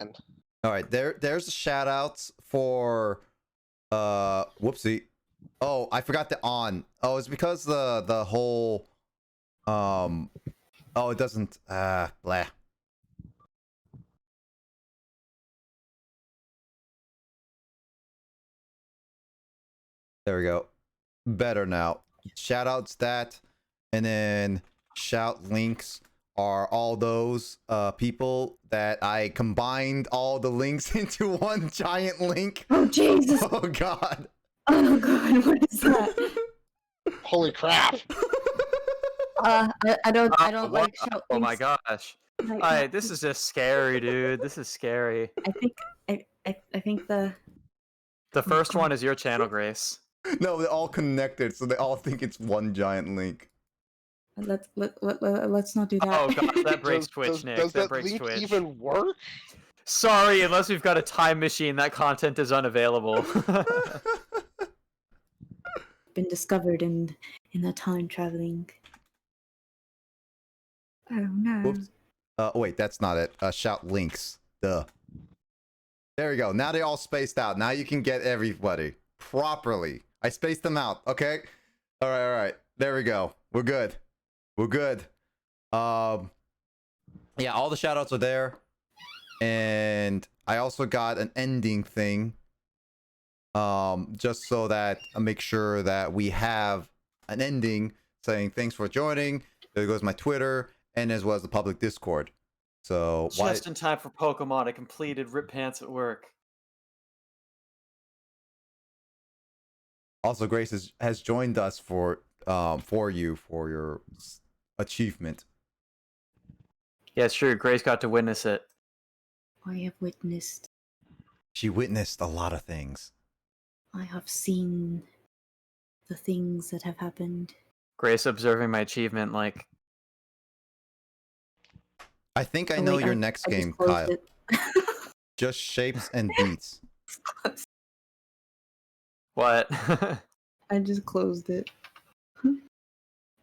All right, there's the shout outs for whoopsie. Oh, I forgot the on. Oh, it's because the whole oh, it doesn't blah. There we go. Better now. Shout outs that, and then shout links are all those people that I combined all the links into one giant link. Oh Jesus! Oh god. Oh god, what is that? Holy crap! I don't like shout Oh my things. gosh. Like, This is just scary, dude. This is scary. I think the first one is your channel, Grace. No, they're all connected, so they all think it's one giant link. let's not do that. Oh gosh, that breaks Twitch, Nick. Does that breaks link Twitch. even work? Sorry, unless we've got a time machine, that content is unavailable. Been discovered in the time traveling. Oh no. Whoops. Wait, that's not it. Shout links. Duh. There we go. Now they all spaced out. Now you can get everybody properly. I spaced them out. Okay. All right. There we go. We're good. We're good. Yeah, all the shout outs are there. And I also got an ending thing. Just so that I make sure that we have an ending saying thanks for joining. There goes my Twitter and as well as the public Discord. So Just in time for Pokemon, I completed Rip Pants at work. Also, Grace has joined us for your achievement. Yeah, it's true. Grace got to witness it. I have witnessed. She witnessed a lot of things. I have seen the things that have happened. Grace observing my achievement, like. I think I know your next game, Kyle. Just shapes and beats. What? I just closed it.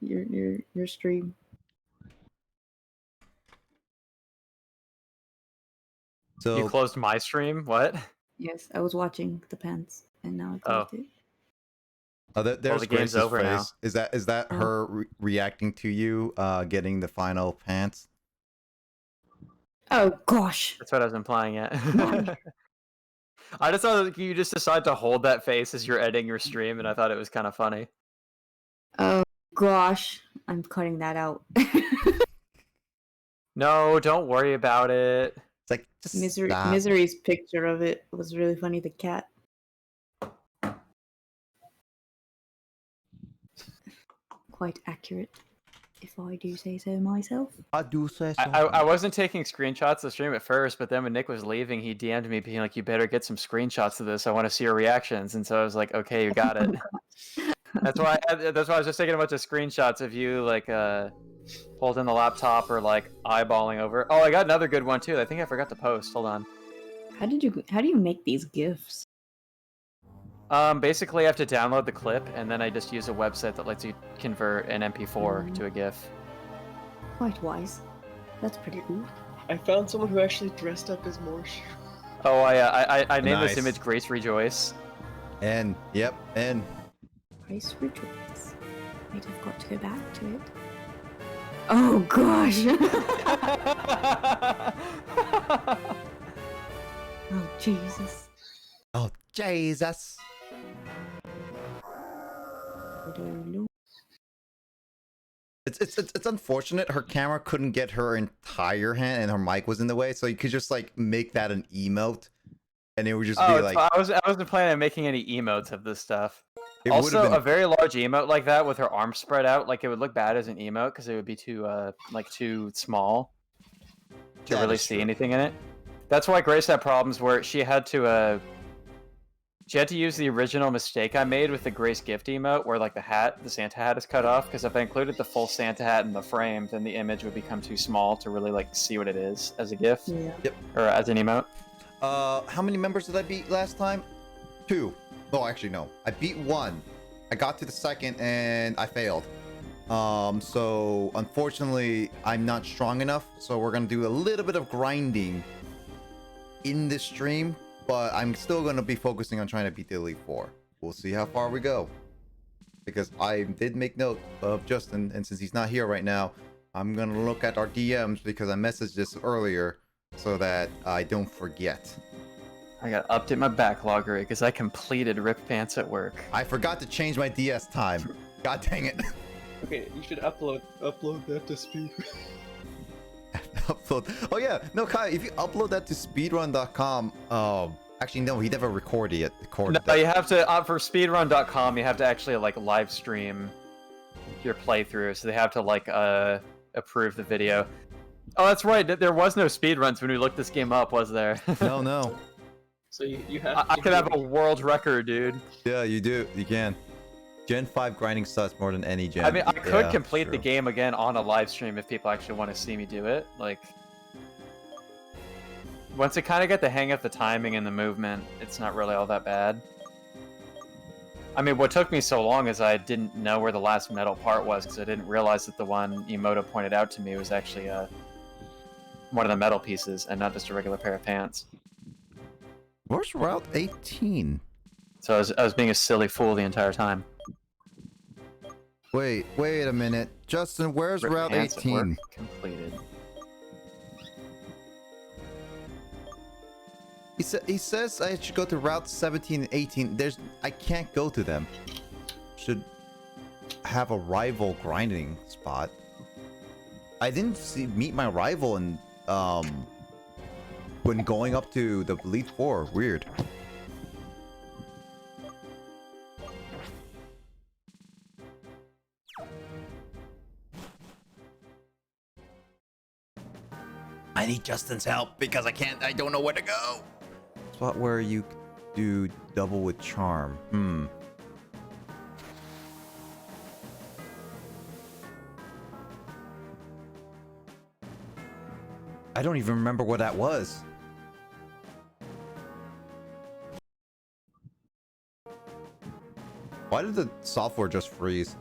Your stream. So you closed my stream? What? Yes, I was watching the pants, and now I closed it. Oh, there's the game's Grace's over face. now. Is that her reacting to you getting the final pants? Oh gosh. That's what I was implying at. I just thought that you just decide to hold that face as you're editing your stream, and I thought it was kind of funny. Oh gosh, I'm cutting that out. No, don't worry about it. It's like just Misery's picture of it was really funny. The cat. Quite accurate, if I do say so myself. I do say so. I wasn't taking screenshots of the stream at first, but then when Nick was leaving, he DM'd me being like, "You better get some screenshots of this. I want to see your reactions." And so I was like, "Okay, you got it." That's why I was just taking a bunch of screenshots of you like holding the laptop or like eyeballing over. Oh, I got another good one too. I think I forgot to post. Hold on. How do you make these GIFs? Basically, I have to download the clip, and then I just use a website that lets you convert an MP4 to a GIF. Quite wise. That's pretty cool. I found someone who actually dressed up as Morsh. Oh, I named Nice. this image Grace Rejoice. And yep, and Grace Rejoice. Wait, I've got to go back to it. Oh gosh! Oh Jesus! oh Jesus! I don't know. It's unfortunate her camera couldn't get her entire hand and her mic was in the way, so you could just like make that an emote, and it would just be like. I wasn't planning on making any emotes of this stuff. It Also, been... a very large emote like that with her arms spread out, like it would look bad as an emote because it would be too small to really see anything in it. That's why Grace had problems where she had to use the original mistake I made with the Grace gift emote, where like the Santa hat is cut off. Because if I included the full Santa hat in the frame, then the image would become too small to really like see what it is as a GIF. Yeah. Yep. Or as an emote. How many members did I beat last time? 2. Oh, actually no. I beat 1. I got to the second and I failed. So unfortunately, I'm not strong enough. So we're gonna do a little bit of grinding in the stream, but I'm still gonna be focusing on trying to beat the Elite Four. We'll see how far we go. Because I did make note of Justin, and since he's not here right now, I'm gonna look at our DMs because I messaged this earlier so that I don't forget. I gotta update my backlog because I completed Rip Pants at work. I forgot to change my DS time. God dang it. Okay, you should upload that to speed. Upload. Oh yeah, no, Kai, if you upload that to speedrun.com, actually no, he never recorded it. No, you have to for speedrun.com. You have to actually like live stream your playthrough, so they have to like approve the video. Oh, that's right. There was no speedruns when we looked this game up, was there? No. So you have. I could have a world record, dude. Yeah, you do. You can. Gen 5 grinding sucks more than any gen. I mean, I could complete the true. game again on a live stream if people actually want to see me do it. Like, once I kind of get the hang of the timing and the movement, it's not really all that bad. I mean, what took me so long is I didn't know where the last metal part was because I didn't realize that the one Emoto pointed out to me was actually one of the metal pieces and not just a regular pair of pants. Where's Route 18? So I was being a silly fool the entire time. Wait a minute. Justin, where's Rip Route Pants at 18? work completed. He says I should go to Route 17 and 18. I can't go to them. Should have a rival grinding spot. I didn't meet my rival in when going up to the Elite Four. Weird. I need Justin's help because I don't know where to go. Spot where you do double with charm. I don't even remember what that was. Why did the software just freeze?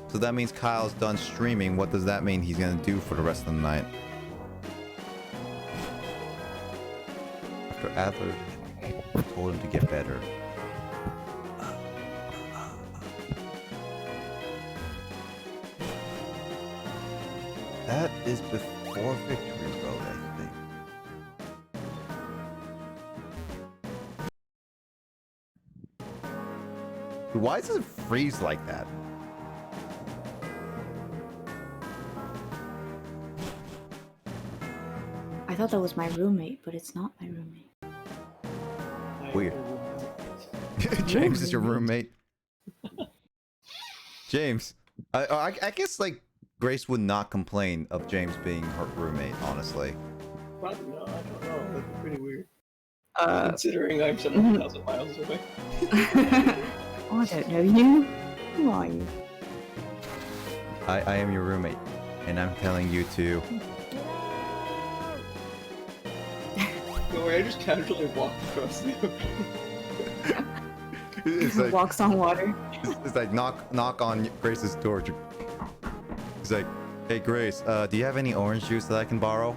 So that means Kyle's done streaming. What does that mean he's gonna do for the rest of the night? After Adler told him to get better. That is before Victory Road, I think. Why does it freeze like that? I thought that was my roommate, but it's not my roommate. Weird. James is your roommate. James, I guess like Grace would not complain of James being her roommate, honestly. Probably not. I don't know. That's pretty weird. Considering I'm 7,000 miles away. Oh, I don't know you. Who are you? I am your roommate, and I'm telling you to. Don't worry, I just casually walked across the ocean. It's like, Walks on water. it's like knock on Grace's door. He's like, hey Grace, do you have any orange juice that I can borrow?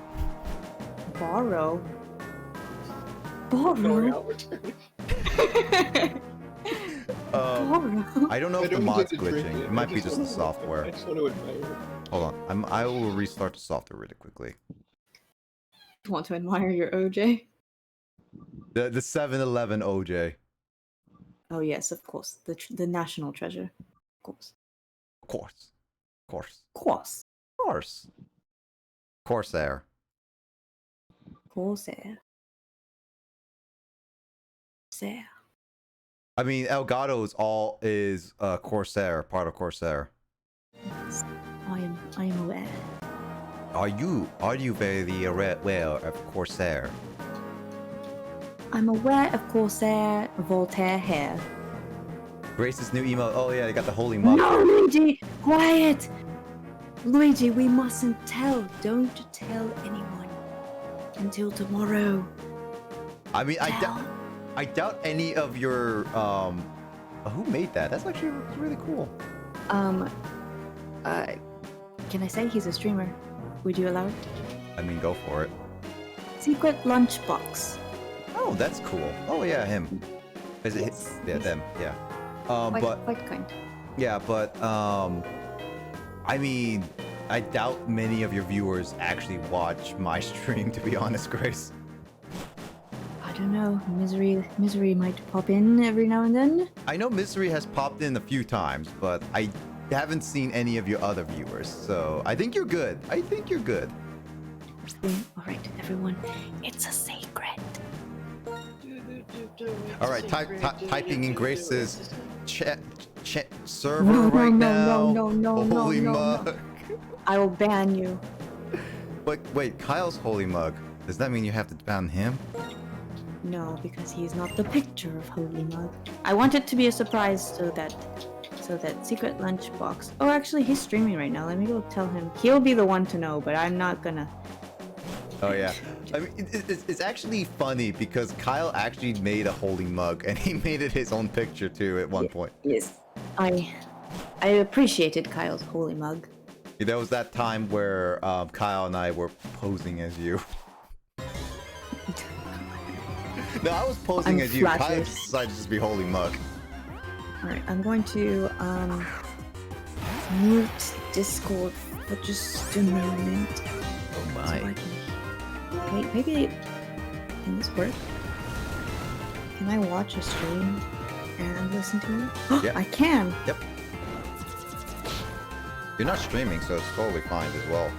Borrow. Going Borrow. out returning. Borrow. I don't know if the don't mod's get to drink glitching. it. It I might be just just the wanna- software. I just want to admire it. Hold on, I will restart the software really quickly. You want to admire your OJ? The 7-Eleven OJ. Oh yes, of course. The national treasure. Of course. Of course. Course. Corsair. Corsair. Corsair. I mean, Elgato is Corsair, part of Corsair. Yes, I am aware. Are you very aware of Corsair? I'm aware of Corsair Voltaire hair. Grace's new email. Oh yeah, they got the holy mug. No, Luigi! Quiet! Luigi, we mustn't tell. Don't tell anyone until tomorrow. I mean, Tell. I doubt any of your who made that? That's actually really cool. Can I say he's a streamer? Would you allow it? I mean, go for it. Secret Lunchbox. Oh, that's cool. Oh yeah, him. Is it? Yes, Yeah, he's them. Yeah. quite kind. Yeah, but I mean, I doubt many of your viewers actually watch my stream. To be honest, Grace. I don't know. Misery might pop in every now and then. I know Misery has popped in a few times, but I haven't seen any of your other viewers. So I think you're good. I think you're good. All right, everyone. It's a secret. All right, typing in Grace's chat server right now. No, Holy no. mug. I will ban you. But wait, Kyle's holy mug. Does that mean you have to ban him? No, because he's not the picture of Holy Mug. I want it to be a surprise so that Secret Lunchbox. Oh, actually, he's streaming right now. Let me go tell him. He'll be the one to know, but I'm not gonna. Oh yeah. I mean, it's actually funny because Kyle actually made a holy mug and he made it his own picture too at one point. Yes, I appreciated Kyle's Holy Mug. There was that time where Kyle and I were posing as you. No, I was posing I'm as you. Kyle flattered. decided to just be holy mug. All right, I'm going to mute Discord for just a moment. Oh So my. I can... Okay, maybe can this work? Can I watch a stream and listen to it? Yeah. I can. Yep. You're not streaming, so it's totally fine as well.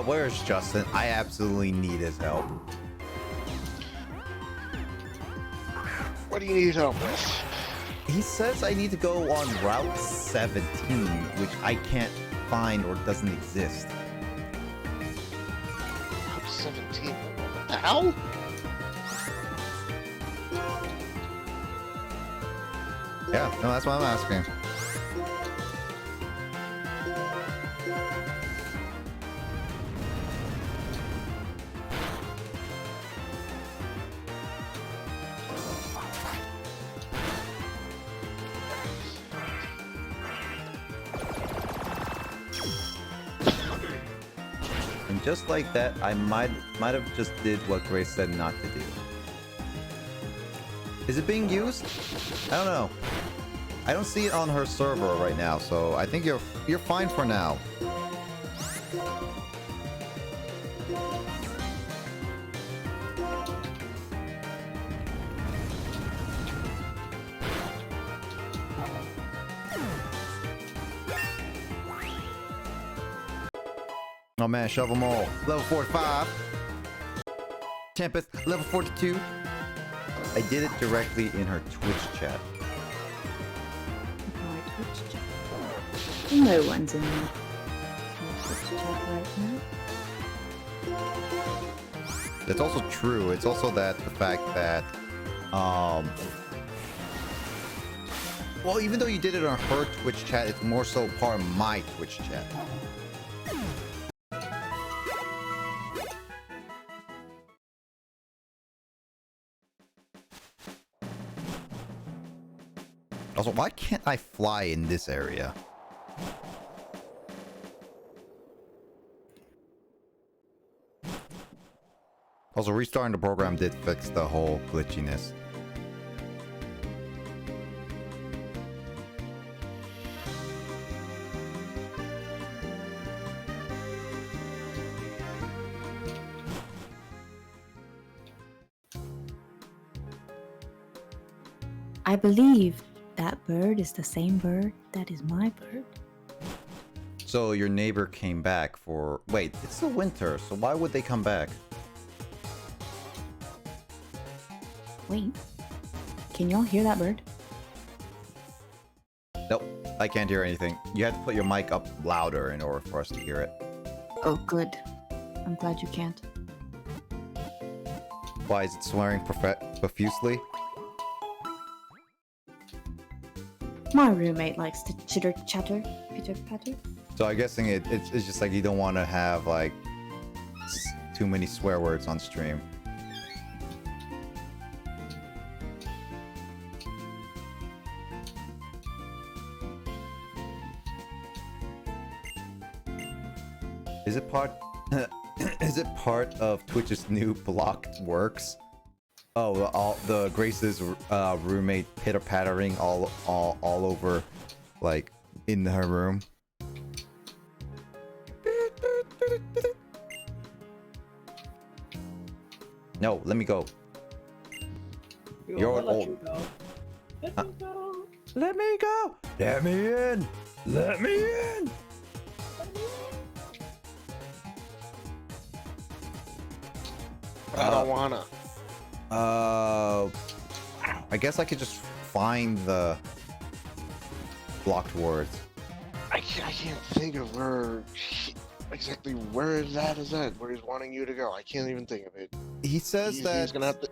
Where's Justin? I absolutely need his help. What do you need help with? He says I need to go on Route 17, which I can't find or doesn't exist. Route 17? What the hell? Yeah, no, that's what I'm asking. And just like that, I might have just did what Grace said not to do. Is it being used? I don't know. I don't see it on her server right now, so I think you're fine for now. Oh man, shove them all. Level 45. Tempest, level 42. I did it directly in her Twitch chat. My Twitch chat. No one's in my Twitch chat right now. That's also true. It's also that the fact that, well, even though you did it on her Twitch chat, it's more so part of my Twitch chat. Also, why can't I fly in this area? Also, restarting the program did fix the whole glitchiness. I believe that bird is the same bird that is my bird. So your neighbor came back for... Wait, it's the winter, so why would they come back? Wait, can y'all hear that bird? Nope, I can't hear anything. You have to put your mic up louder in order for us to hear it. Oh, good. I'm glad you can't. Why is it swearing profusely? My roommate likes to chitter chatter, pitter patter. So I'm guessing it's just like you don't want to have like too many swear words on stream. Is it part? Is it part of Twitch's new blocked works? Oh, all the Grace's roommate pitter pattering all over, like in her room. No, let me go. You're let old. you go. Let me go. Let me go. Let me in. Let me in. I don't wanna. I guess I could just find the blocked words. I can't think of exactly where that is at. Where he's wanting you to go. I can't even think of it. He says that he's gonna have to.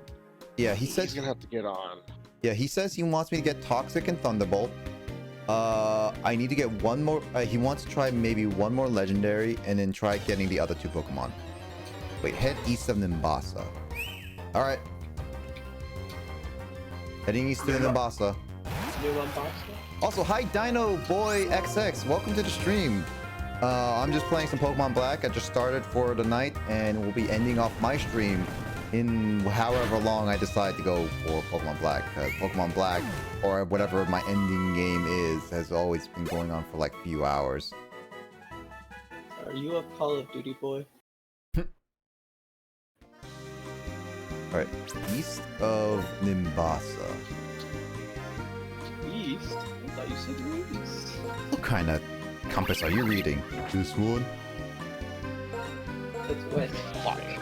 Yeah, he says he's gonna have to get on. Yeah, he says he wants me to get Toxic and Thunderbolt. I need to get one more. He wants to try maybe one more Legendary and then try getting the other two Pokemon. Wait, head east of Nimbasa. All right. Heading east to Nimbasa. New unboxed. Also, hi Dino Boy XX. Welcome to the stream. I'm just playing some Pokemon Black. I just started for the night and we'll be ending off my stream in however long I decide to go for Pokemon Black. Pokemon Black, or whatever my ending game is, has always been going on for like a few hours. Are you a Call of Duty boy? Alright, east of Nimbasa. East? I thought you said east. What kind of compass are you reading? This one? It's west. Fired.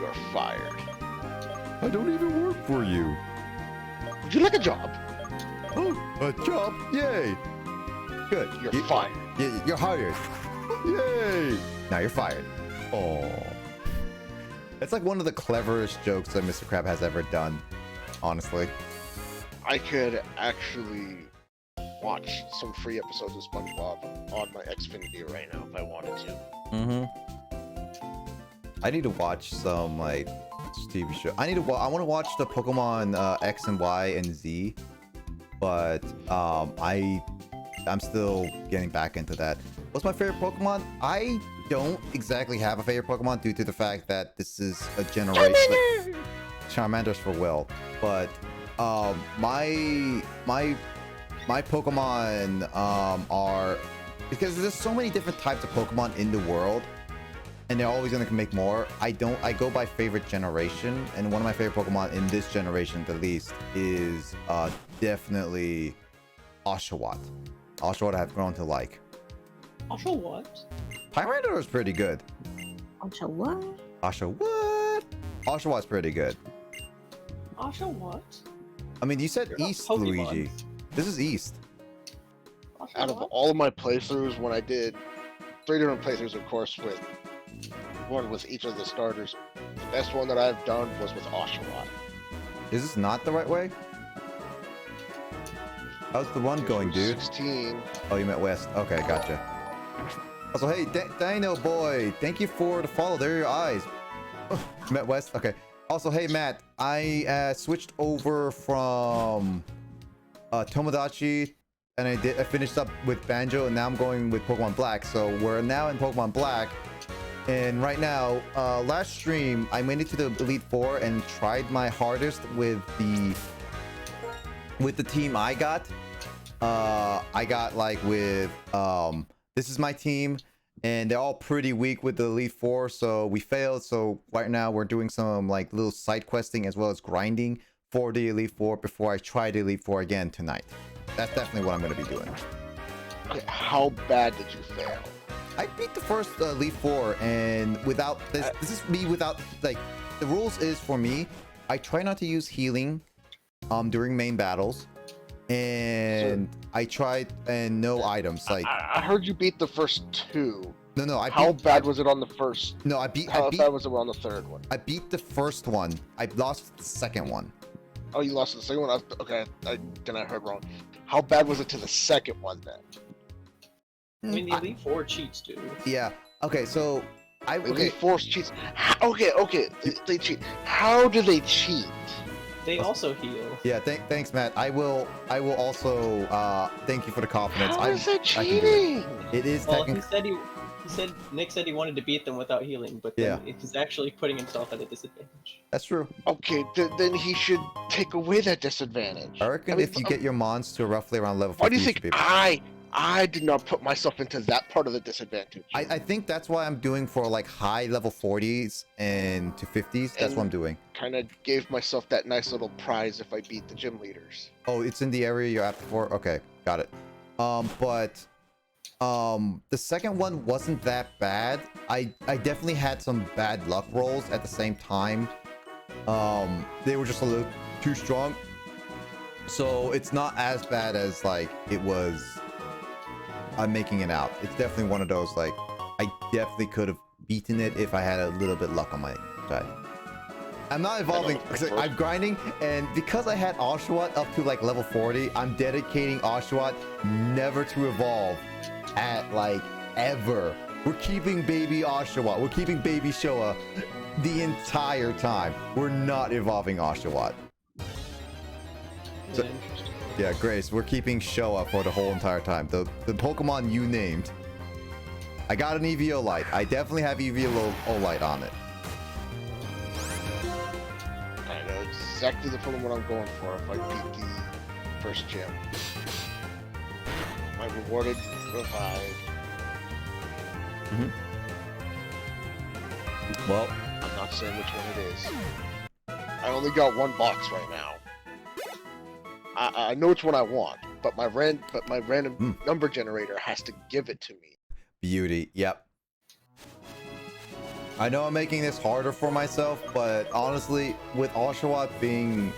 You're fired. I don't even work for you. Would you like a job? Oh, a job? Yay! Good. You're fired. You're hired. Yay! Now you're fired. Oh. That's like one of the cleverest jokes that Mr. Crab has ever done, honestly. I could actually watch some free episodes of SpongeBob on my Xfinity right now if I wanted to. Mm-hmm. I need to watch some like TV show. I want to watch the Pokemon X and Y and Z, but I'm still getting back into that. What's my favorite Pokemon? I don't exactly have a favorite Pokemon due to the fact that this is a generation. Charmander's for Will, but my Pokemon are, because there's so many different types of Pokemon in the world, and they're always gonna make more. I go by favorite generation, and one of my favorite Pokemon in this generation, at least, is definitely Oshawott. Oshawott I have grown to like. Also what? Pyrandyr is pretty good. Asha what? Oshawott. Oshawott's pretty good. Also what? I mean, you said You're not East, Pokemon. Luigi. This is East. Also Out of what? all of my playthroughs, when I did 3 different playthroughs, of course, with one with each of the starters, the best one that I've done was with Oshawott. Is this not the right way? How's the run going, dude? 16. Oh, you meant West. Okay, gotcha. Also, hey, Dino Boy, thank you for the follow. There are your eyes. You meant West? Okay. Also, hey, Matt, I switched over from Tomodachi, and I finished up with Banjo, and now I'm going with Pokemon Black. So we're now in Pokemon Black, and right now, last stream, I made it to the Elite Four and tried my hardest with the team I got. I got like with this is my team, and they're all pretty weak with the Elite Four, so we failed. So right now we're doing some like little side questing as well as grinding for the Elite Four before I try the Elite Four again tonight. That's definitely what I'm going to be doing. Okay, how bad did you fail? I beat the first Elite Four, and without this is me without, like, the rules is for me, I try not to use healing during main battles, and I tried, and no items, like I heard you beat the first 2. no How bad was it on the first? How bad was it on the third one? I beat the first one. I lost the second one. Oh, you lost to the second one? Okay, then I heard wrong. How bad was it to the second one then? I mean, the Elite Four cheats too. Yeah. Okay, so Elite Four cheats. Okay, they cheat. How do they cheat? They also heal. Yeah, thanks, Matt. I will also thank you for the confidence. How is that I can do it. cheating? It is Well, technically. Nick said he wanted to beat them without healing, but then he's actually putting himself at a disadvantage. That's true. Okay, then he should take away that disadvantage. I reckon if you get your mons to roughly around level 50, Why do you should think be able- I did not put myself into that part of the disadvantage? I think that's why I'm doing for like high level 40s and to 50s. That's what I'm doing. Kind of gave myself that nice little prize if I beat the gym leaders. Oh, it's in the area you're at for. Okay, got it. But the second one wasn't that bad. I definitely had some bad luck rolls at the same time. They were just a little too strong. So it's not as bad as like it was. I'm making it out. It's definitely one of those like I definitely could have beaten it if I had a little bit luck on my side. I'm not evolving because I'm grinding, and because I had Oshawott up to like level 40, I'm dedicating Oshawott never to evolve at like ever. We're keeping baby Oshawott. We're keeping baby Showa the entire time. We're not evolving Oshawott. So, yeah, Grace, we're keeping Showa for the whole entire time. The Pokemon you named. I got an EVO Light. I definitely have EVO Light on it. I know exactly the Pokemon I'm going for if I beat the first gym. My rewarded revive. Well, I'm not saying which one it is. I only got one box right now. I know which one I want, but my random number generator has to give it to me. Beauty. Yep. I know I'm making this harder for myself, but honestly, with Oshawott being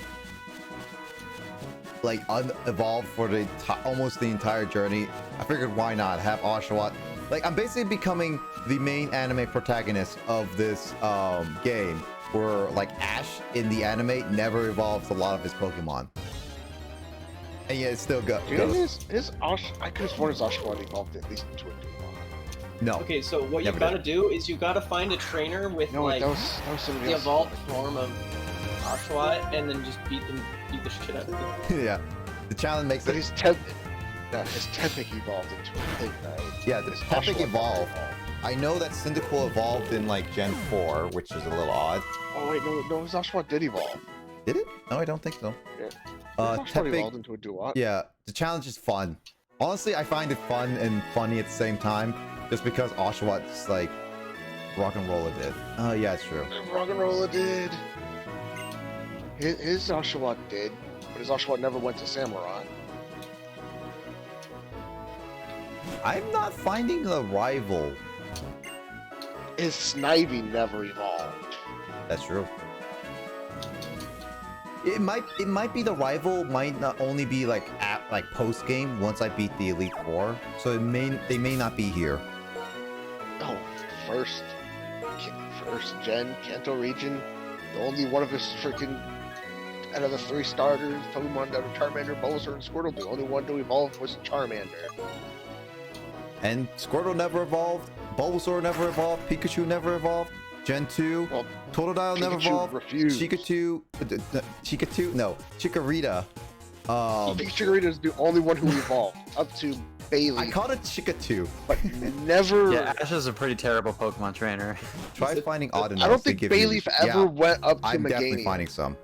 like unevolved for the almost the entire journey, I figured why not have Oshawott. Like I'm basically becoming the main anime protagonist of this game, where like Ash in the anime never evolves a lot of his Pokemon. And yet it still goes. I could have sworn his Oshawott evolved at least into a Digimon. No. Okay, so what you gotta do is you gotta find a trainer with like that was somebody the else. evolved form of Oshawott, and then just beat the shit out of them. Yeah. The challenge makes But it. his Tepig evolved into a pig, right? Yeah, the His Tepig Oshawott evolved. I know that Cyndaquil evolved in like Gen 4, which is a little odd. Oh wait, no, his Oshawott did evolve. Did it? No, I don't think so. Yeah. His Oshawott Tepig. evolved into a Duat. Yeah, the challenge is fun. Honestly, I find it fun and funny at the same time, just because Oshawott's like rock and roller did. Oh yeah, it's true. Rock and Roller did. His Oshawott did, but his Oshawott never went to Samurai. I'm not finding a rival. His Snivy never evolved. That's true. It might be the rival. Might not only be like at like post game once I beat the Elite Four, so they may not be here. Oh, first gen Kanto region, the only one of his freaking out of the 3 starters, Pokemon that were Charmander, Bulbasaur, and Squirtle, the only one to evolve was Charmander. And Squirtle never evolved. Bulbasaur never evolved. Pikachu never evolved. Gen 2. Well, Totodile never Pikachu evolved. refused. Chikorita. No, Chikorita. Chikorita is the only one who evolved, up to Bailey. I called it Chikatu. But never. Yeah, Ash is a pretty terrible Pokemon trainer. Try finding Audino's. I don't to think give you- Bayleaf ever Yeah, went up to I'm definitely Meganium. finding some.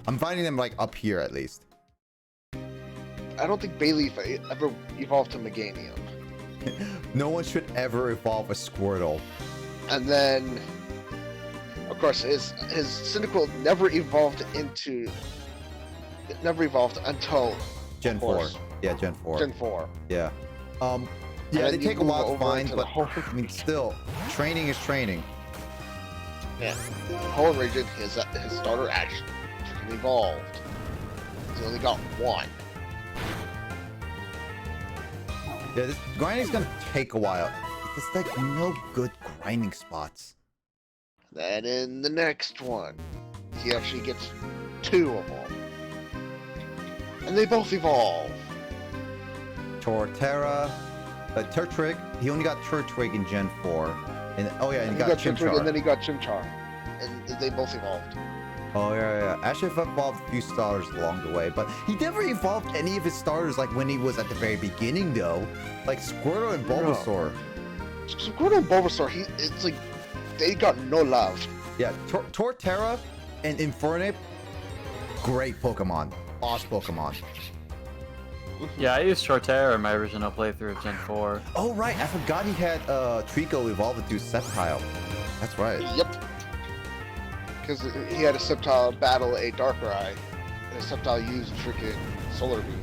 I'm finding them like up here at least. I don't think Bayleaf ever evolved to Meganium. No one should ever evolve a Squirtle. And then, of course, his Cyndaquil never evolved until Gen of 4. course, Yeah, Gen 4. Gen 4. Yeah. Yeah, And they then take a you move while to over find, into the but whole- I mean, still, training is training. Yeah. Whole region, his starter actually evolved. He only got one. Yeah, this grinding's gonna take a while. There's like no good grinding spots. Then in the next one, he actually gets 2 of them. And they both evolve. Torterra, Turtwig. He only got Turtwig in Gen 4. And oh yeah, and he got Turtwig, Chimchar. and then he got Chimchar. And they both evolved. Oh yeah. Ash have evolved a few starters along the way, but he never evolved any of his starters like when he was at the very beginning though. Like Squirtle and Bulbasaur. Squirtle and Bulbasaur, it's like they got no love. Yeah, Torterra and Infernape, great Pokemon. Awesome Pokemon. Yeah, I used Torterra in my original playthrough of Gen 4. Oh right, I forgot he had Trico evolve into Sceptile. That's right. Yep. Because he had a Sceptile battle a Darkrai, and a Sceptile used freaking Solar Beam.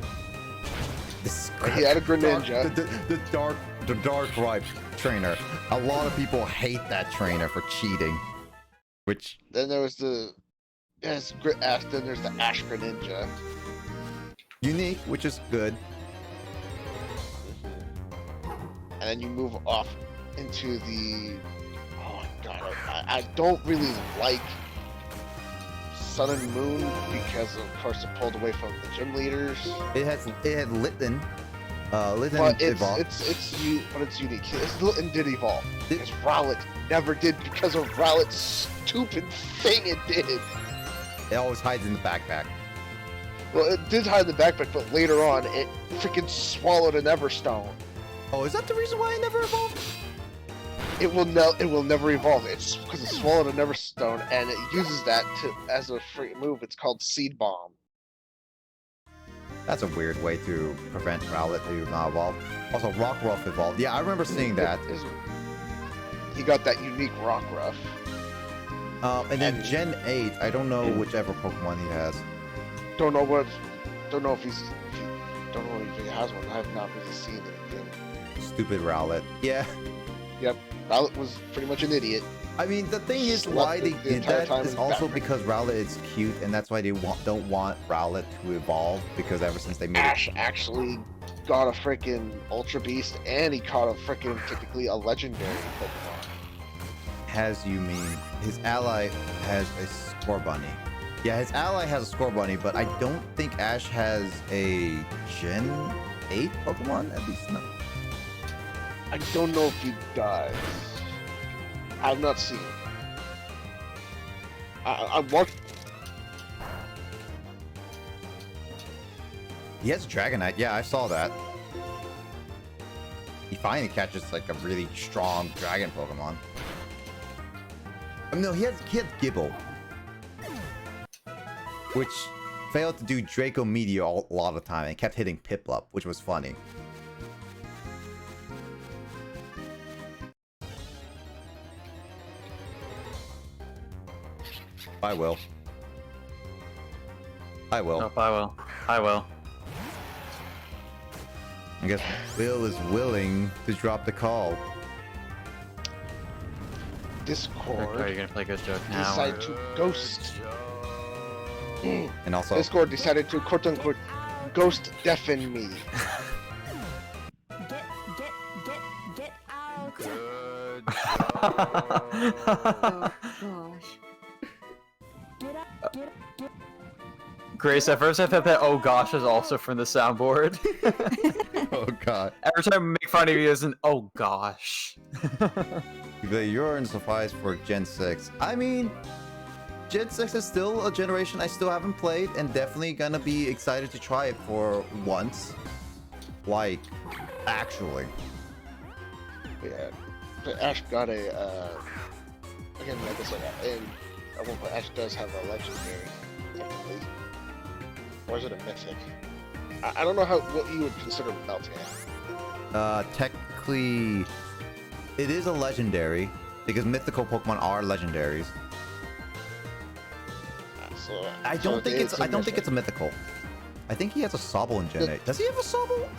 And he had a Greninja. The Darkrai trainer. A lot of people hate that trainer for cheating. Which Then there was then there's the Ash Greninja. unique, which is good. And then you move off into the... Oh my god, I don't really like Sun and Moon because of course it pulled away from the gym leaders. It had Litten. Litten But evolved. it's unique. Litten did evolve. Because Rowlet never did because of Rowlet's stupid thing it did. It always hides in the backpack. Well, it did hide in the backpack, but later on, it freaking swallowed an Everstone. Oh, is that the reason why it never evolved? It will never evolve. It's because it swallowed an Everstone, and it uses that as a free move. It's called Seed Bomb. That's a weird way to prevent Rowlet to not evolve. Also, Rockruff evolved. Yeah, I remember seeing that. He got that unique Rockruff. And then Gen 8, I don't know whichever Pokemon he has. Don't know if he has one. I have not really seen it. Stupid Rowlet. Yeah. Yep, Rowlet was pretty much an idiot. I mean, the thing is, why they did that is also because Rowlet is cute, and that's why they don't want Rowlet to evolve, because ever since they made Ash actually got a freaking Ultra Beast, and he caught a freaking, technically, a legendary Pokemon. Has you mean his ally has a Scorbunny. Yeah, his ally has a Scorbunny, but I don't think Ash has a Gen 8 Pokemon, at least no. I don't know if he does. I've not seen it. I watched. He has Dragonite. Yeah, I saw that. He finally catches like a really strong dragon Pokemon. No, he had Gibble, which failed to do Draco Meteor a lot of the time and kept hitting Piplup, which was funny. I will. Nope, I will. I guess Will is willing to drop the call. Discord. Are you gonna play Ghost Joke now? Decided to ghost. And also, Discord decided to quote unquote ghost deafen me. Get out. Good Oh gosh. Grace, at first I thought that "oh gosh" was also from the soundboard. oh god, Every time I make fun of you, isn't "oh gosh." the urine suffice for Gen 6. I mean, Gen 6 is still a generation I still haven't played, and definitely gonna be excited to try it for once. Like, actually. Yeah. But Ash got a again, like I said, and at one point Ash does have a legendary, technically. Or is it a mythic? I don't know what you would consider Meltan. Technically, it is a legendary, because mythical Pokemon are legendaries. So I don't think it's a mythical. I think he has a Sobble in Gen 8. Does he have a Sobble?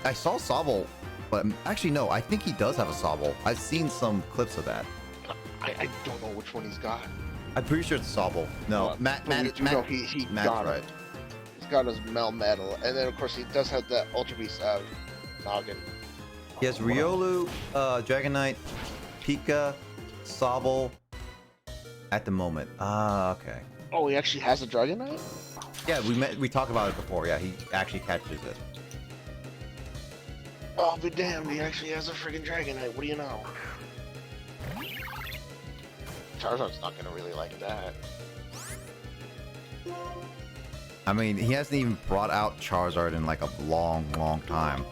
I saw Sobble, but actually no, I think he does have a Sobble. I've seen some clips of that. I don't know which one he's got. I'm pretty sure it's Sobble. No, Matt he Matt's got right. it. He's got his Melmetal, and then of course he does have that Ultra Beast Noggin. He has Riolu, Dragonite, Pika, Sobble at the moment. Ah, okay. Oh, he actually has a Dragonite? Yeah, we talked about it before. Yeah, he actually catches it. Oh, be damned, he actually has a freaking Dragonite. What do you know? Charizard's not gonna really like that. I mean, he hasn't even brought out Charizard in like a long time.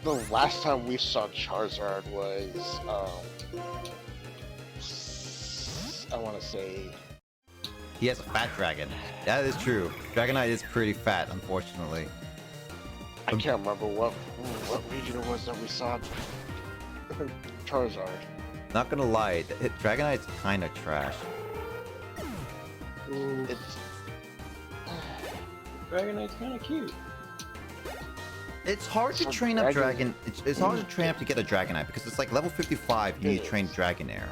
The last time we saw Charizard was, I want to say... He has a fat dragon. That is true. Dragonite is pretty fat, unfortunately. I can't remember what region it was that we saw Charizard. Not gonna lie, Dragonite's kind of trash. It's... Dragonite's kind of cute. It's hard to train up Dragon. It's hard to train up to get a Dragonite because it's like level 55. You need to train Dragonair.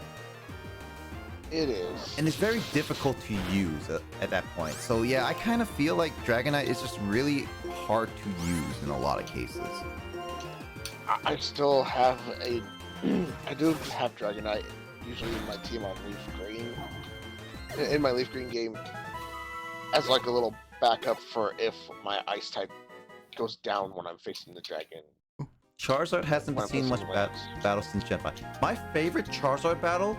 It is. And it's very difficult to use at that point. So yeah, I kind of feel like Dragonite is just really hard to use in a lot of cases. I still have a... I do have Dragonite, usually in my team on Leaf Green. In my Leaf Green game, as like a little backup for if my Ice type goes down when I'm facing the dragon. Charizard hasn't seen much battle since Gen 5. My favorite Charizard battle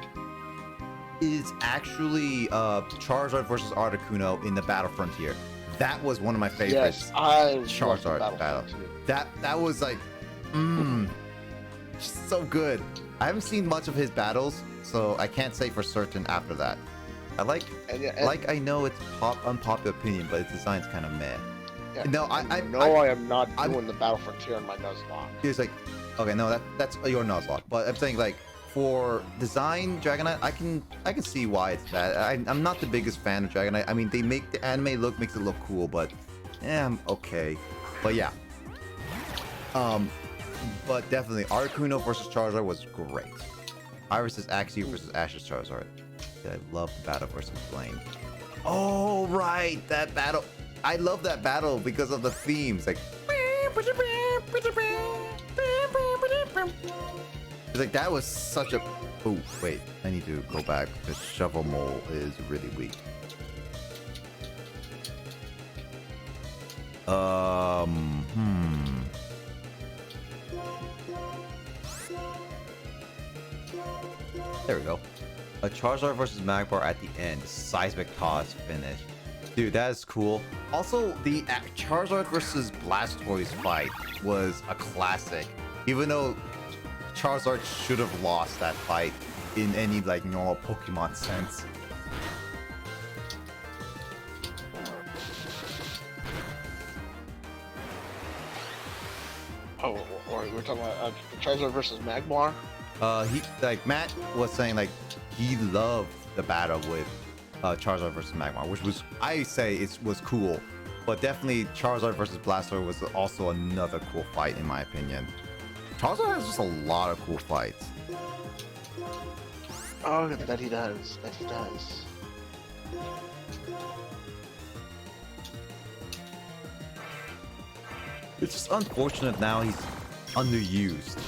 is actually Charizard versus Articuno in the Battle Frontier. That was one of my favorites. Yes, I Charizard battle. That was like, so good. I haven't seen much of his battles, so I can't say for certain after that. I know it's unpopular opinion, but its design's kind of meh. Yeah, no, I am not doing the Battle Frontier on my Nuzlocke. It's like, okay, no, that's your Nuzlocke, but I'm saying like for design Dragonite, I can see why it's bad. I'm not the biggest fan of Dragonite. I mean, they make the anime makes it look cool, but I'm okay. But yeah, but definitely Articuno versus Charizard was great. Iris's Axew versus Ash's Charizard. I love the battle versus Flame. Oh right, that battle. I love that battle because of the themes. Like, it's like that was such a. Oh wait, I need to go back because Shovel Mole is really weak. There we go. A Charizard versus Magmar at the end. Seismic Toss finish. Dude, that is cool. Also, the Charizard versus Blastoise fight was a classic. Even though Charizard should have lost that fight in any like normal Pokemon sense. Oh, or we're talking about Charizard versus Magmar? Matt was saying like he loved the battle with Charizard versus Magmar, which was, I say, it was cool, but definitely Charizard versus Blastoise was also another cool fight in my opinion. Charizard has just a lot of cool fights. Oh, that he does. That he does. It's just unfortunate now he's underused.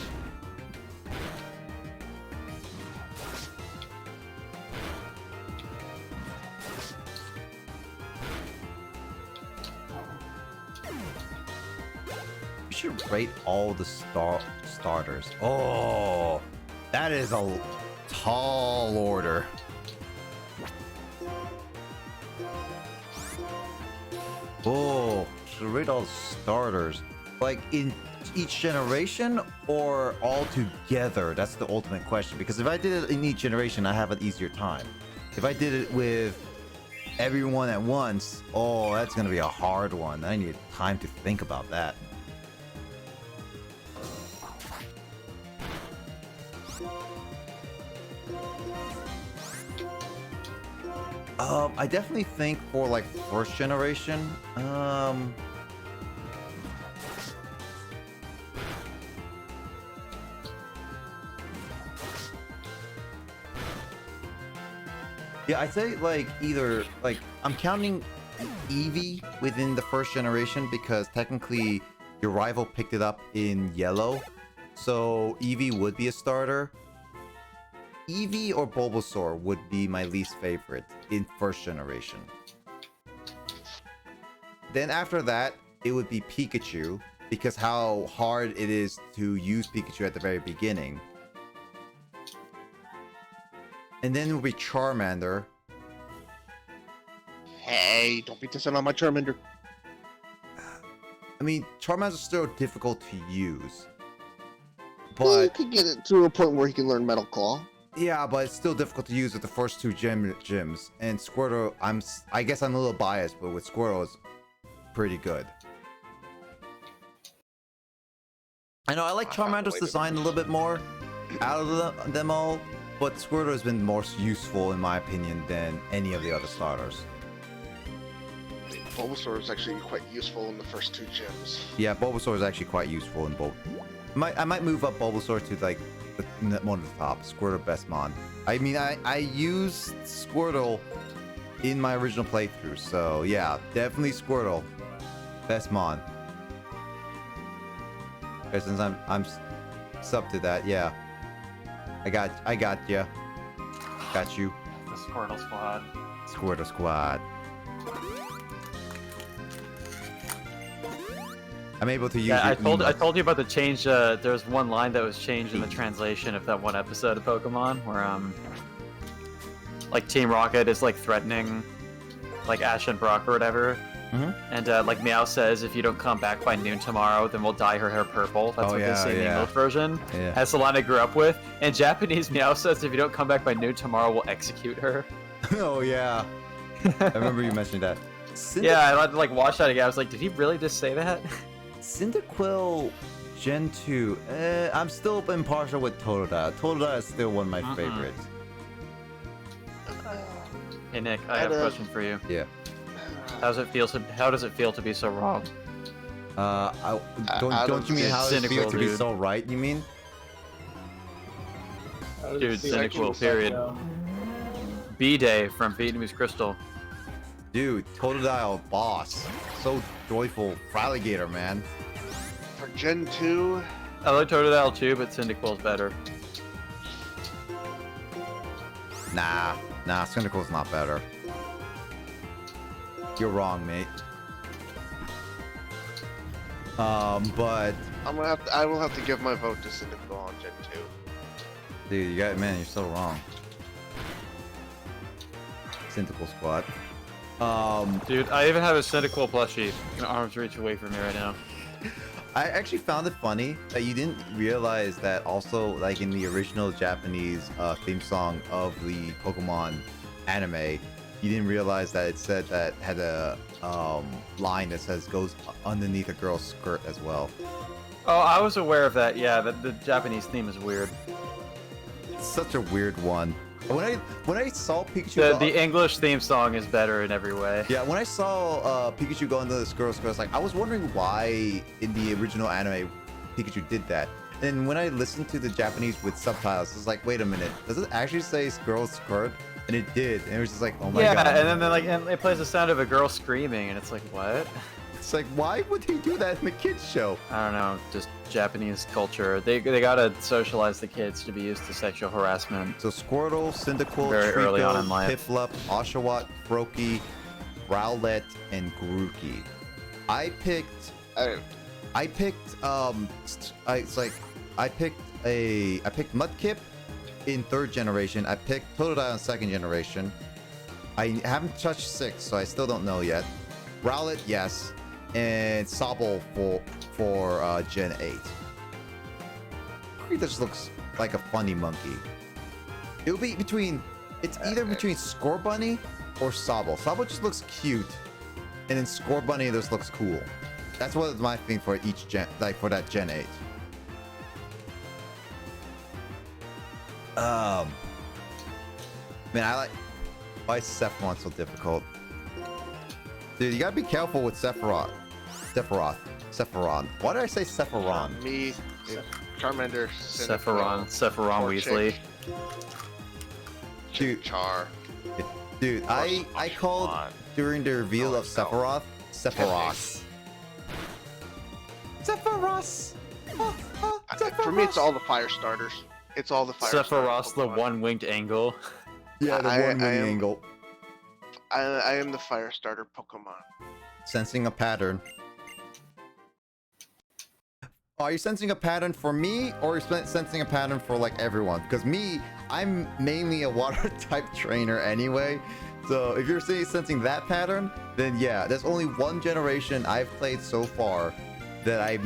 Should rate all the starters. Oh, that is a tall order. Oh, should rate all the starters like in each generation or all together? That's the ultimate question, because if I did it in each generation, I have an easier time. If I did it with everyone at once, oh, that's gonna be a hard one. I need time to think about that. I definitely think for like first generation, yeah, I'd say like either like I'm counting Eevee within the first generation because technically your rival picked it up in yellow, so Eevee would be a starter. Eevee or Bulbasaur would be my least favorite in first generation. Then after that, it would be Pikachu, because how hard it is to use Pikachu at the very beginning. And then it would be Charmander. Hey, don't be dissing on my Charmander. I mean, Charmander's still difficult to use. Well, you But could get it to a point where he can learn Metal Claw. yeah, but it's still difficult to use with the first two gyms. And Squirtle, I guess I'm a little biased, but with Squirtle, it's pretty good. I know I like I found a Charmander's way to- design a little bit more out of them all, but Squirtle has been more useful in my opinion than any of the other starters. Bulbasaur is actually quite useful in the first two gyms. Yeah, Bulbasaur is actually quite useful in both. I might move up Bulbasaur to like one of the top. Squirtle best mon. I mean, I used Squirtle in my original playthrough, so yeah, definitely Squirtle best mon. Okay, since I'm sub to that, yeah. I got ya. Got you. The Squirtle Squad. Squirtle squad. I'm able to use. Yeah, I your emotes. told you about the change. There was one line that was changed in the translation of that one episode of Pokemon where like Team Rocket is like threatening like Ash and Brock or whatever. And like Meow says, if you don't come back by noon tomorrow, then we'll dye her hair purple. That's Oh, what they say in the yeah. English version. Yeah. That's the line I grew up with. And Japanese Meow says, if you don't come back by noon tomorrow, we'll execute her. Oh yeah. I remember you mentioned that. Yeah, I had to like watch that again. I was like, did he really just say that? Cyndaquil Gen 2. I'm still impartial with Totodile. Totodile is still one of my favorites. Hey Nick, I have a question for you. Yeah. How does it feel to be so wrong? Don't you mean how does it feel Cynical, to be dude. so right? You mean? How does it Dude, feel cynical, to be period. psycho? B-Day from Vietnamese Crystal. Dude, Totodile boss. So joyful. Fraligator, man. For Gen 2, I like Totodile too, but Cyndaquil's better. Nah, Cyndaquil's not better. You're wrong, mate. But I will have to give my vote to Cyndaquil on Gen 2. dude, you're so wrong. Cyndaquil squad. Dude, I even have a Cyndaquil plushie in arm's reach away from me right now. I actually found it funny that you didn't realize that also, like in the original Japanese theme song of the Pokemon anime, you didn't realize that it said that had a line that says goes underneath a girl's skirt as well. Oh, I was aware of that. Yeah, the Japanese theme is weird. It's such a weird one. When I saw Pikachu, The English theme song is better in every way. yeah, when I saw Pikachu go into this girl's skirt, I was like, I was wondering why in the original anime Pikachu did that. And when I listened to the Japanese with subtitles, I was like, wait a minute, does it actually say girl's skirt? And it did, and it was just like, oh my god. And then like and it plays the sound of a girl screaming, and it's like, what? It's like, why would they do that in the kids show? I don't know, just Japanese culture. They gotta socialize the kids to be used to sexual harassment. So Squirtle, Cyndaquil, Very early on in life. Piplup, Oshawott, Froakie, Rowlet, and Grookey. I picked Mudkip in 3rd generation. I picked Totodile in 2nd generation. I haven't touched 6, so I still don't know yet. Rowlet, yes, and Sobble for Gen 8. He just looks like a funny monkey. It'll be between. It's either between Scorbunny or Sobble. Sobble just looks cute, and then Scorbunny just looks cool. That's what my thing for each gen, like for that Gen 8. Man, I like. Why is Sephiroth so difficult? Dude, you gotta be careful with Sephiroth. Sephiroth. Why did I say Sephiroth? Me, Charmander, Sephiroth Poor Weasley. chick, Dude. Char. Dude, I called during the reveal of Sephiroth. For me, it's all the fire starters. It's all the fire. Sephiroth, the one-winged angle. Yeah, the I one wing am- angle. I am the fire starter Pokemon. Sensing a pattern. Are you sensing a pattern for me, or are you sensing a pattern for like everyone? Because me, I'm mainly a water type trainer anyway. So if you're sensing that pattern, then yeah, there's only one generation I've played so far that I've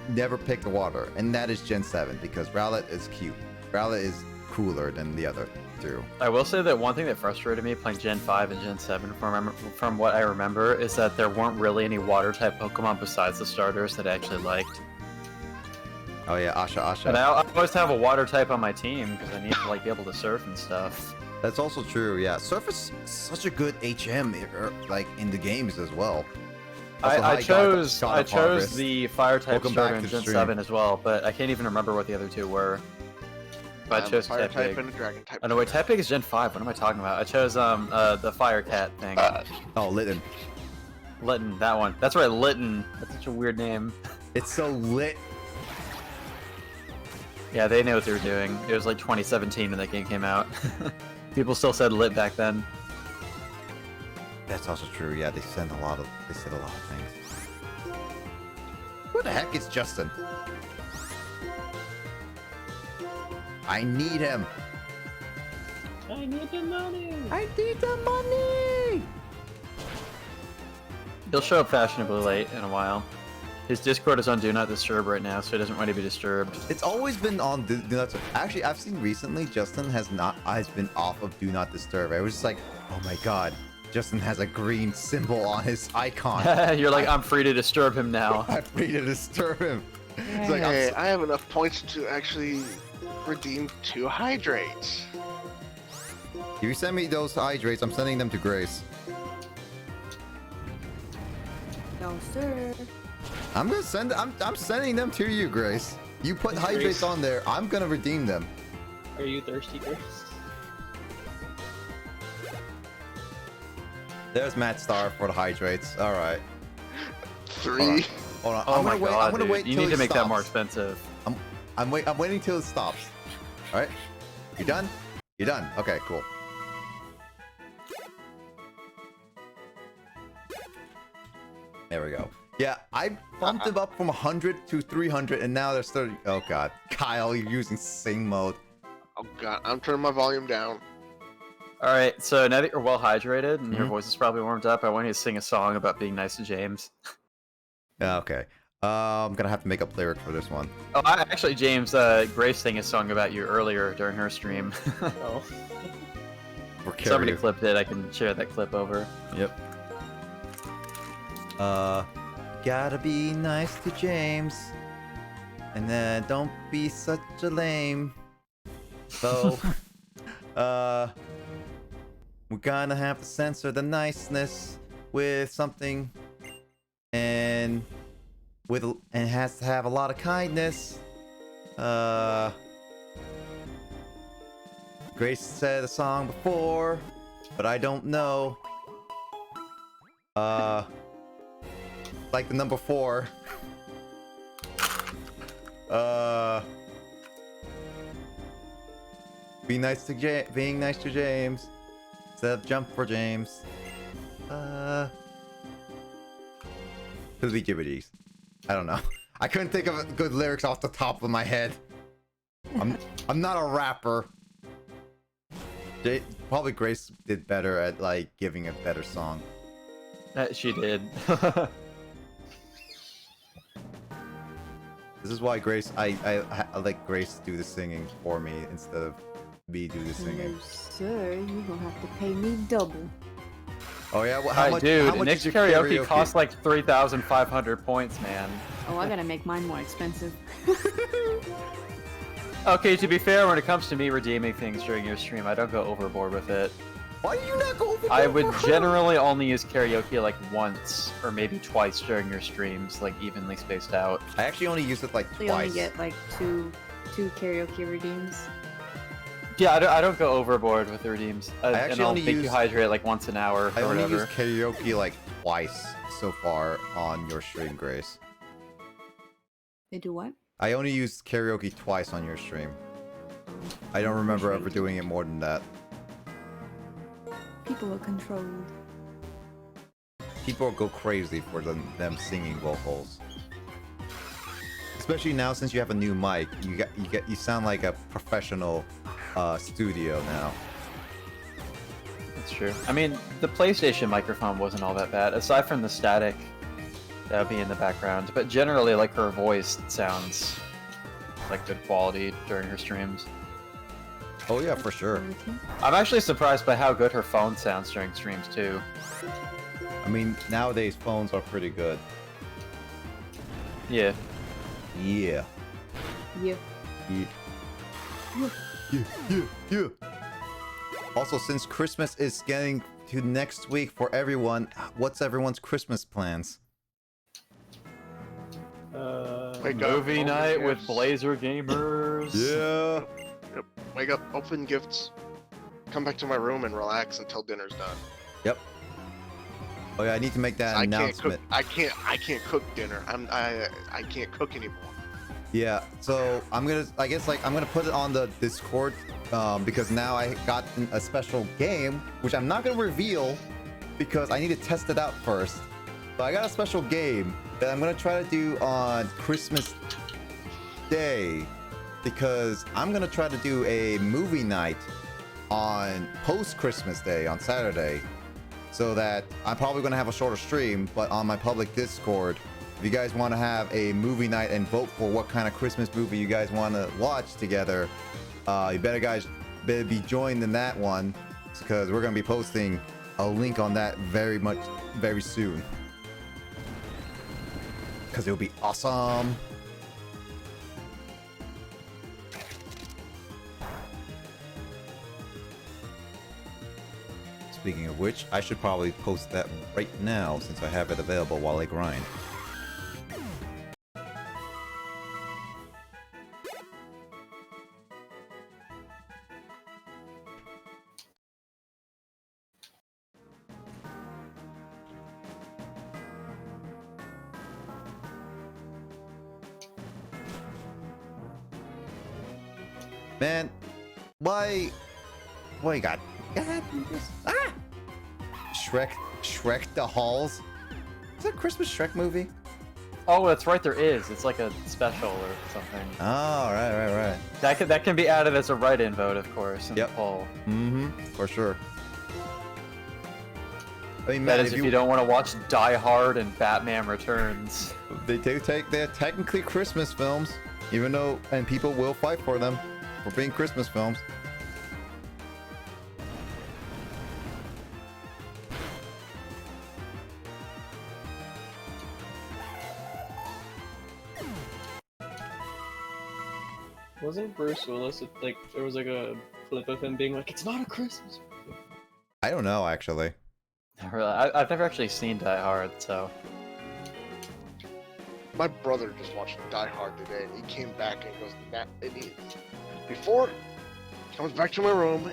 never picked water, and that is Gen 7, because Rowlet is cute. Rowlet is cooler than the other two. I will say that one thing that frustrated me playing Gen 5 and Gen 7 from what I remember is that there weren't really any water-type Pokemon besides the starters that I actually liked. Oh yeah, Asha. And I always have a water type on my team because I need to like be able to surf and stuff. That's also true, yeah. Surf is such a good HM, like in the games as well. Also, I hi, chose God of I chose Harvest. the fire type Welcome starter back in to the Gen stream. 7 as well, but I can't even remember what the other two were. But I I'm a chose fire type Tepig. and a dragon type. Oh no, wait, Tepig is Gen 5. What am I talking about? I chose the fire cat thing. Oh, Litten. Litten, that one. That's right, Litten. That's such a weird name. It's so lit. Yeah, they know what they were doing. It was like 2017 when that game came out. People still said lit back then. That's also true. Yeah, they said a lot of things. Who the heck is Justin? I need him. I need the money. I need the money. He'll show up fashionably late in a while. His Discord is on Do Not Disturb right now, so he doesn't want to be disturbed. It's always been on Do Not Disturb. Actually, I've seen recently Justin has been off of Do Not Disturb. I was just like, oh my god, Justin has a green symbol on his icon. You're like, I'm free to disturb him now. I'm free to disturb him. It's like, Hey, I have enough points to actually redeem 2 hydrates. if you send me those hydrates, I'm sending them to Grace. No, sir. I'm sending them to you, Grace. You put Grace. hydrates on there. I'm gonna redeem them. Are you thirsty, Grace? There's Matt Star for the hydrates. All right. 3. Hold on. Oh my god, I'm gonna dude. wait You till need to it make that more stops. expensive. I'm waiting till it stops. All right. You done? You done? Okay, cool. There we go. Yeah, I bumped them up from 100 to 300, and now there's 30. Oh god, Kyle, you're using sing mode. Oh god, I'm turning my volume down. Alright, so now that you're well hydrated and your Mhm. voice is probably warmed up, I want you to sing a song about being nice to James. Yeah, okay. I'm gonna have to make up lyric for this one. Oh, actually, James, Grace sang a song about you earlier during her stream. Oh. For Somebody karaoke. clipped it. I can share that clip over. Yep. Gotta be nice to James, and then don't be such a lame. So, we're gonna have to censor the niceness with something, and it has to have a lot of kindness. Grace said a song before, but I don't know. Like the number 4. Being nice to James instead of jump for James. Fiddly gibbities. I don't know. I couldn't think of good lyrics off the top of my head. I'm not a rapper. Probably Grace did better at like giving a better song. She did. This is why Grace, I let Grace do the singing for me instead of me do the singing. No, sir, you're gonna have to pay me double. Oh yeah, well, Hi, dude. how much Nick's is your karaoke costs like 3,500 points, man. Oh, I gotta make mine more expensive. Okay, to be fair, when it comes to me redeeming things during your stream, I don't go overboard with it. Why do you not go over? I would generally only use karaoke like once or maybe twice during your streams, like evenly spaced out. I actually only use it like So you twice. only get like two karaoke redeems. Yeah, I don't go overboard with the redeems. actually and I'll only make you use- hydrate like once an hour I or only whatever. use karaoke like twice so far on your stream, Grace. They do what? I only used karaoke twice on your stream. I don't remember ever doing it more than that. People are controlled. People go crazy for them singing vocals. Especially now since you have a new mic, you sound like a professional studio now. That's true. I mean, the PlayStation microphone wasn't all that bad, aside from the static that would be in the background. But generally, like, her voice sounds like good quality during her streams. Oh yeah, for sure. I'm actually surprised by how good her phone sounds during streams too. I mean, nowadays phones are pretty good. Yeah. Yeah. Yeah. Yeah. Also, since Christmas is getting to next week for everyone, what's everyone's Christmas plans? Wake up, Movie open night with gifts. Blazer Gamers. Yeah. Yep. Wake up, open gifts, come back to my room and relax until dinner's done. Yep. Oh yeah, I need to make that announcement. I can't cook dinner. I can't cook anymore. Yeah, so I'm gonna put it on the Discord because now I got a special game, which I'm not gonna reveal because I need to test it out first. But I got a special game that I'm gonna try to do on Christmas Day because I'm gonna try to do a movie night on post-Christmas Day on Saturday, so that I'm probably gonna have a shorter stream, but on my public Discord. If you guys want to have a movie night and vote for what kind of Christmas movie you guys want to watch together, you better be joined in that one because we're going to be posting a link on that very soon. Because it'll be awesome. Speaking of which, I should probably post that right now since I have it available while I grind. Man, why you got Shrek the Halls? Is that a Christmas Shrek movie? Oh, that's right, there is. It's like a special or something. Oh, right. That can be added as a write-in vote, of course, in the poll. For sure. I mean, That Matt, is if you don't want to watch Die Hard and Batman Returns. they're technically Christmas films, even though, and people will fight for them for being Christmas films. Wasn't Bruce Willis like there was like a clip of him being like, "It's not a Christmas movie." I don't know, actually. I've never actually seen Die Hard, so... My brother just watched Die Hard today, and he came back and goes, before he comes back to my room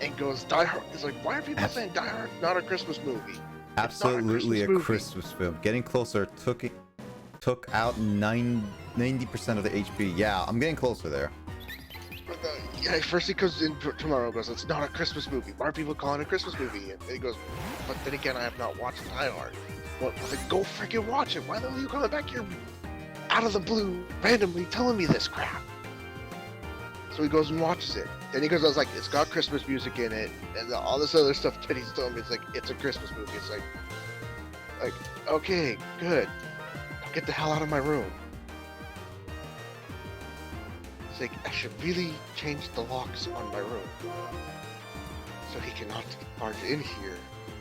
and goes, Die Hard. He's like, why are people saying Die Hard not a Christmas movie? Absolutely a Christmas film. Getting Closer took out 90% of the HP. Yeah, I'm getting closer there. Yeah, first he comes in tomorrow and goes, it's not a Christmas movie. Why are people calling it a Christmas movie? And he goes, but then again, I have not watched Die Hard. Well, then go freaking watch it. Why the hell are you coming back here out of the blue, randomly telling me this crap? So he goes and watches it. Then he goes, I was like, it's got Christmas music in it, and all this other stuff that he's telling me, it's like, it's a Christmas movie. It's like, okay, good. Now get the hell out of my room. It's like, I should really change the locks on my room so he cannot barge in here.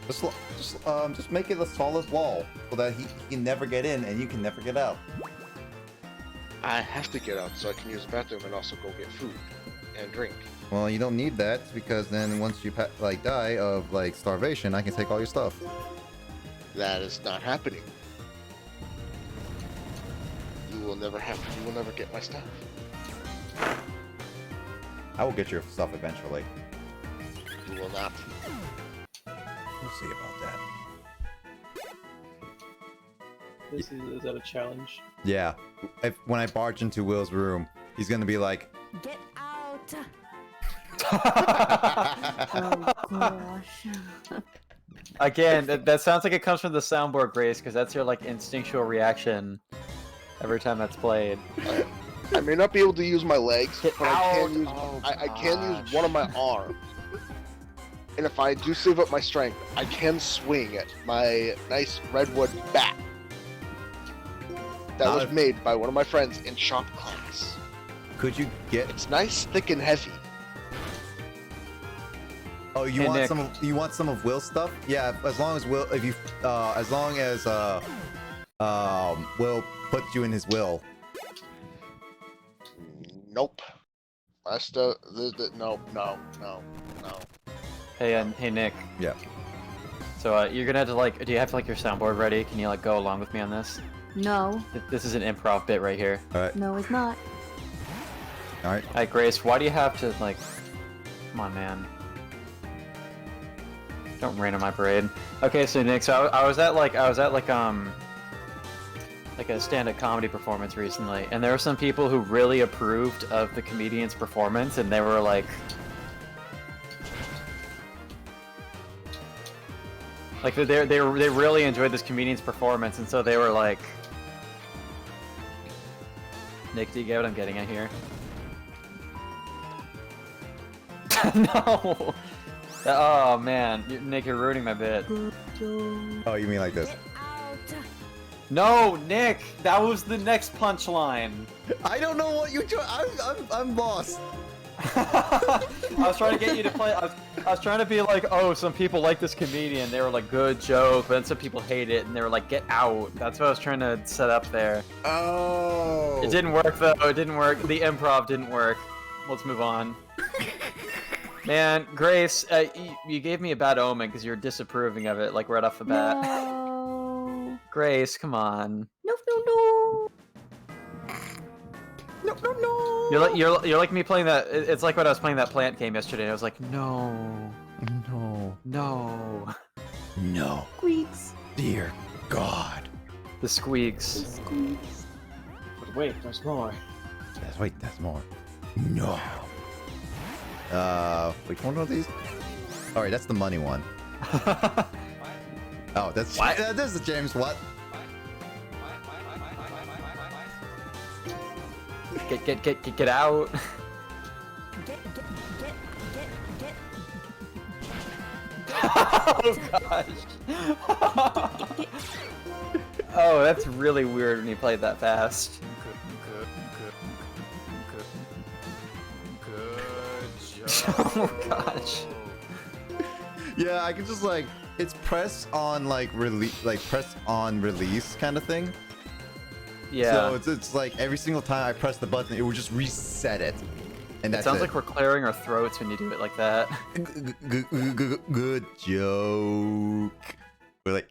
Just make it a solid wall so that he can never get in and you can never get out. I have to get out so I can use the bathroom and also go get food and drink. Well, you don't need that because then once you die of starvation, I can take all your stuff. That is not happening. You will never get my stuff. I will get your stuff eventually. You will not. We'll see about that. Is that a challenge? Yeah. When I barge into Will's room, he's gonna be like, Get out! Oh gosh. Again, that sounds like it comes from the soundboard, Grace, because that's your like instinctual reaction every time that's played. I may not be able to use my legs, Get but out. I can use one of my arms. And if I do save up my strength, I can swing at my nice redwood bat. That was made by one of my friends in shop class. Could you get? It's nice, thick, and heavy. Oh, you Hey, want Nick. some? You want some of Will's stuff? Yeah, as long as Will, as long as Will puts you in his will. Nope. No. Hey Nick. Yeah. So you're gonna have to like, do you have like your soundboard ready? Can you like go along with me on this? No, This is an improv bit right here. All right. no, it's not. All right. Alright, Grace, why do you have to like? Come on, man. Don't rain on my parade. Okay, so Nick, so I was at like a stand-up comedy performance recently, and there were some people who really approved of the comedian's performance, and they were like they really enjoyed this comedian's performance, and so they were like, Nick, do you get what I'm getting at here? No. Oh man, Nick, you're ruining my bit. Oh, you mean like this? No, Nick, that was the next punchline. I don't know what you. I'm lost. I was trying to get you to play. I was trying to be like, oh, some people like this comedian. They were like, good joke, but then some people hate it, and they were like, get out. That's what I was trying to set up there. Oh. It didn't work though. It didn't work. The improv didn't work. Let's move on. Man, Grace, you gave me a bad omen because you were disapproving of it, like right off the bat. No. Grace, come on. No, no, no. No, no, no. You're like me playing that. It's like when I was playing that plant game yesterday. I was like, no, no. Squeaks. Dear God. The squeaks. Squeaks. But wait, there's more. That's more. No. Which one are these? All right, that's the money one. Oh, that's What? This is James. What? Get out. Oh gosh. Oh, that's really weird when you played that fast. Oh gosh. Yeah, I can just like it's press on like release kind of thing. Yeah. So it's like every single time I press the button, it will just reset it. And It that's sounds like we're clearing our throats when you do it like that. Good joke. We're like,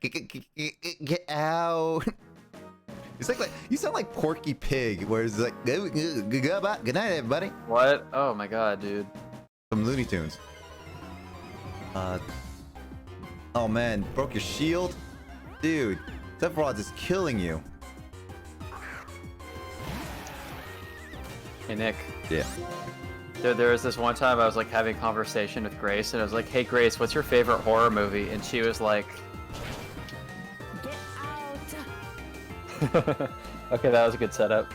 get out. It's like you sound like Porky Pig, where it's like, good night, everybody. What? Oh my god, dude. From Looney Tunes. Oh man, broke your shield, dude. Sephiroth is killing you. Hey Nick. Yeah. There was this one time I was like having a conversation with Grace, and I was like, "Hey Grace, what's your favorite horror movie?" And she was like, Get out. "Okay, that was a good setup."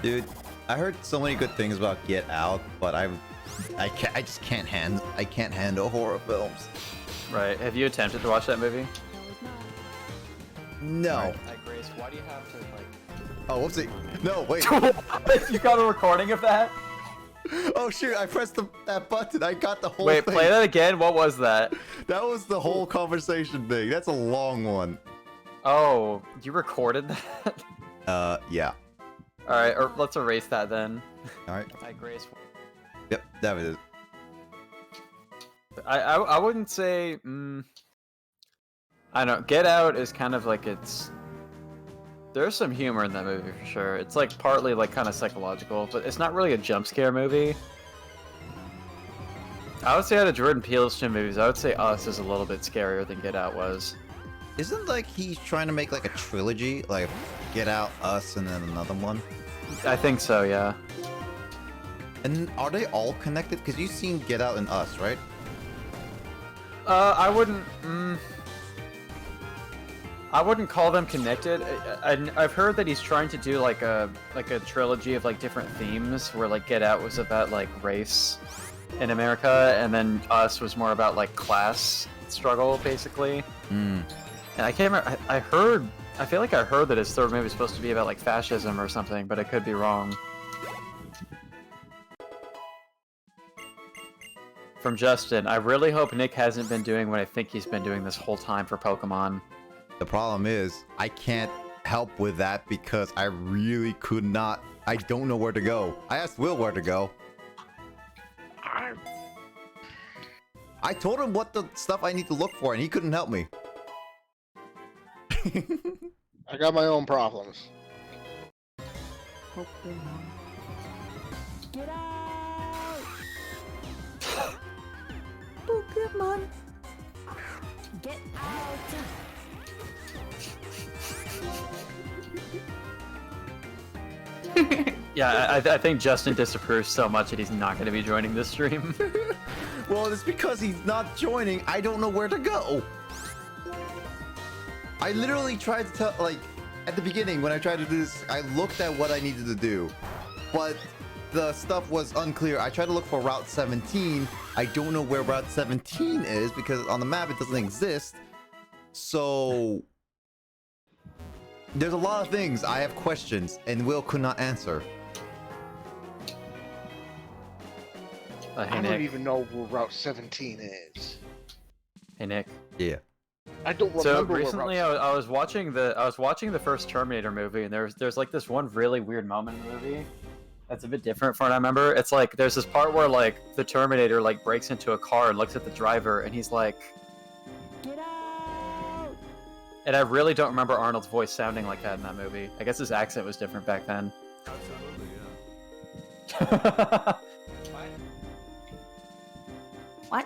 Dude, I heard so many good things about Get Out, but I just can't handle horror films. Right? Have you attempted to watch that movie? No. Hi Grace, why do you have to like? Oh, whoopsie. No, wait. You got a recording of that? Oh shoot, I pressed that button. I got the whole Wait, thing. play that again. What was that? That was the whole conversation thing. That's a long one. Oh, you recorded that? Yeah. All right, or let's erase that then. All right. Hi Grace. Yep, that was it. I wouldn't say. I don't know. Get Out is kind of like there's some humor in that movie for sure. It's like partly like kind of psychological, but it's not really a jump scare movie. I would say out of Jordan Peele's two movies, I would say Us is a little bit scarier than Get Out was. Isn't like he's trying to make like a trilogy, like Get Out, Us, and then another one? I think so, yeah. And are they all connected? Because you've seen Get Out and Us, right? I wouldn't. I wouldn't call them connected. I've heard that he's trying to do like a trilogy of like different themes, where like Get Out was about like race in America, and then Us was more about like class struggle, basically. Mm. And I can't remember. I feel like I heard that his third movie is supposed to be about like fascism or something, but I could be wrong. From Justin, I really hope Nick hasn't been doing what I think he's been doing this whole time for Pokemon. The problem is, I can't help with that because I really could not. I don't know where to go. I asked Will where to go. I told him what the stuff I need to look for, and he couldn't help me. I got my own problems. Pokemon. Get out! Pokemon. Get out! Yeah, I think Justin disapproves so much that he's not going to be joining this stream. Well, it's because he's not joining. I don't know where to go. I literally tried to tell, like, at the beginning when I tried to do this, I looked at what I needed to do, but the stuff was unclear. I tried to look for Route 17. I don't know where Route 17 is because on the map it doesn't exist. So there's a lot of things I have questions and Will could not answer. Hey, I Nick. don't even know where Route 17 is. Hey, Nick. Yeah. I don't remember. So where recently, Route I was watching the first Terminator movie, and there's like this one really weird moment in the movie that's a bit different from what I remember. It's like there's this part where like the Terminator like breaks into a car and looks at the driver, and he's like, "Get out!" And I really don't remember Arnold's voice sounding like that in that movie. I guess his accent was different back then. Absolutely, What?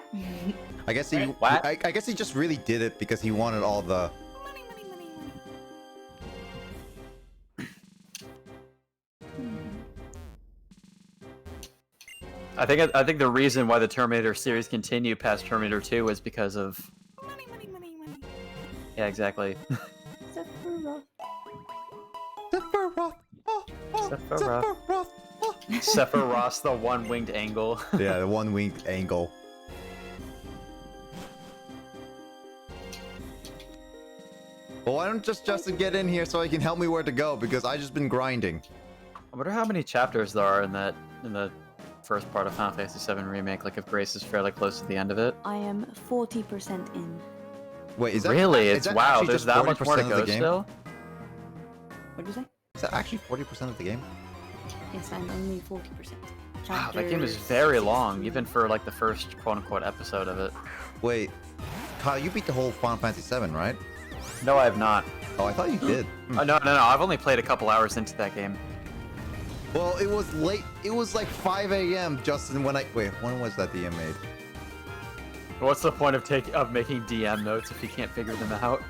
I guess he. What? I guess he just really did it because he wanted all the. I think the reason why the Terminator series continued past Terminator 2 was because of. Money. Yeah, exactly. Sephiroth. Sephiroth. Oh, Sephiroth. Sephiroth. Oh. Sephiroth, the one-winged angle. Yeah, the one-winged angle. Well, why don't just Justin get in here so he can help me where to go, because I just been grinding. I wonder how many chapters there are in the first part of Final Fantasy VII Remake, like if Grace is fairly close to the end of it. I am 40% in. Wait, is that Really? is It's that wow, actually there's just that much more to 40% of the go game? still? What did you say? Is that actually 40% of the game? Yes, I'm only 40%. Wow, that game is very long, even for like the first quote-unquote episode of it. Wait, Kyle, you beat the whole Final Fantasy VII, right? No, I have not. Oh, I thought you did. No, I've only played a couple hours into that game. Well, it was late. It was like 5 a.m. Justin, when when was that DM made? What's the point of making DM notes if you can't figure them out?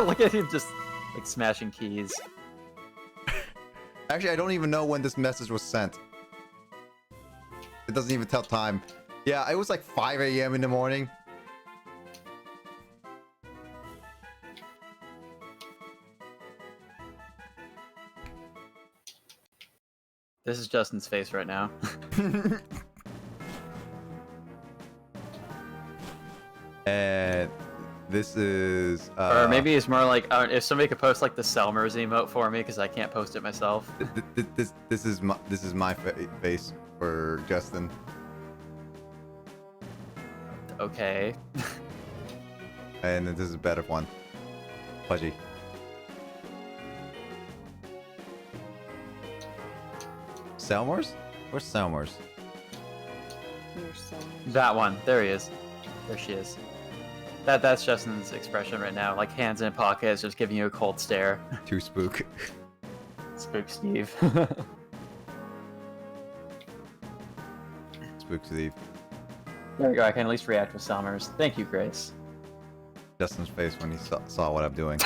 Look at him just like smashing keys. Actually, I don't even know when this message was sent. It doesn't even tell time. Yeah, it was like 5 a.m. in the morning. This is Justin's face right now. And this is Or maybe it's more like if somebody could post like the Selmers emote for me, because I can't post it myself. this is my face for Justin. Okay. And this is a better one. Pudgy. Selmers? Where's Selmers? You're so That one. There he is. There she is. That's Justin's expression right now. Like hands in pockets, just giving you a cold stare. Too spook. Spook Steve. Spook Steve. There we go. I can at least react with Selmers. Thank you, Grace. Justin's face when he saw what I'm doing.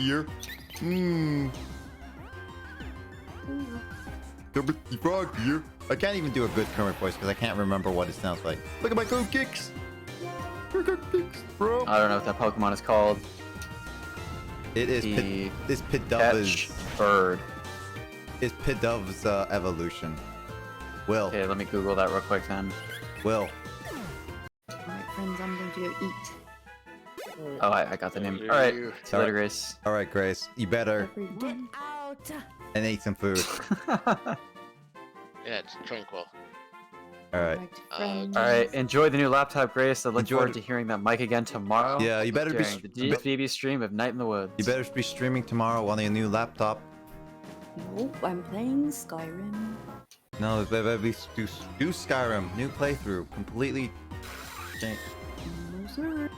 here. Kermit the Frog here. I can't even do a good Kermit voice because I can't remember what it sounds like. Look at my code kicks. Kicks, bro. I don't know what that Pokemon is called. It is The this Pidov's Catch bird. is Pidov's evolution. Will. Okay, let me Google that real quick then. Will. Alright, friends, I'm going to go eat. Oh, I got the name. All right. See you later, Alright. Grace. All right, Grace. You better Everyone. and eat some food. Yeah, it's tranquil. All right. Friends. All right. Enjoy the new laptop, Grace. I look Enjoy forward the- to hearing that mic again tomorrow. Yeah, you better be. During the DSVB stream of Night in the Woods. You better be streaming tomorrow on your new laptop. Nope, I'm playing Skyrim. No, better be do Skyrim new playthrough completely. Change. No, sir.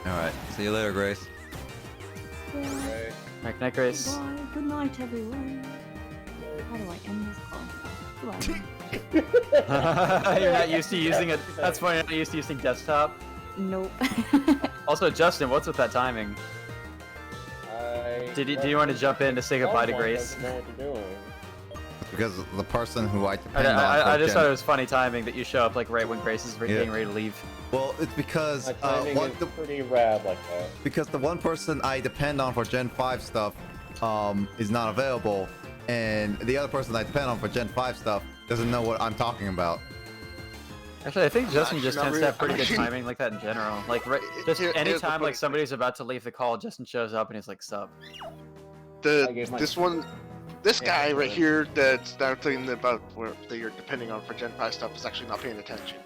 All right. See you later, Grace. Bye. Okay. All right, good night, Grace. Good night, everyone. How do I end this call? Goodbye. You're not used to using it. That's funny. You're not used to using desktop. Nope. Also, Justin, what's with that timing? Do you want to jump in to say goodbye to Grace? Know what you're doing. Because the person who I I, depend on. I for just Gen- thought it was funny timing that you show up like right when Grace is getting ready to leave. Well, it's because My timing is pretty rad like that. because the one person I depend on for Gen 5 stuff is not available, and the other person I depend on for Gen 5 stuff doesn't know what I'm talking about. Actually, I think Justin Actually, just not tends really. to have pretty good Actually- timing like that in general. Like, just Here's the anytime like funny somebody's about to leave the call, Justin shows up and he's like, "Sup." I gave my- This Yeah, guy right good. here that's now thinking about where that you're depending on for Gen 5 stuff is actually not paying attention.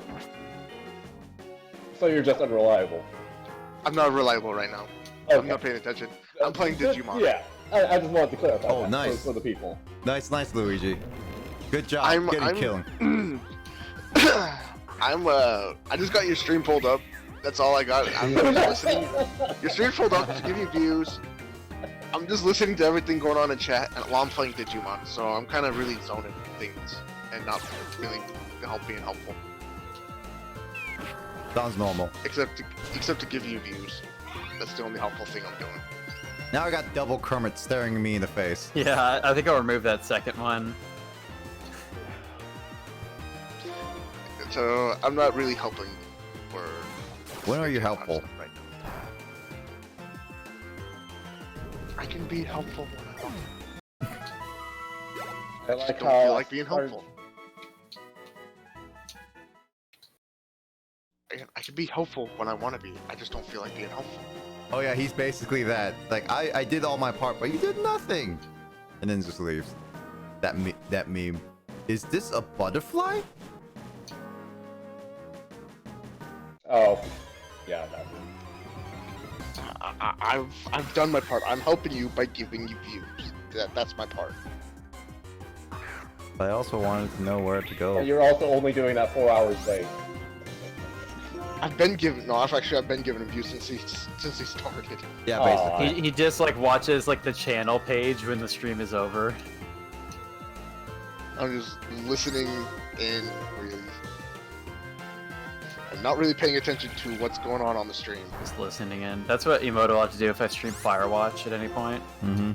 So you're just unreliable. I'm not reliable right now. I'm not paying attention. I'm playing Digimon. Yeah, I just wanted to clarify. Oh, that nice. for the people. Nice, Luigi. Good job I'm killing. I just got your stream pulled up. That's all I got. I'm just listening. Your stream's pulled up to give you views. I'm just listening to everything going on in chat and while I'm playing Digimon, so I'm kind of really zoning things and not really being helpful. Sounds normal. Except to give you views. That's the only helpful thing I'm doing. Now I got double Kermit staring me in the face. Yeah, I think I'll remove that second one. So I'm not really helping for. When are you Digimon helpful? stuff right now. I can be helpful when I want. I I just like don't how feel like being helpful. I can be helpful when I want to be. I just don't feel like being helpful. Oh yeah, he's basically that. Like I did all my part, but you did nothing, and then just leaves. That meme. Is this a butterfly? Oh, yeah. That. I've done my part. I'm helping you by giving you views. That's my part. I also wanted to know where to go. And you're also only doing that 4 hours late. I've been given. No, I've been giving him views since he started. Yeah, Aw. basically. He just like watches like the channel page when the stream is over. I'm just listening in, really. I'm not really paying attention to what's going on the stream. Just listening in. That's what Emoto will have to do if I stream Firewatch at any point. Mm-hmm.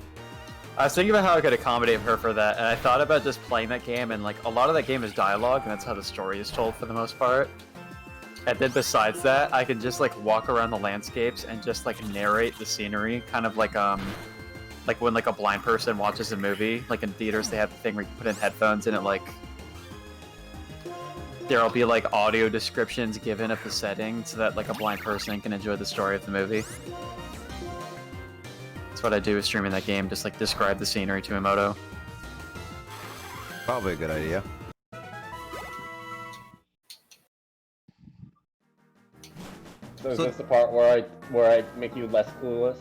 I was thinking about how I could accommodate her for that, and I thought about just playing that game, and like a lot of that game is dialogue, and that's how the story is told for the most part. And then besides that, I can just like walk around the landscapes and just like narrate the scenery, kind of like when like a blind person watches a movie. Like in theaters, they have the thing where you put in headphones and it like there'll be like audio descriptions given of the setting so that like a blind person can enjoy the story of the movie. That's what I do with streaming that game, just like describe the scenery to Emoto. Probably a good idea. So is So- this the part where I make you less clueless?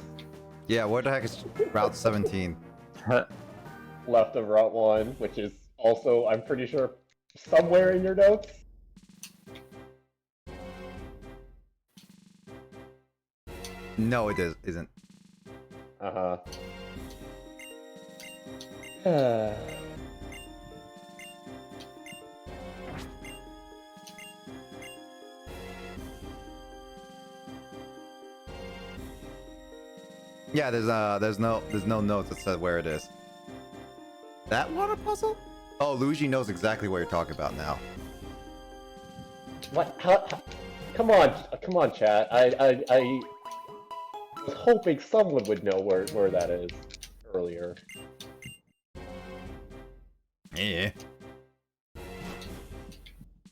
Yeah, where the heck is Route 17? Left of Route 1, which is also, I'm pretty sure, somewhere in your notes? No, it isn't. Uh-huh. Yeah, there's no notes that said where it is. That water puzzle? Oh, Luigi knows exactly what you're talking about now. What? Come on, chat. I was hoping someone would know where that is earlier. Yeah.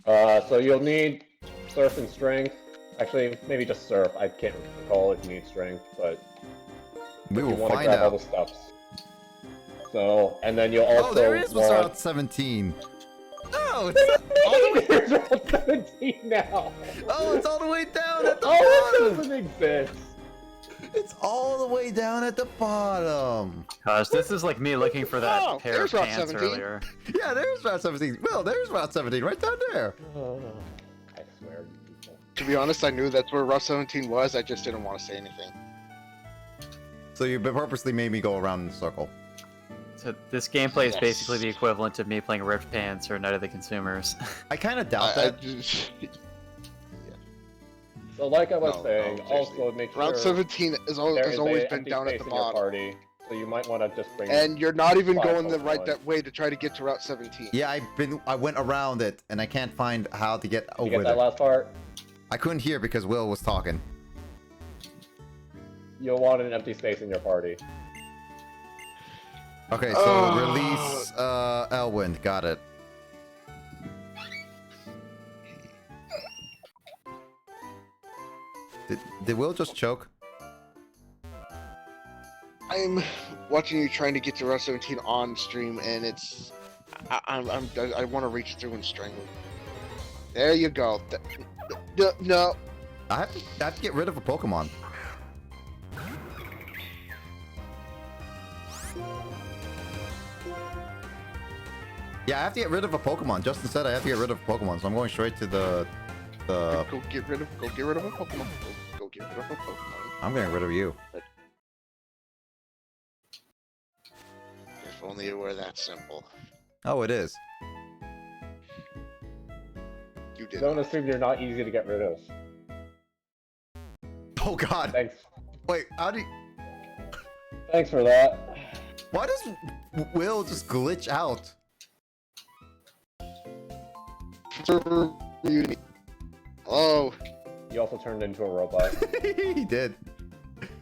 So you'll need surf and strength. Actually, maybe just surf. I can't recall if you need strength, but We you will want to find grab all out. the stuffs. So, and then you'll also Oh, there is want... Route 17. Oh, it's all the way. There's Route 17 now. Oh, it's all the way down at the Oh, it bottom. doesn't exist. It's all the way down at the bottom. Gosh, this is like me looking for that Oh, pair of there's Route pants 17. earlier. Yeah, there's Route 17. Well, there's Route 17 right down there. Oh, I swear, you people. To be honest, I knew that's where Route 17 was. I just didn't want to say anything. So you purposely made me go around in a circle. So this gameplay is Yes. basically the equivalent of me playing Ripped Pants or Night of the Consumers. I kind of doubt I that. just... So, like I was No, saying, no, also make sure Route 17 has always, there has is always a been empty down at space the in your bottom. party, so you might want to just bring. And you're not even Five going the Pokemon. right that way to try to get to Route 17. Yeah, I went around it, and I can't find how to get you over get that there. last part. I couldn't hear because Will was talking. You'll want an empty space in your party. Okay, so release Elwind. Got it. Did Will just choke? I'm watching you trying to get to Route 17 on stream, and it's... I want to reach through and strangle you. There you go. No. I have to get rid of a Pokemon. Yeah, I have to get rid of a Pokemon. Justin said I have to get rid of a Pokemon, so I'm going straight to the... Go get rid of a Pokemon. Go get rid of a Pokemon. I'm getting rid of you. If only it were that simple. Oh, it is. You did. Don't assume you're not easy to get rid of. Oh God! Thanks. Wait, how do you... Thanks for that. Why does Will just glitch out? Oh, You also turned into a robot. He did.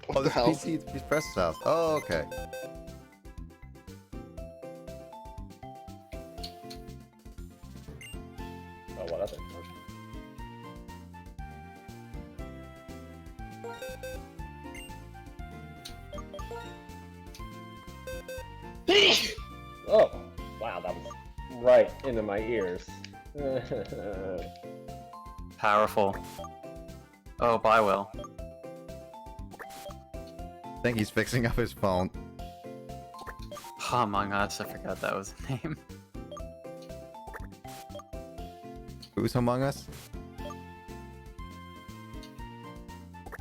what Oh, the this hell? PC, he's press house. Oh, okay. Oh, well, that's interesting. Oh, wow, that was right into my ears. Powerful. Oh, bye, Will. I think he's fixing up his phone. Among Us, I forgot that was the name. Who's Among Us?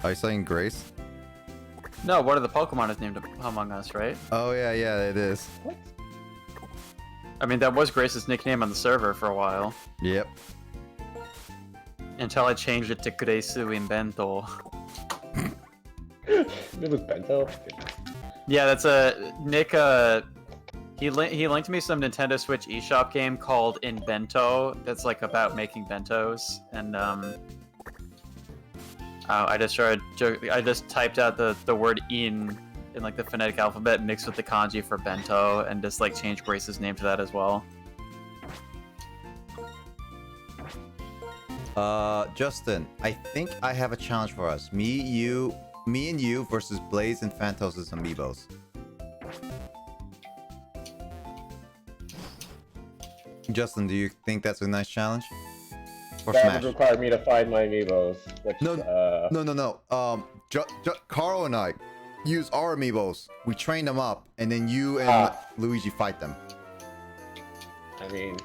Are you saying Grace? No, one of the Pokemon is named Among Us, right? Oh yeah, yeah, it is. What? I mean, that was Grace's nickname on the server for a while. Yep. Until I changed it to Grace Invento. It was Bento? Yeah, that's a... Nick, he linked me some Nintendo Switch eShop game called Invento that's like about making bentos, and I just typed out the word in like the phonetic alphabet mixed with the kanji for bento and just like changed Grace's name to that as well. Justin, I think I have a challenge for us. Me and you versus Blaze and Phantos' amiibos. Justin, do you think that's a nice challenge? Or That Smash? would require me to find my amiibos, which, No. No. Carl and I use our amiibos. We train them up, and then you and Luigi fight them. I mean,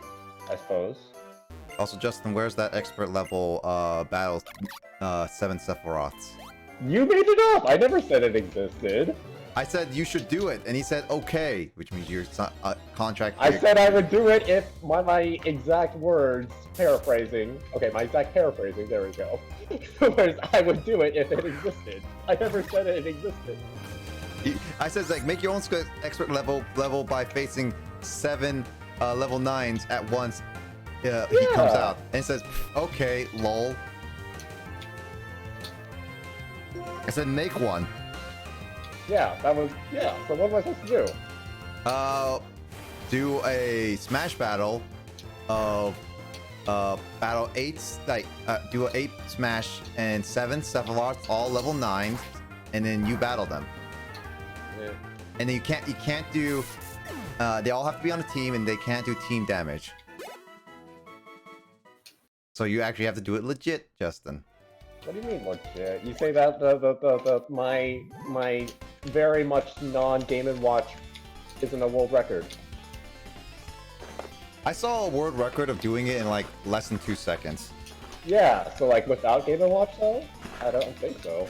I suppose. Also, Justin, where's that expert level battle 7 Sephiroths? You made it up! I never said it existed. I said you should do it, and he said okay, which means you're contract. I said I would do it if my exact words, paraphrasing. Okay, my exact paraphrasing, there we go. Whereas I would do it if it existed. I never said it existed. I said like make your own expert level by facing 7 level 9s at once. He comes out and says, "Okay, lol." I said make one. Yeah, that was So what am I supposed to do? Do a smash battle of battle 8s, like do a 8 smash and 7 Sephiroths, all level 9s, and then you battle them. Yeah. And then you can't do they all have to be on a team and they can't do team damage. So you actually have to do it legit, Justin. What do you mean legit? You say that my very much non-Game & Watch isn't a world record. I saw a world record of doing it in like less than 2 seconds. Yeah, so like without Game & Watch though? I don't think so.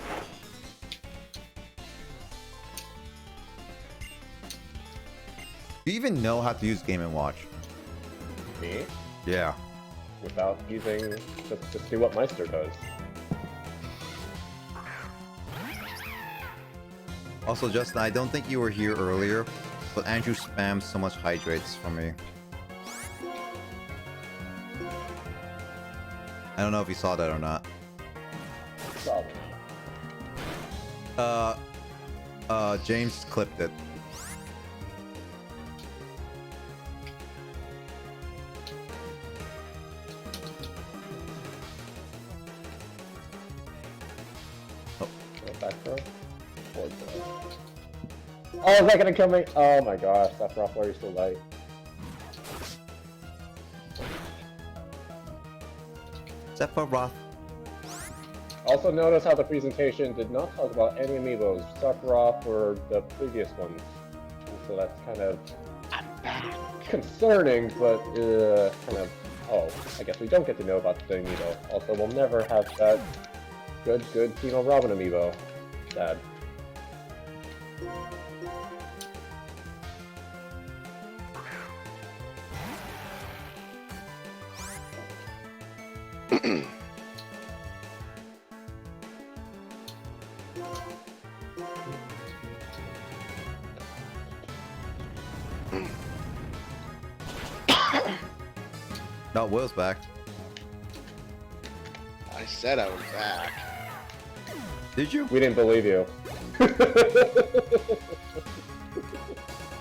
Do you even know how to use Game & Watch? Me? Yeah. Without using... Just do what Meister does. Also, Justin, I don't think you were here earlier, but Andrew spammed so much hydrates for me. I don't know if you saw that or not. Probably. James clipped it. Back throw? Forward throw. Oh, is that gonna kill me? Oh my gosh, that rough why you're so light. Sephiroth. Also notice how the presentation did not talk about any amiibos, Sephiroth or the previous ones. So that's kind of concerning, but kind of... Oh, I guess we don't get to know about the amiibo. Also, we'll never have that good Timo Robin amiibo. Sad. No, Will's back. I said I was back. Did you? We didn't believe you.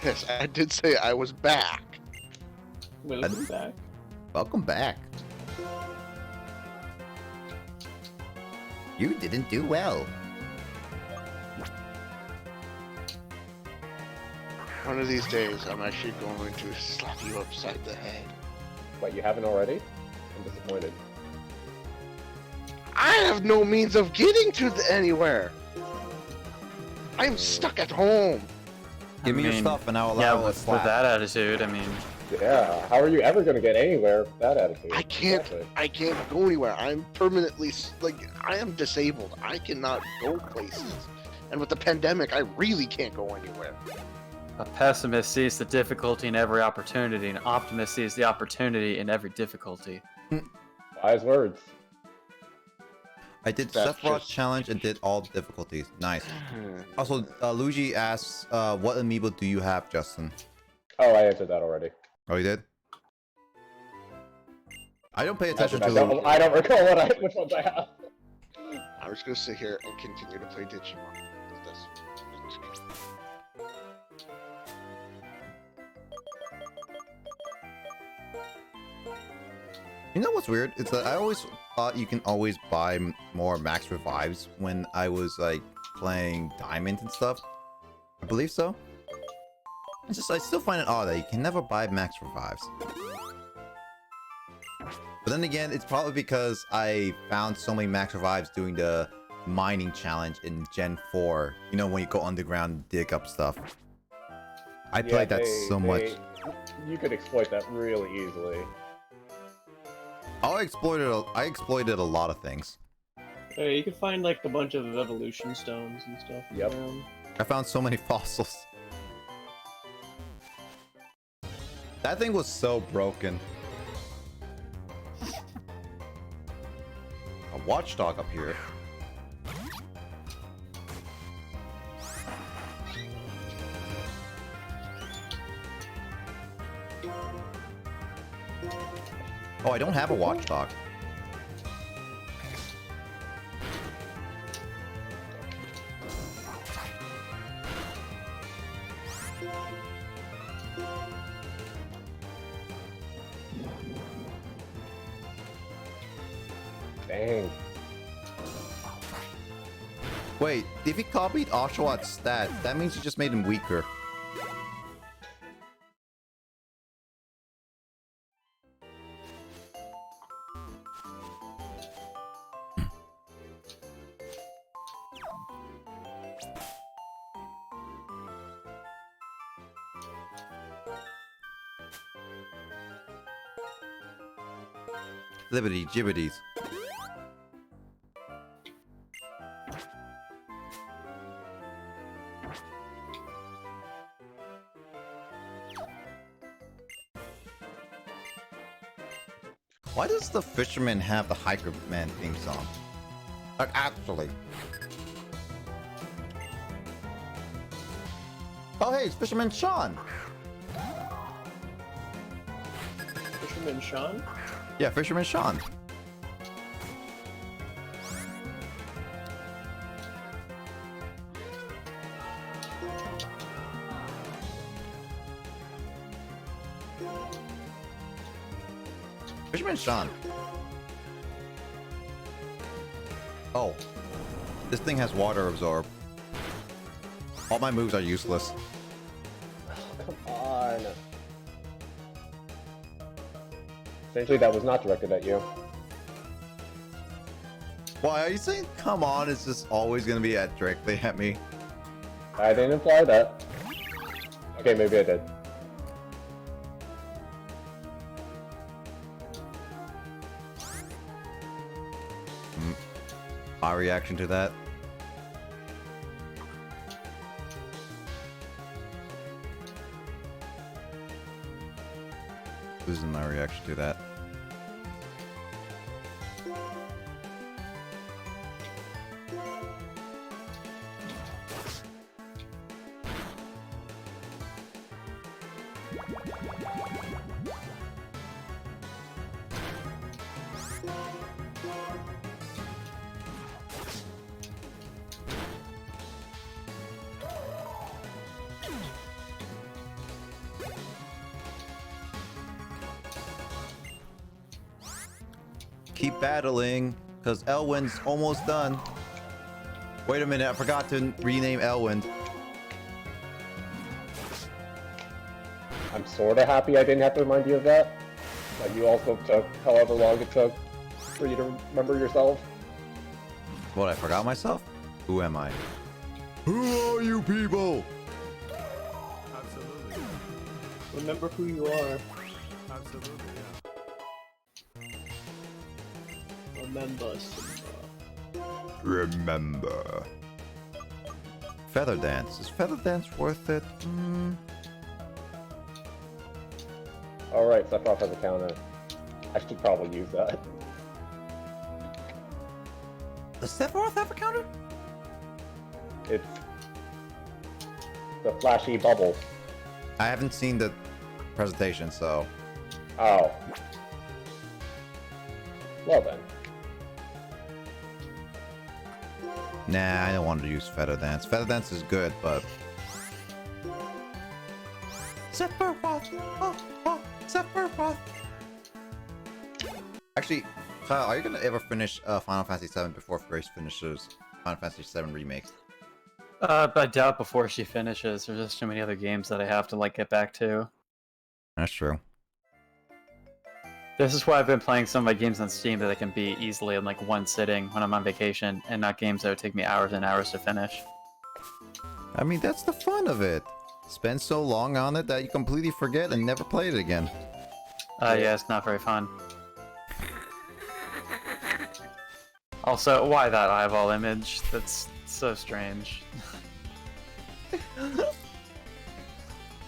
Yes, I did say I was back. Welcome back. Welcome back. You didn't do well. One of these days, I'm actually going to slap you upside the head. What, you haven't already? I'm disappointed. I have no means of getting to anywhere. I am stuck at home. Give me your stuff and I'll allow a with slap. that attitude, I mean... Yeah, how are you ever gonna get anywhere with that attitude? I can't. Exactly. I can't go anywhere. I'm permanently I am disabled. I cannot go places. And with the pandemic, I really can't go anywhere. A pessimist sees the difficulty in every opportunity, and an optimist sees the opportunity in every difficulty. Wise words. I did That's Sephiroth just- challenge and did all the difficulties. Nice. Also, Luigi asks, what amiibo do you have, Justin? Oh, I answered that already. Oh, you did? I don't pay attention to I don't recall which ones I have. I'm just gonna sit here and continue to play Digimon with this. You know what's weird? It's that I always thought you can always buy more max revives when I was like playing Diamond and stuff. I believe so. It's just I still find it odd that you can never buy max revives. But then again, it's probably because I found so many max revives doing the mining challenge in Gen 4. You know, when you go underground and dig up stuff. I played that so much. You could exploit that really easily. I exploited a lot of things. Hey, you can find like a bunch of evolution stones and stuff. Yep. around. I found so many fossils. That thing was so broken. A watchdog up here. Oh, I don't have a watchdog. Dang. Wait, if he copied Oshawtt's stat, that means you just made him weaker. Libbity jibbities. Why does the fisherman have the hiker man theme song? Like, actually. Oh, hey, it's Fisherman Sean. Fisherman Sean? Yeah, Fisherman Sean. Fisherman Sean. Oh. This thing has water absorb. All my moves are useless. Come on. Essentially, that was not directed at you. Why are you saying come on? It's just always gonna be directly at me. I didn't imply that. Okay, maybe I did. My reaction to that. This is my reaction to that. Keep battling, because Elwind's almost done. Wait a minute, I forgot to rename Elwind. I'm sorta happy I didn't have to remind you of that. But you also took however long it took for you to remember yourself. What, I forgot myself? Who am I? Who are you people? Absolutely. Remember who you are. Absolutely, yeah. Remember, Simba. Remember. Feather Dance. Is Feather Dance worth it? Alright, Sephiroth has a counter. I should probably use that. Does Sephiroth have a counter? It's the flashy bubble. I haven't seen the presentation, so... Oh. Well then. Nah, I don't want to use Feather Dance. Feather Dance is good, but... Sephiroth! Oh, Sephiroth! Actually, Kyle, are you gonna ever finish Final Fantasy VII before Grace finishes Final Fantasy VII Remake? I doubt before she finishes. There's just too many other games that I have to like get back to. That's true. This is why I've been playing some of my games on Steam that I can beat easily in like one sitting when I'm on vacation, and not games that would take me hours and hours to finish. I mean, that's the fun of it. Spend so long on it that you completely forget and never play it again. Yeah, it's not very fun. Also, why that eyeball image? That's so strange.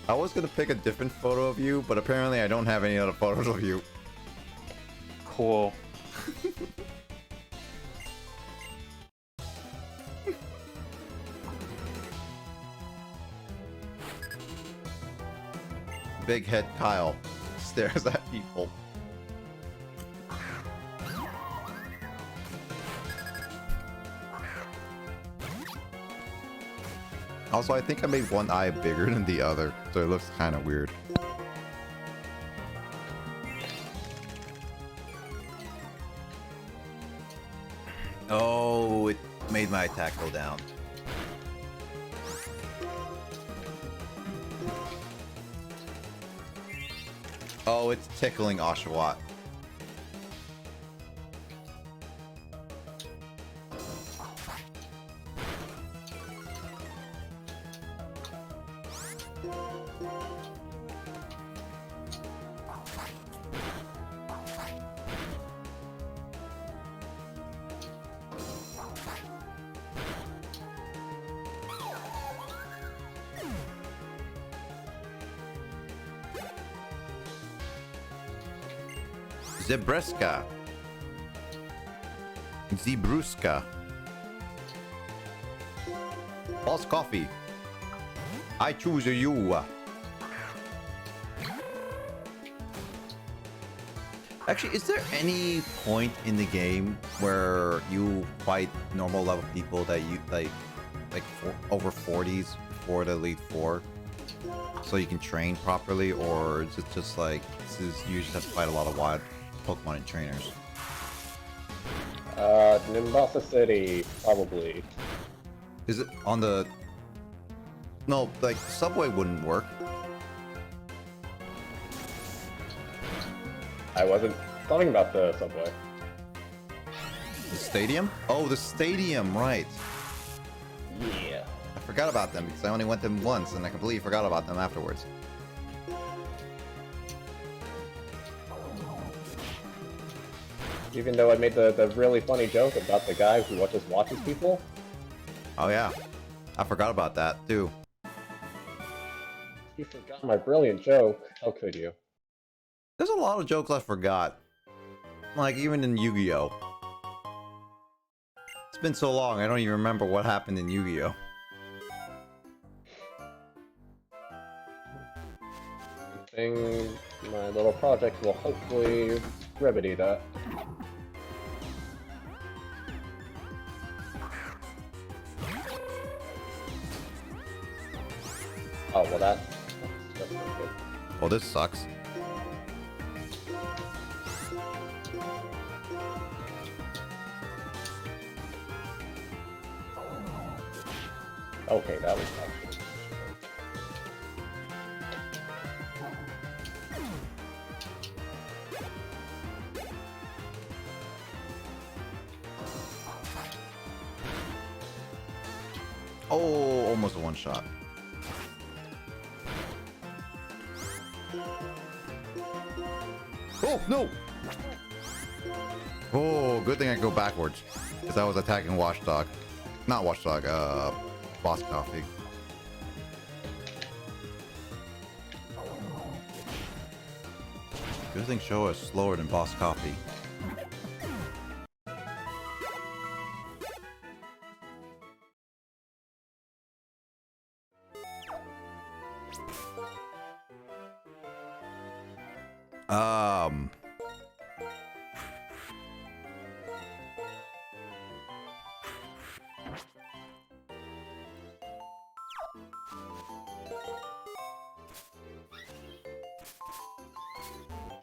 I was gonna pick a different photo of you, but apparently I don't have any other photos of you. Cool. big head Kyle stares at people. Also, I think I made one eye bigger than the other, so it looks kind of weird. Oh, it made my attack go down. Oh, it's tickling Oshawott. Zebreska. Zebruska. False coffee. I choose you. Actually, is there any point in the game where you fight normal level people that you like over 40s before the Elite Four, so you can train properly, or is it just like you just have to fight a lot of wild Pokemon and trainers? Nimbasa City, probably. Is it on the... No, like, subway wouldn't work. I wasn't talking about the subway. The stadium? Oh, the stadium, right. Yeah. I forgot about them because I only went them once and I completely forgot about them afterwards. Even though I made the really funny joke about the guy who just watches people. Oh yeah, I forgot about that too. You forgot my brilliant joke. How could you? There's a lot of jokes I forgot. Like even in Yu-Gi-Oh! It's been so long, I don't even remember what happened in Yu-Gi-Oh! I think my little project will hopefully remedy that. Oh, well that's not good. Well, this sucks. Okay, that was actually... Oh, almost a one shot. Oh, no! Oh, good thing I go backwards. Because I was attacking Watchdog. Not Watchdog, Boss Coffee. Good thing Showa is slower than Boss Coffee.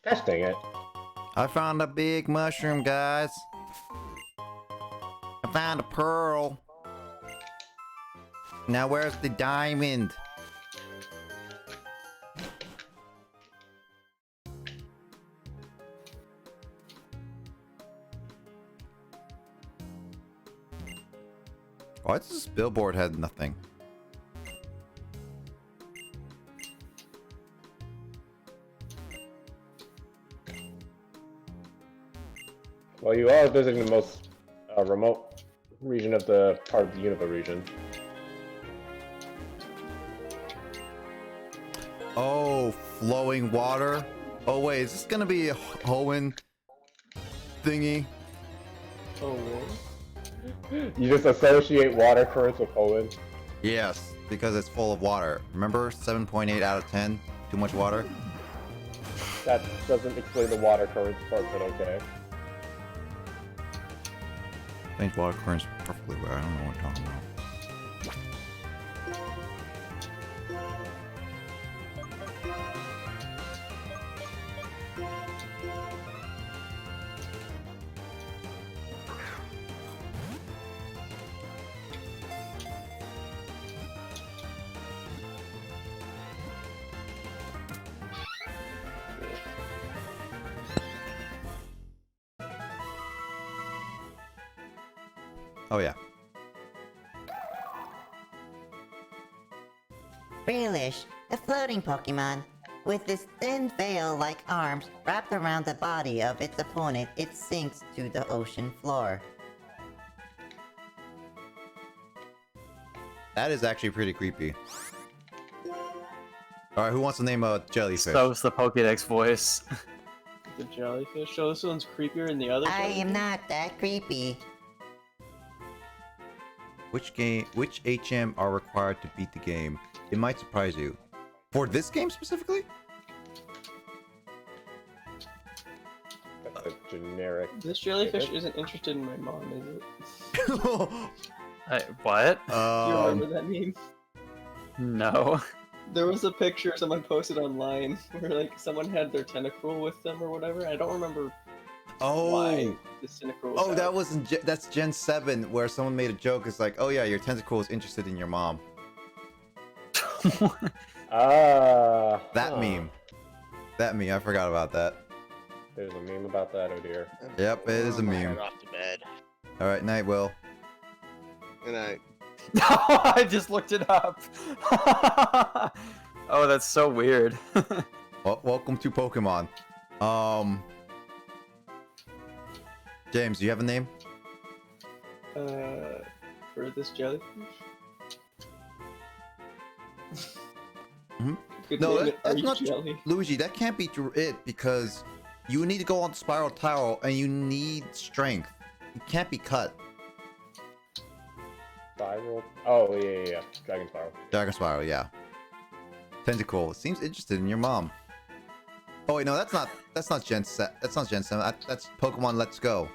Testing it. I found a big mushroom, guys. I found a pearl. Now where's the diamond? Why does this billboard have nothing? Well, you are visiting the most remote region of the part of the Unova region. Oh, flowing water. Oh wait, is this gonna be a Hoenn thingy? Oh, You just associate water currents with Hoenn? Yes, because it's full of water. Remember, 7.8 out of 10 Too much water? That doesn't explain the water currents part, but okay. I think water currents perfectly well. I don't know what I'm talking about. Oh yeah. Realish, a floating Pokemon. With its thin veil-like arms wrapped around the body of its opponent, it sinks to the ocean floor. That is actually pretty creepy. Alright, who wants to name a jellyfish? So's the Pokédex voice. The jellyfish. So this one's creepier than the other. I am jellyfish? not that creepy. Which HM are required to beat the game? It might surprise you. For this game specifically? That's a generic. This jellyfish isn't interested in my mom, is it? What? Do you remember that meme? No. There was a picture someone posted online where like someone had their tentacruel with them or whatever. I don't remember why this tentacruel was that out. wasn't. That's Gen 7, where someone made a joke. It's like, oh yeah, your tentacle is interested in your mom. That Huh. meme. That meme. I forgot about that. There's a meme about that, oh dear. Yep, it is a meme. Head off to bed. All right, night, Will. Good night. No, I just looked it up. Oh, that's so weird. Well, welcome to Pokemon. James, do you have a name? For this jellyfish? Mhm. Could No, name it that's Are You not Jelly? Luigi, that can't be it, because you need to go on the Spiral Tower and you need strength. You can't be cut. Spiral? Oh, yeah. Dragon Spiral. Dragon Spiral, yeah. Tentacle seems interested in your mom. Oh wait, no, that's not Gen 7. That's not Gen 7. That's Pokemon Let's Go.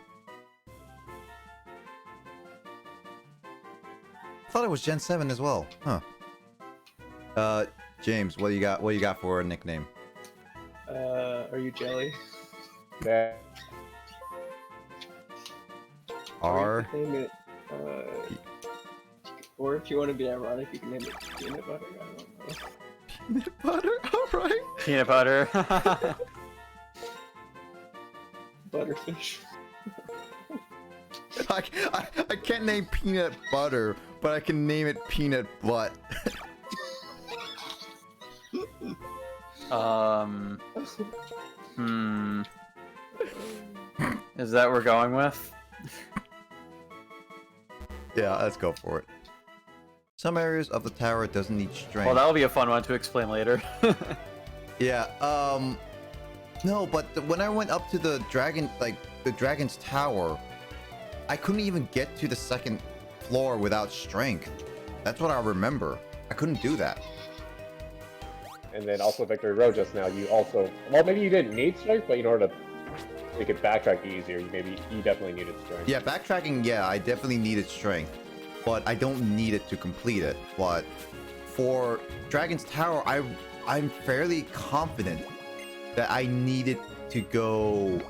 I thought it was Gen 7 as well. Huh. James, what do you got? What do you got for a nickname? Are You Jelly? Yeah. R. Or you could name it, or if you want to be ironic, you can name it Peanut Butter. I don't know. Peanut butter. All right. Peanut butter. Butterfish. I can't name peanut butter, but I can name it peanut butt. Is that what we're going with? Yeah, let's go for it. Some areas of the tower doesn't need strength. Well, that'll be a fun one to explain later. Yeah, no, but when I went up to the dragon's tower, I couldn't even get to the second floor without strength. That's what I remember. I couldn't do that. And then also Victory Road just now, you also... Well, maybe you didn't need strength, but in order to make it backtrack easier, you definitely needed strength. Yeah, backtracking, yeah, I definitely needed strength, but I don't need it to complete it. But for Dragon's Tower, I'm fairly confident that I needed to go...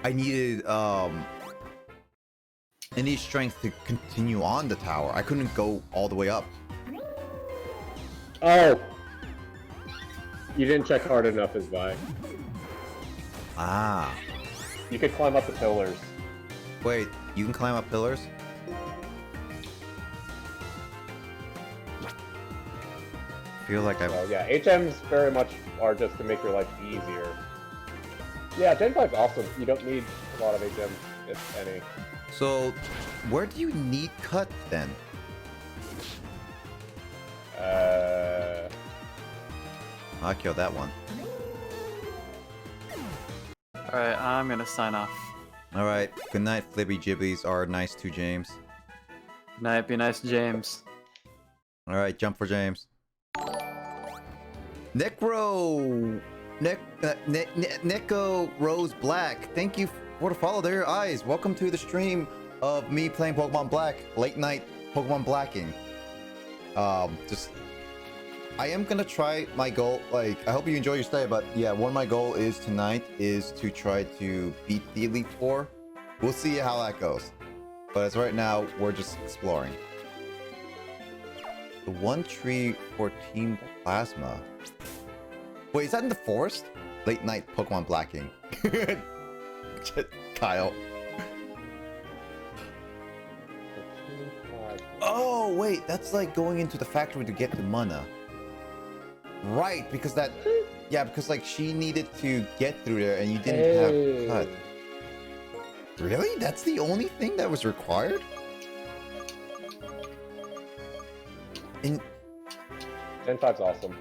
I needed strength to continue on the tower. I couldn't go all the way up. Oh! You didn't check hard enough is why. Ah. You could climb up the pillars. Wait, you can climb up pillars? I feel like I've... So yeah, HMs very much are just to make your life easier. Yeah, Gen 5's awesome. You don't need a lot of HMs, if any. So, where do you need cut then? I killed that one. Alright, I'm gonna sign off. Alright, good night, Flibby Jibbies are nice to James. Good night, be nice to James. Alright, jump for James. Nico Rose Black, thank you for the follow. There your eyes. Welcome to the stream of me playing Pokemon Black, late night Pokemon Blacking. Just I am gonna try my goal. Like, I hope you enjoy your stay, but yeah, one of my goal is tonight is to try to beat the Elite Four. We'll see how that goes. But as right now, we're just exploring. The one tree for Team Plasma. Wait, is that in the forest? Late night Pokemon Blacking. Kyle. Oh, wait, that's like going into the factory to get the mana. Right, because that... Yeah, because like she needed to get through there and you didn't have cut. Really? That's the only thing that was required? And 10-5's awesome.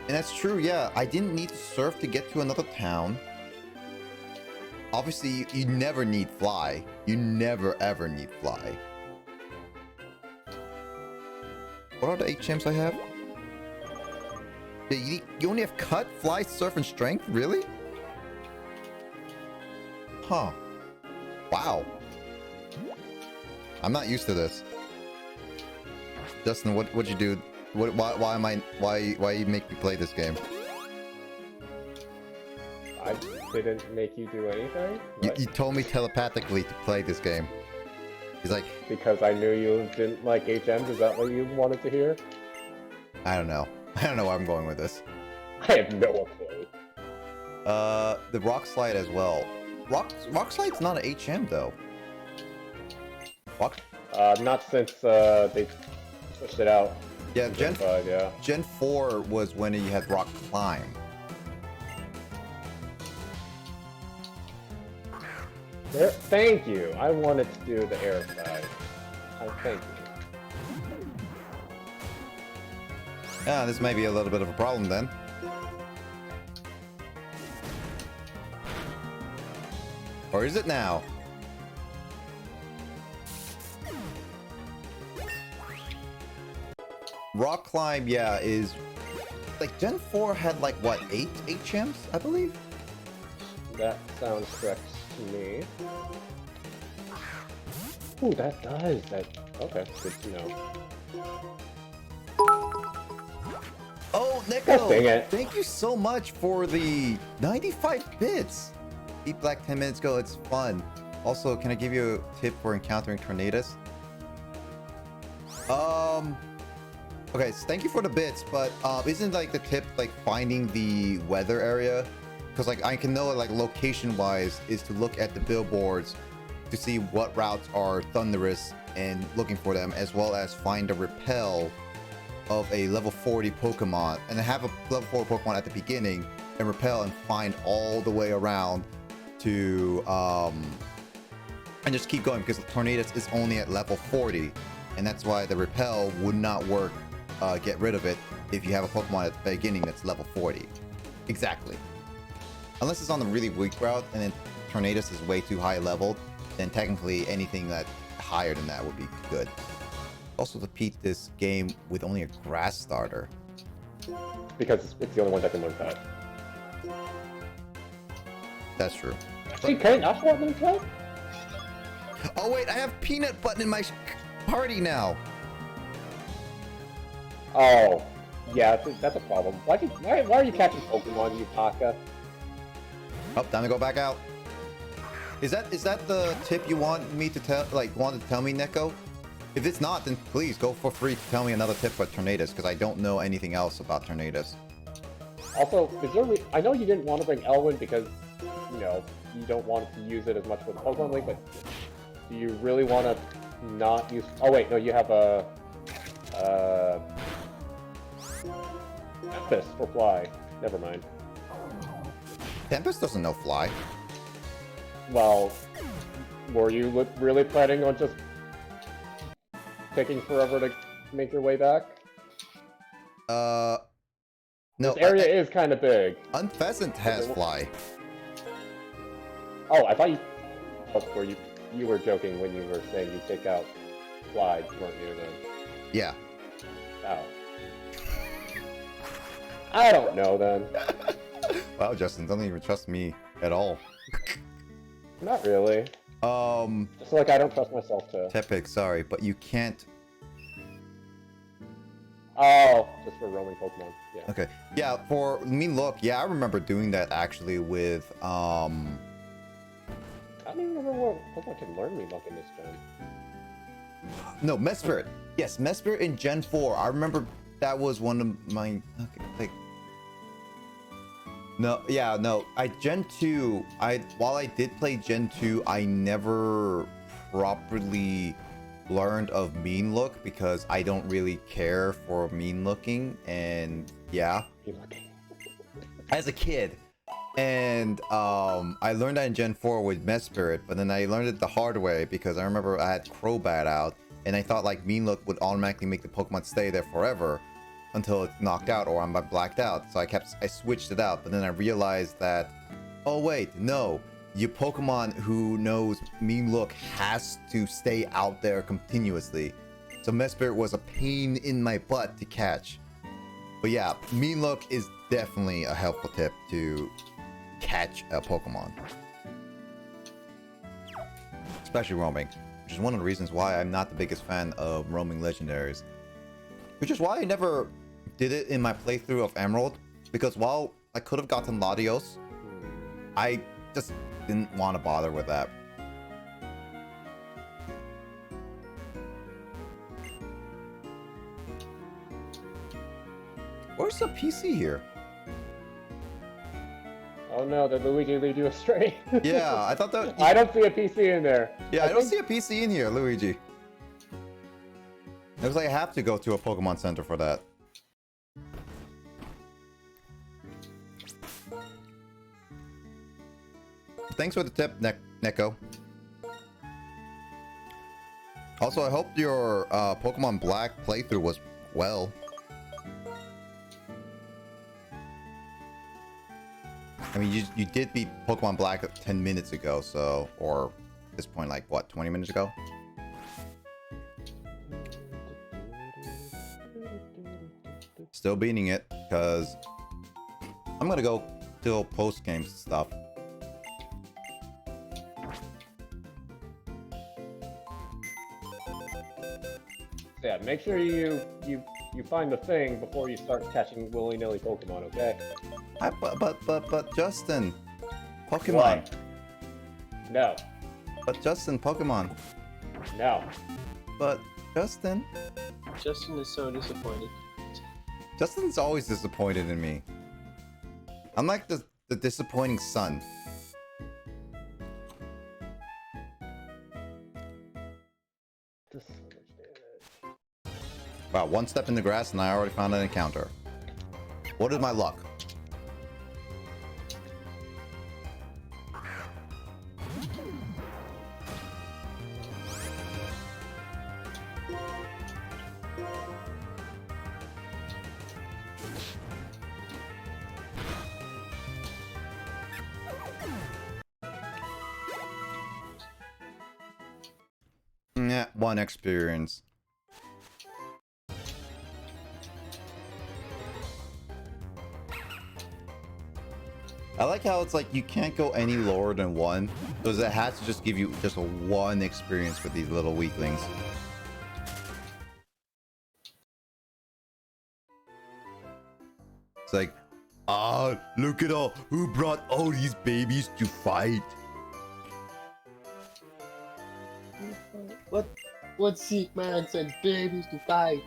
And that's true, yeah. I didn't need to surf to get to another town. Obviously, you never need fly. You never ever need fly. What are the 8 champs I have? Yeah, you only have cut, fly, surf, and strength? Really? Huh. Wow. I'm not used to this. Justin, what'd you do? Why you make me play this game? I didn't make you do anything? You told me telepathically to play this game. He's like... Because I knew you didn't like HMs, is that what you wanted to hear? I don't know. I don't know where I'm going with this. I have no clue. The Rock Slide as well. Rock Slide's not an HM though. Rock? Not since they pushed it out. Yeah, Gen 5, yeah. Gen 4 was when you had Rock Climb. Thank you. I wanted to do the air side. Thank you. Yeah, this may be a little bit of a problem then. Or is it now? Rock Climb, yeah, is... Like, Gen 4 had, like, what, 8 champs, I believe? That sounds correct to me. Ooh, that does. Okay, good to know. Oh, Nico! God dang it. Thank you so much for the 95 bits! Beat Black 10 minutes ago, it's fun. Also, can I give you a tip for encountering tornadoes? Okay, so thank you for the bits, but isn't like the tip like finding the weather area? Because like I can know like location-wise is to look at the billboards to see what routes are thunderous and looking for them, as well as find a repel of a level 40 Pokemon and have a level 4 Pokemon at the beginning and repel and find all the way around to and just keep going, because the Tornadus is only at level 40, and that's why the repel would not work. Get rid of it if you have a Pokemon at the beginning that's level 40. Exactly. Unless it's on the really weak route and then Tornadus is way too high leveled, then technically anything that higher than that would be good. Also to beat this game with only a grass starter. Because it's the only one that can learn cut. That's true. Actually, can Ashwat learn cut? Oh wait, I have Peanut Button in my party now. Oh, yeah, that's a problem. Why are you catching Pokemon, you Taka? Oh, time to go back out. Is that the tip you want me to tell? Like, wanted to tell me, Neko? If it's not, then please go for free to tell me another tip about Tornadus, because I don't know anything else about Tornadus. Also, is there I know you didn't want to bring Elwyn because, you know, you don't want to use it as much with Pokemon League, but do you really want to not use... Oh wait, no, you have a... Tempest for Fly. Never mind. Tempest doesn't know Fly. Well, were you really planning on just taking forever to make your way back? No. This area is kind of big. Unpheasant has Fly. Oh, I thought you... Oh, you were joking when you were saying you take out Fly, weren't you, then? Yeah. Oh. I don't know then. Wow, Justin, don't even trust me at all. Not really. Just like I don't trust myself to. Tepig, sorry, but you can't. Oh, just for roaming Pokemon. Yeah. Okay, yeah, for Mean Look, yeah, I remember doing that actually with I don't even remember what Pokemon can learn me Look in this gen. No, Mesprit. Yes, Mesprit in Gen 4. I remember that was one of my. Okay, like. No, yeah, no. Gen 2. While I did play Gen 2, I never properly learned of Mean Look because I don't really care for mean looking, and yeah, as a kid. And I learned that in Gen 4 with Mesprit, but then I learned it the hard way because I remember I had Crobat out, and I thought like Mean Look would automatically make the Pokemon stay there forever until it's knocked out or I'm blacked out. So I switched it out, but then I realized that, oh wait, no, your Pokemon who knows Mean Look has to stay out there continuously. So Mesprit was a pain in my butt to catch. But yeah, Mean Look is definitely a helpful tip to catch a Pokemon, especially roaming, which is one of the reasons why I'm not the biggest fan of roaming legendaries, which is why I never did it in my playthrough of Emerald, because while I could have gotten Latios, I just didn't want to bother with that. Where's the PC here? Oh no, did Luigi lead you astray? Yeah, I thought that. I don't see a PC in there. Yeah, I don't see a PC in here, Luigi. It was like I have to go to a Pokemon Center for that. Thanks for the tip, Neko. Also, I hope your Pokemon Black playthrough was well. I mean, you did beat Pokemon Black 10 minutes ago, so, or at this point, like, what, 20 minutes ago? Still beating it, because I'm gonna go till post-game stuff. Yeah, make sure you find the thing before you start catching willy-nilly Pokemon, okay? But Justin, Pokemon. What? No. But Justin, Pokemon. No. But Justin. Justin is so disappointed. Justin's always disappointed in me. I'm like the disappointing son. Wow, one step in the grass and I already found an encounter. What is my luck? Yeah, one experience. I like how it's like you can't go any lower than one, because it has to just give you just a one experience with these little weaklings. It's like, ah, look at all who brought all these babies to fight. What sick man said babies to fight?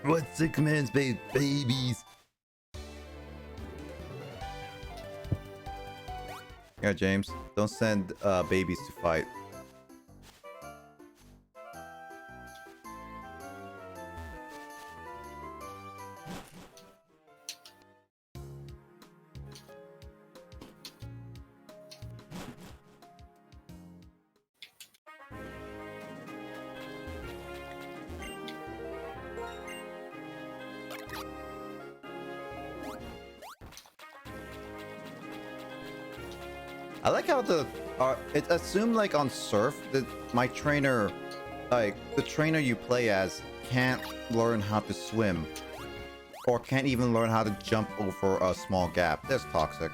What sick man's babies? Yeah, James, don't send babies to fight. I like how it assumed like on Surf that my trainer, like the trainer you play as, can't learn how to swim, or can't even learn how to jump over a small gap. That's toxic.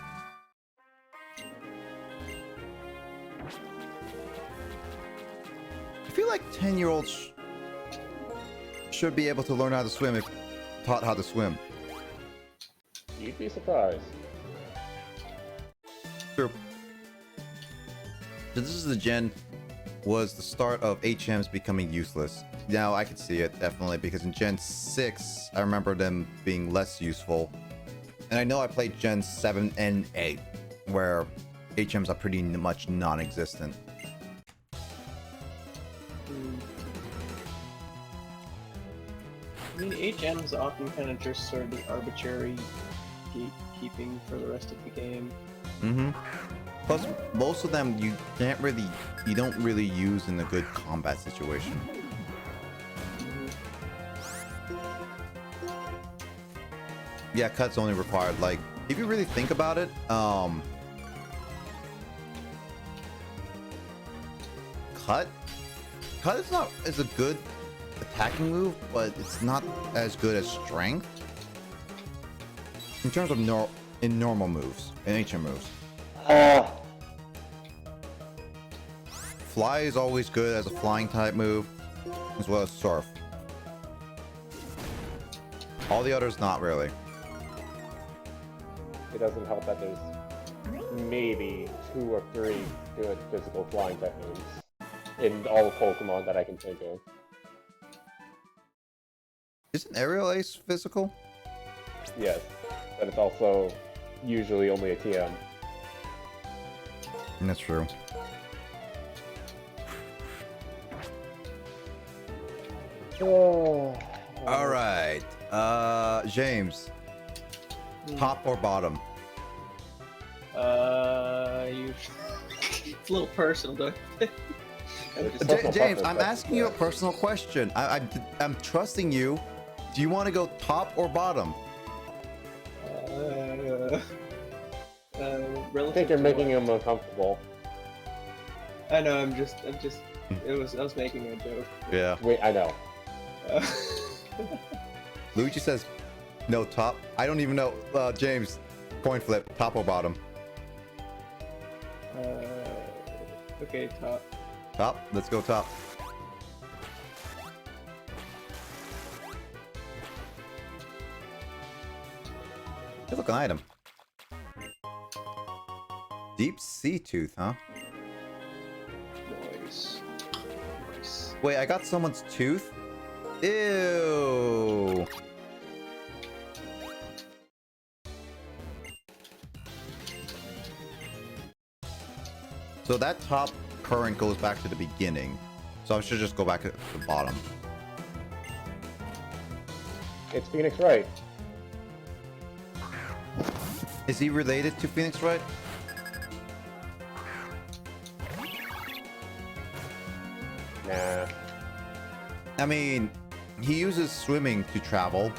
I feel like 10-year-olds should be able to learn how to swim if taught how to swim. You'd be surprised. True. So this is the gen was the start of HMs becoming useless. Now I could see it definitely because in Gen 6 I remember them being less useful. And I know I played Gen 7 and 8 where HMs are pretty much non-existent. I mean, HMs often kind of just sort of the arbitrary gatekeeping for the rest of the game. Mm-hmm. Plus, most of them you don't really use in a good combat situation. Yeah, cut's only required. Like, if you really think about it, cut is a good attacking move, but it's not as good as strength in terms of normal moves, in HM moves. Fly is always good as a flying type move, as well as surf. All the others, not really. It doesn't help that there's maybe 2 or 3 good physical flying type moves in all of Pokemon that I can think of. Isn't Aerial Ace physical? Yes, but it's also usually only a TM. That's true. All right, James, top or bottom? It's a little personal, though. James, I'm asking you a personal question. I'm trusting you. Do you want to go top or bottom? I think you're making him uncomfortable. I know. I'm just. I was making a joke. Yeah. Wait, I know. Luigi says, no, top. I don't even know. James, coin flip, top or bottom? Okay, top. Top? Let's go top. Good looking item. Deep sea tooth, huh? Nice. Wait, I got someone's tooth? Ew. So that top current goes back to the beginning. So I should just go back to the bottom. It's Phoenix Wright. Is he related to Phoenix Wright? Nah. I mean, he uses swimming to travel,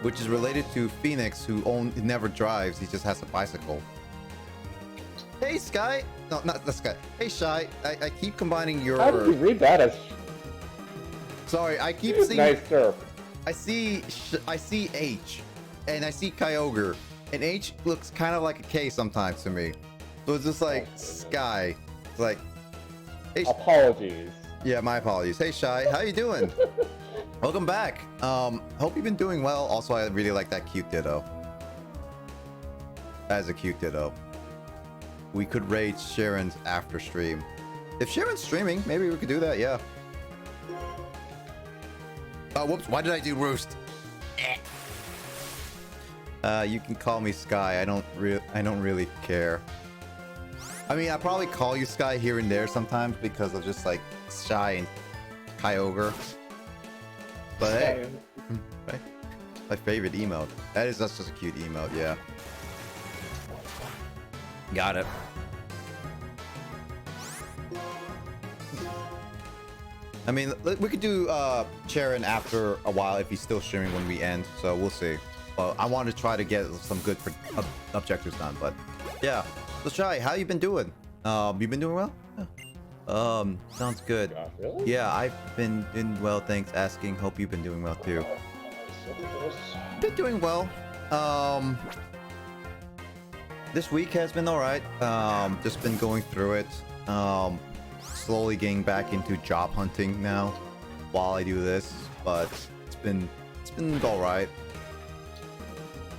which is related to Phoenix, who never drives. He just has a bicycle. Hey, Sky. No, not the Sky. Hey, Shy. I keep combining your... How did you read that as... Sorry, I keep seeing... Nice surf. I see H, and I see Kyogre, and H looks kind of like a K sometimes to me. So it's just like Sky. It's like... Hey, apologies. Yeah, my apologies. Hey, Shy. How you doing? Welcome back. Hope you've been doing well. Also, I really like that cute Ditto. That is a cute Ditto. We could raid Sharon's after stream. If Sharon's streaming, maybe we could do that, yeah. Oh, whoops. Why did I do Roost? You can call me Sky. I don't really care. I mean, I probably call you Sky here and there sometimes because of just like Shy and Kyogre. But hey, my favorite emote. That's just a cute emote, yeah. Got it. I mean, we could do Sharon after a while if he's still streaming when we end, so we'll see. Well, I want to try to get some good objectives done, but yeah. So Shy, how you been doing? You been doing well? Yeah. Sounds good. Really? Yeah, I've been doing well, thanks asking. Hope you've been doing well too. Been doing well. This week has been alright. Just been going through it. Slowly getting back into job hunting now while I do this, but it's been alright.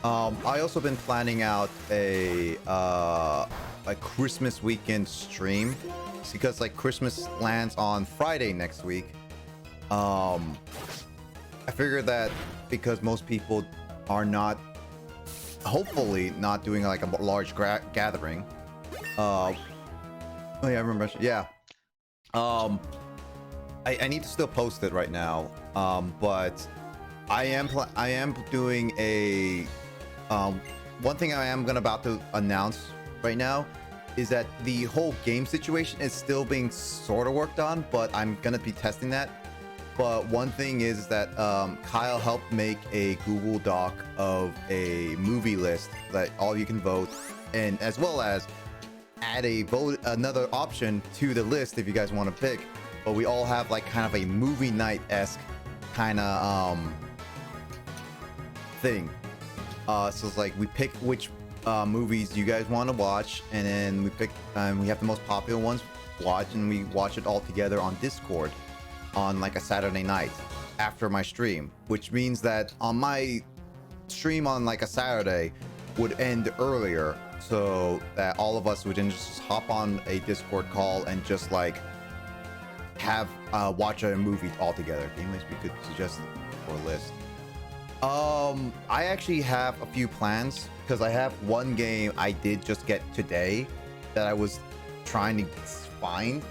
I also been planning out a Christmas weekend stream because like Christmas lands on Friday next week. I figured that because most people are not, hopefully not doing like a large gathering. Oh yeah, I remember. Yeah. I need to still post it right now. But I am doing a one thing I am about to announce right now is that the whole game situation is still being sort of worked on, but I'm gonna be testing that. But one thing is that Kyle helped make a Google Doc of a movie list that all you can vote, and as well as add another option to the list if you guys want to pick. But we all have like kind of a movie night-esque kind of thing. So it's like we pick which movies you guys want to watch, and then we pick we have the most popular ones watch, and we watch it all together on Discord on like a Saturday night after my stream, which means that on my stream on like a Saturday would end earlier, so that all of us would then just hop on a Discord call and just like have watch a movie all together. Game list we could suggest for a list. I actually have a few plans because I have one game I did just get today that I was trying to find,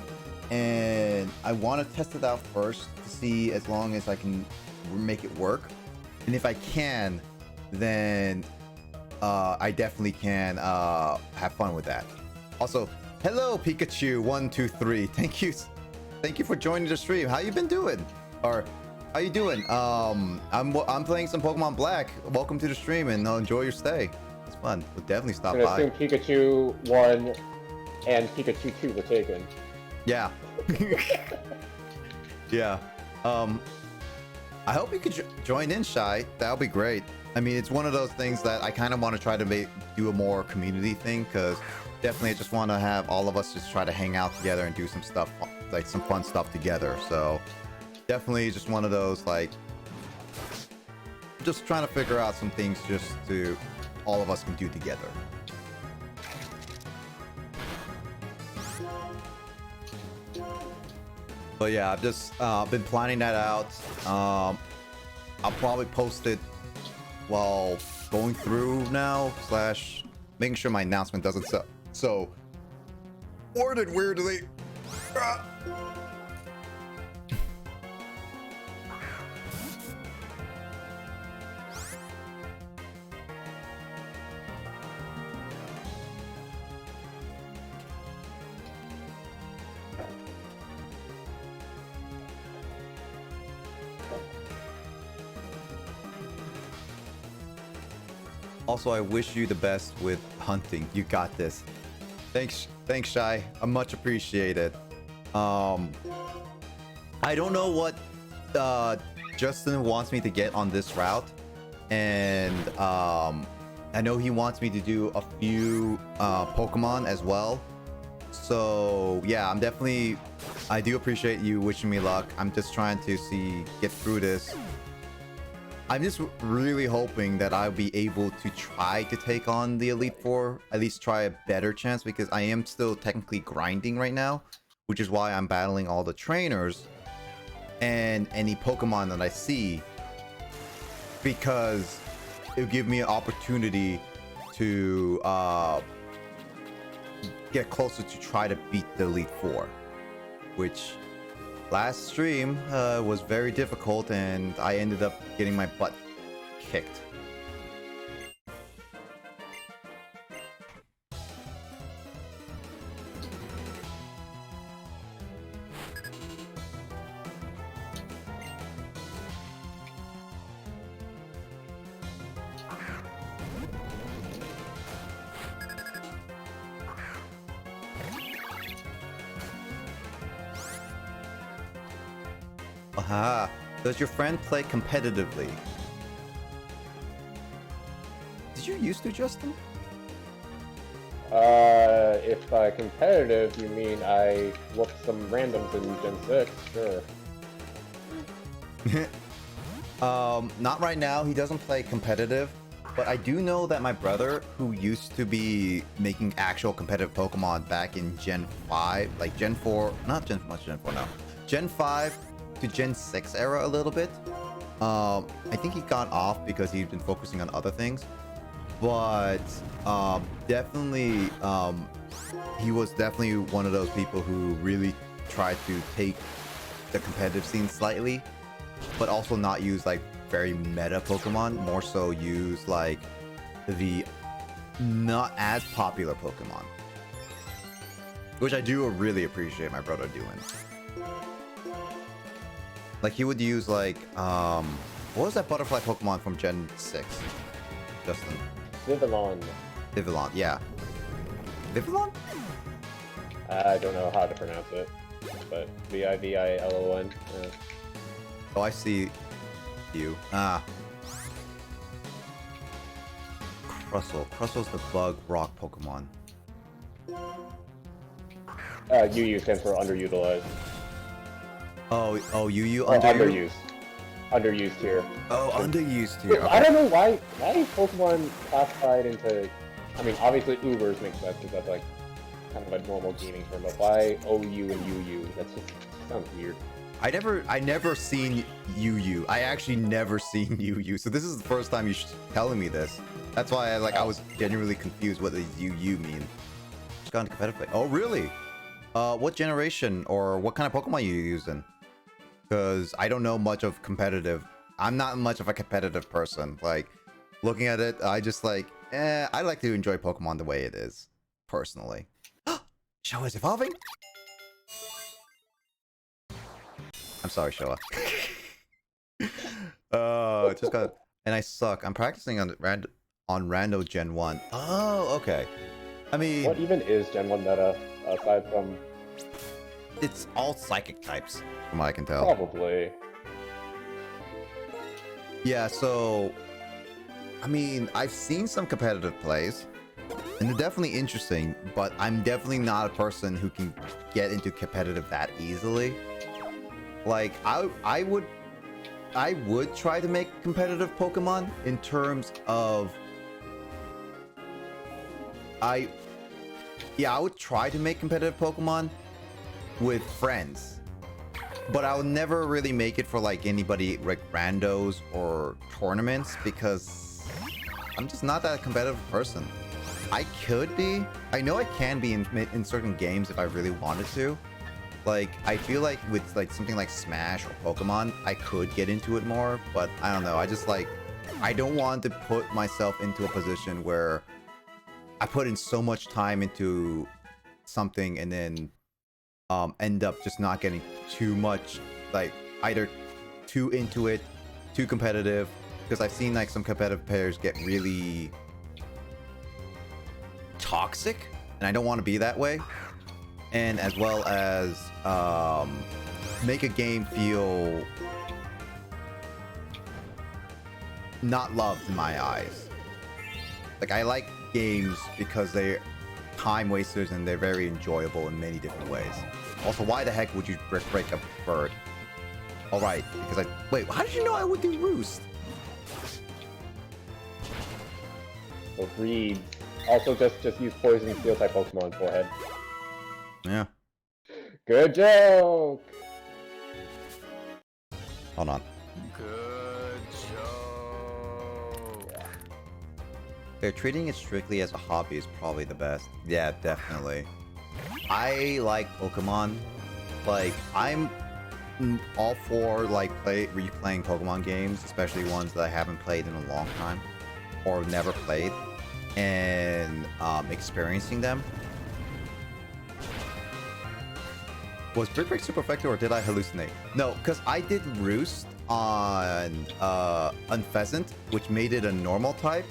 and I want to test it out first to see as long as I can make it work. And if I can, then I definitely can have fun with that. Also, hello Pikachu123. Thank you for joining the stream. How you been doing? Or how you doing? I'm playing some Pokemon Black. Welcome to the stream, and enjoy your stay. It's fun. We'll definitely stop by. I assume Pikachu 1 and Pikachu 2 were taken. Yeah. Yeah. I hope you could join in, Shy. That'll be great. I mean, it's one of those things that I kind of want to try to do a more community thing, because definitely I just want to have all of us just try to hang out together and do some stuff, like some fun stuff together. So definitely just one of those, like, just trying to figure out some things just to all of us can do together. But yeah, I've just been planning that out. I'll probably post it while going through now, / making sure my announcement doesn't so worded weirdly. Also, I wish you the best with hunting. You got this. Thanks, Shy. I much appreciate it. I don't know what Justin wants me to get on this route, and I know he wants me to do a few Pokemon as well. So yeah, I do appreciate you wishing me luck. I'm just trying to get through this. I'm just really hoping that I'll be able to try to take on the Elite Four, at least try a better chance, because I am still technically grinding right now, which is why I'm battling all the trainers and any Pokemon that I see, because it'll give me an opportunity to get closer to try to beat the Elite Four, which last stream was very difficult, and I ended up getting my butt kicked. Aha. Does your friend play competitively? used to, Justin? If by competitive you mean I whooped some randoms in Gen 6, sure. Not right now. He doesn't play competitive, but I do know that my brother, who used to be making actual competitive Pokemon back in Gen 5, like Gen 4, not Gen 4 now, Gen 5 to Gen 6 era a little bit. I think he got off because he's been focusing on other things, but definitely, he was definitely one of those people who really tried to take the competitive scene slightly, but also not use like very meta Pokemon, more so use like the not as popular Pokemon, which I do really appreciate my brother doing. Like he would use like what was that butterfly Pokemon from Gen 6, Justin? Vivillon. Vivillon, yeah. Vivillon? I don't know how to pronounce it, but Vivillon. Oh, I see you. Ah. Crustle. Crustle's the bug rock Pokemon. UU stands for underutilized. Oh, UU Oh, underused. Underused here. Oh, underused here. I don't know why Pokemon classified into. I mean, obviously Ubers makes sense because that's like kind of a normal gaming term, but why OU and UU? That's just sounds weird. I never seen UU. I actually never seen UU. So this is the first time you're telling me this. That's why I was genuinely confused what does UU mean. Just got into competitive play. Oh, really? What generation or what kind of Pokemon you using? Because I don't know much of competitive. I'm not much of a competitive person. Like, looking at it, I just like, I like to enjoy Pokemon the way it is, personally. Showa is evolving? I'm sorry, Showa. Just got, and I suck. I'm practicing on Rando Gen 1. Oh, okay. I mean, What even is Gen 1 meta aside from it's all psychic types, from what I can tell. probably? Yeah, so I mean, I've seen some competitive plays, and they're definitely interesting, but I'm definitely not a person who can get into competitive that easily. Like, I would try to make competitive Pokemon in terms of I would try to make competitive Pokemon with friends, but I'll never really make it for like anybody like randos or tournaments because I'm just not that competitive person. I could be. I know I can be in certain games if I really wanted to. Like, I feel like with like something like Smash or Pokemon, I could get into it more, but I don't know. I just like, I don't want to put myself into a position where I put in so much time into something and then end up just not getting too much, like either too into it, too competitive, because I've seen like some competitive players get really toxic, and I don't want to be that way. And as well as make a game feel not loved in my eyes. Like, I like games because they're time wasters and they're very enjoyable in many different ways. Also, why the heck would you break a bird? Alright, because wait, how did you know I would do Roost? Or Breed. Also, just use Poison Steel type Pokemon forehead. Yeah. Good joke! Hold on. Good joke. They're treating it strictly as a hobby is probably the best. Yeah, definitely. I like Pokemon. Like, I'm all for like replaying Pokemon games, especially ones that I haven't played in a long time or never played, and experiencing them. Was Brick Break super effective or did I hallucinate? No, because I did Roost on Pheasant, which made it a normal type.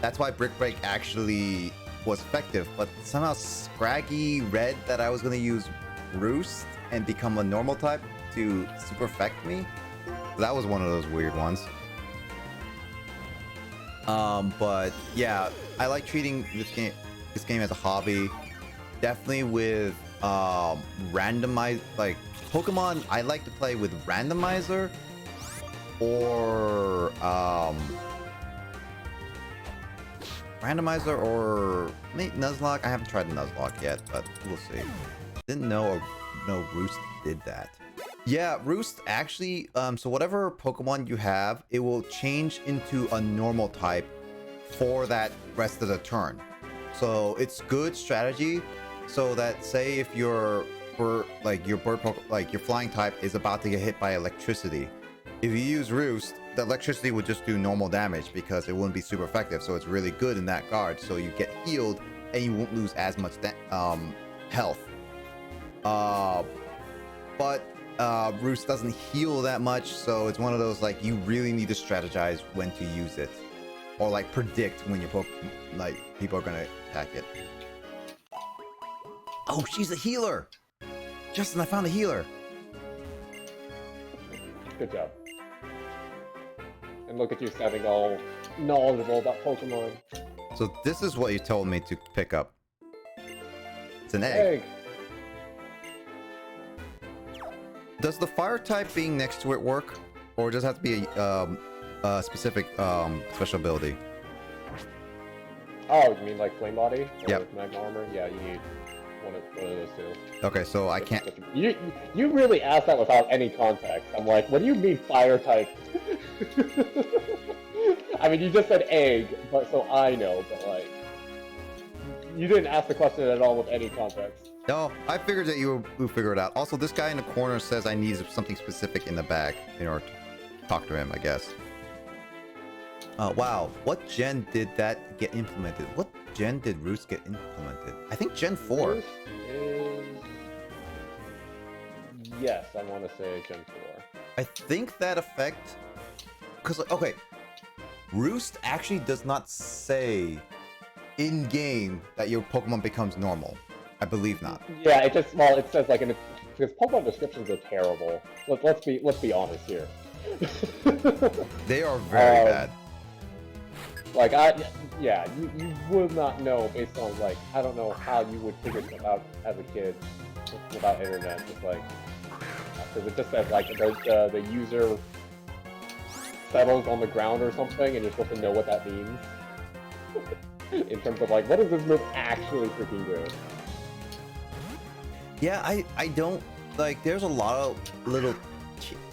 That's why Brick Break actually was effective, but somehow Scraggy read that I was going to use Roost and become a normal type to super affect me. That was one of those weird ones. But yeah, I like treating this game as a hobby. Definitely with randomize, like Pokemon, I like to play with randomizer or Nuzlocke. I haven't tried the Nuzlocke yet, but we'll see. Didn't know Roost did that. Yeah, Roost actually, so whatever Pokemon you have, it will change into a normal type for that rest of the turn. So it's good strategy, so that say if your flying type is about to get hit by electricity, if you use Roost, the electricity would just do normal damage because it wouldn't be super effective. So it's really good in that guard. So you get healed and you won't lose as much health. But Roost doesn't heal that much, so it's one of those like you really need to strategize when to use it, or like predict when your people are gonna attack it. Oh, she's a healer. Justin, I found a healer. Good job. And look at you sounding all knowledgeable about Pokemon. So this is what you told me to pick up. It's an egg. Does the fire type being next to it work, or does it have to be a specific special ability? Oh, you mean like Flame Body? Or Yep. Magma Armor? Yeah, you need one of those two. Okay, so I can't. You really asked that without any context. I'm like, what do you mean fire type? I mean, you just said egg, but so I know, but like, you didn't ask the question at all with any context. No, I figured that you would figure it out. Also, this guy in the corner says I need something specific in the bag in order to talk to him, I guess. Wow, what gen did that get implemented? What gen did Roost get implemented? I think Gen 4. Roost is... Yes, I want to say Gen 4. I think that effect... Because, okay, Roost actually does not say in-game that your Pokemon becomes normal. I believe not. Yeah, it just, well, it says like, because Pokemon descriptions are terrible. Let's be honest here. They are very bad. Like, yeah, you would not know based on, like, I don't know how you would figure stuff out as a kid without internet. Just like, because it just says, like, the user settles on the ground or something, and you're supposed to know what that means. In terms of, like, what does this move actually freaking do? Yeah, I don't, like, there's a lot of little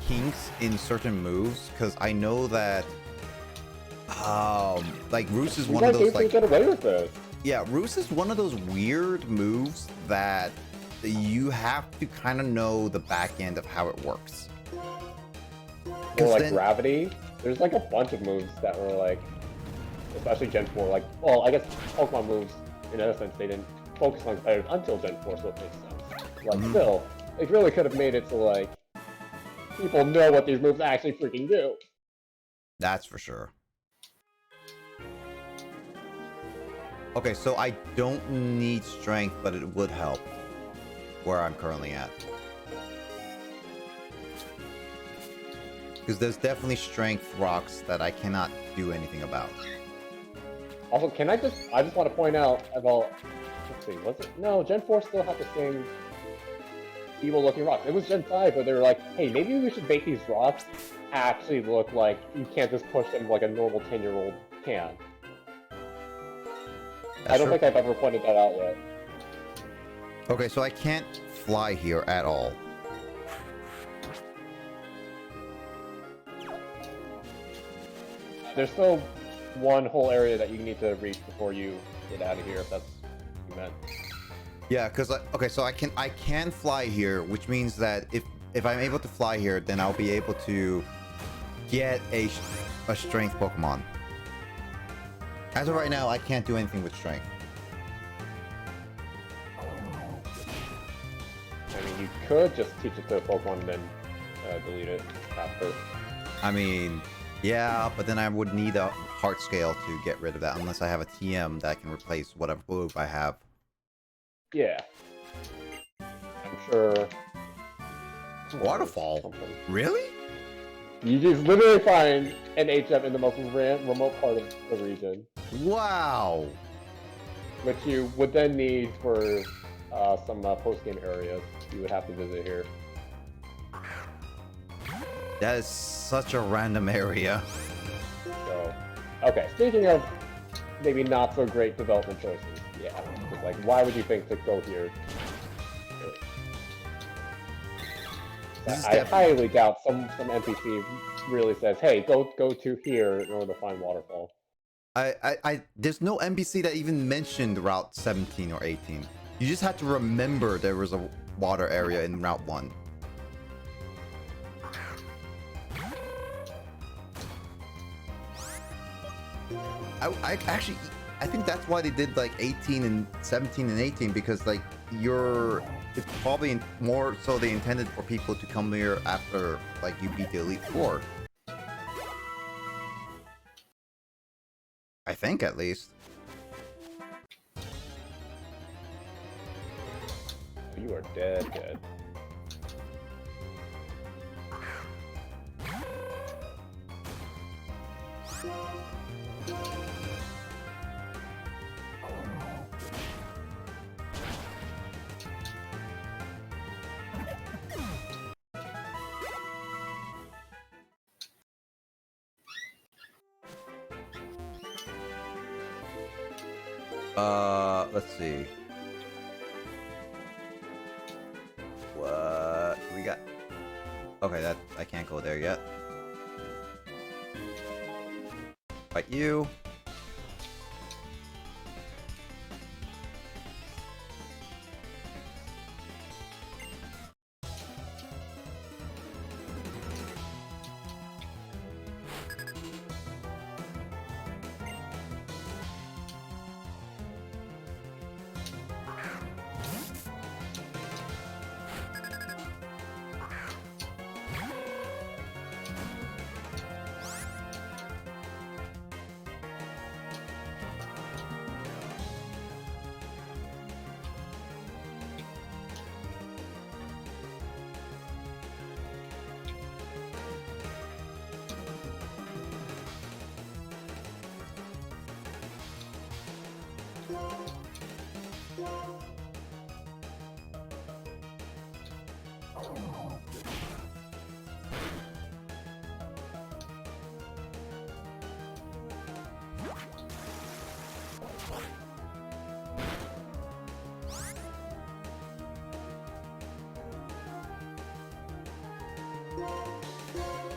kinks in certain moves, because I know that like Roost is one of those like get away with this. Yeah, Roost is one of those weird moves that you have to kind of know the back end of how it works. Or like gravity. There's like a bunch of moves that were like, especially Gen 4, like, well, I guess Pokemon moves, in a sense, they didn't focus on players until Gen 4, so it makes sense. Like, still, it really could have made it so, like, people know what these moves actually freaking do. That's for sure. Okay, so I don't need strength, but it would help where I'm currently at. Because there's definitely strength rocks that I cannot do anything about. Also, I just want to point out about, let's see, was it? No, Gen 4 still had the same evil-looking rocks. It was Gen 5 where they were like, hey, maybe we should make these rocks actually look like you can't just push them like a normal 10-year-old can. I don't think I've ever pointed that out yet. Okay, so I can't fly here at all. There's still one whole area that you need to reach before you get out of here, if that's what you meant. Yeah, because okay, so I can fly here, which means that if I'm able to fly here, then I'll be able to get a strength Pokemon. As of right now, I can't do anything with strength. I mean, you could just teach it to a Pokemon and then delete it after. I mean, yeah, but then I would need a heart scale to get rid of that, unless I have a TM that can replace whatever move I have. Yeah. I'm sure... Waterfall? Something. Really? You just literally find an HM in the most remote part of the region, Wow. which you would then need for some post-game areas you would have to visit here. That is such a random area. So, okay, speaking of maybe not so great development choices, yeah, it's like, why would you think to go here? I highly doubt some NPC really says, "Hey, go to here in order to find waterfall." There's no NPC that even mentioned Route 17 or 18. You just had to remember there was a water area in Route 1. I think that's why they did like 18 and 17 and 18, because like it's probably more so they intended for people to come here after like you beat the Elite Four. I think at least. You are dead. Let's see. What we got? Okay, that I can't go there yet. Fight you.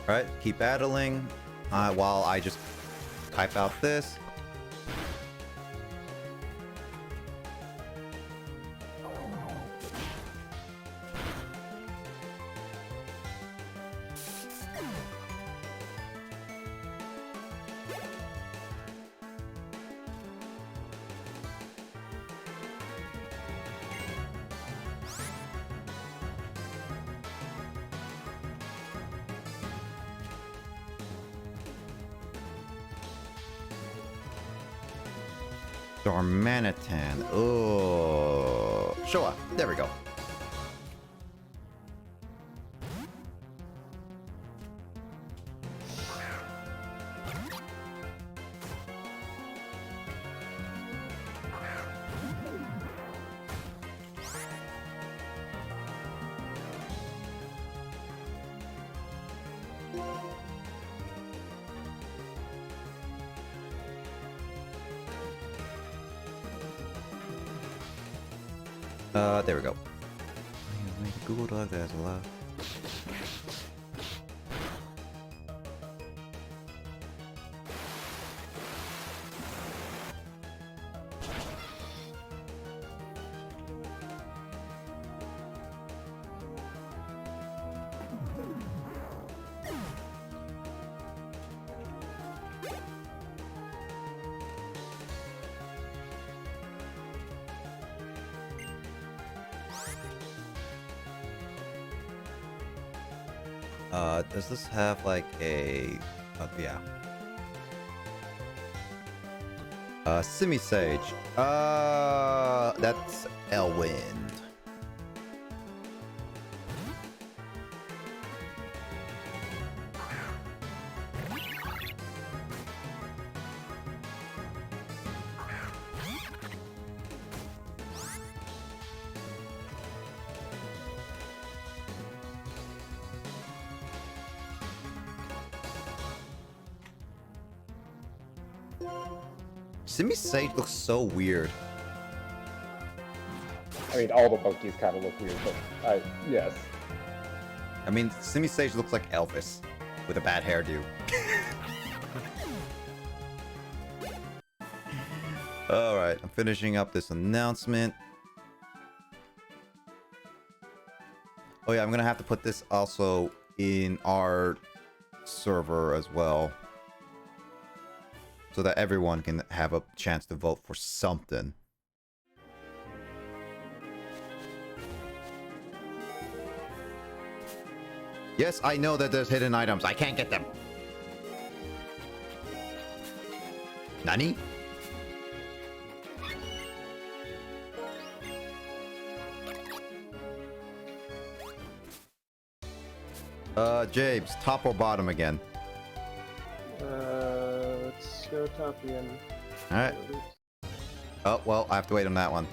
Alright, keep battling while I just type out this. Dormanitan. Oh, show up. There we go. There we go. Google Drive, there's a lot. Does this have like a... yeah. Simi-Sage. That's Elwind. Simi Sage looks so weird. I mean, all the monkeys kind of look weird, but yes. I mean, Simi Sage looks like Elvis with a bad hairdo. Alright, I'm finishing up this announcement. Oh yeah, I'm gonna have to put this also in our server as well, so that everyone can have a chance to vote for something. Yes, I know that there's hidden items. I can't get them. Nani? James, top or bottom again? Let's go top again. Alright. Oh, well, I have to wait on that one.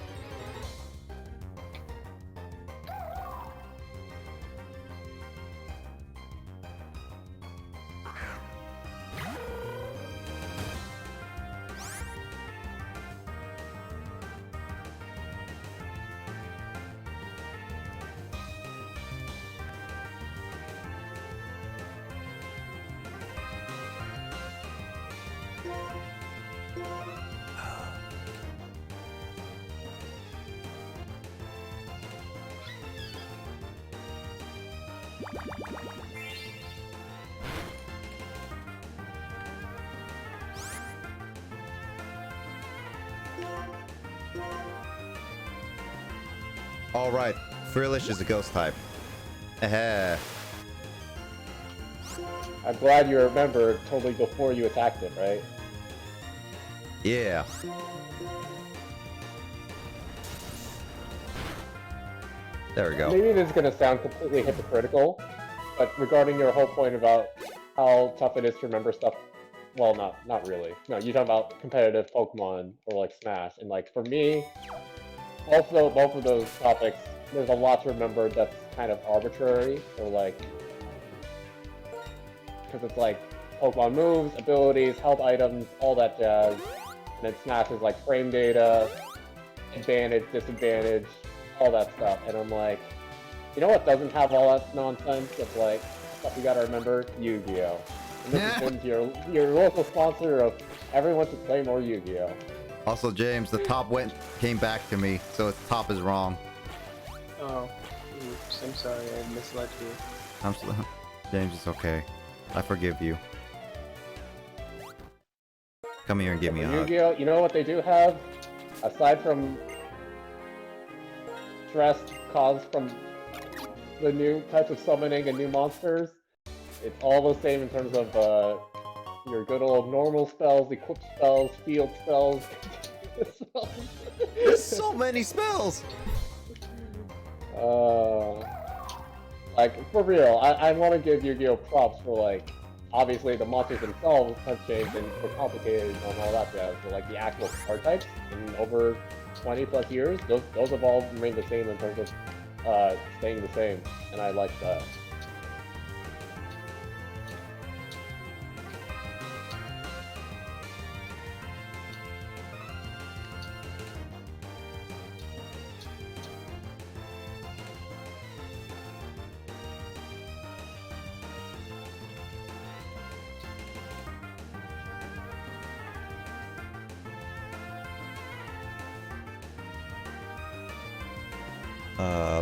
Alright, Frillish is a ghost type. Eh. I'm glad you remember totally before you attacked it, right? Yeah. There we go. Maybe this is going to sound completely hypocritical, but regarding your whole point about how tough it is to remember stuff, well, not really. No, you're talking about competitive Pokemon or like Smash, and like for me, both of those topics, there's a lot to remember that's kind of arbitrary, or like, because it's like Pokemon moves, abilities, health items, all that jazz, and then Smash is like frame data, advantage, disadvantage, all that stuff, and I'm like, you know what doesn't have all that nonsense of like stuff you gotta remember? Yu-Gi-Oh! And this has been your local sponsor of everyone should play more Yu-Gi-Oh! Also, James, the top came back to me, so its top is wrong. Oh, oops, I'm sorry, I misled you. James, it's okay. I forgive you. Come here and give me a hug. Yu-Gi-Oh! You know what they do have? Aside from stress caused from the new types of summoning and new monsters, it's all the same in terms of your good old normal spells, equip spells, field spells. There's so many spells! Like, for real, I want to give Yu-Gi-Oh! Props for, like, obviously the monsters themselves have changed and were complicated and all that jazz, but like the actual card types in over 20 plus years, those have all remained the same in terms of staying the same, and I like that.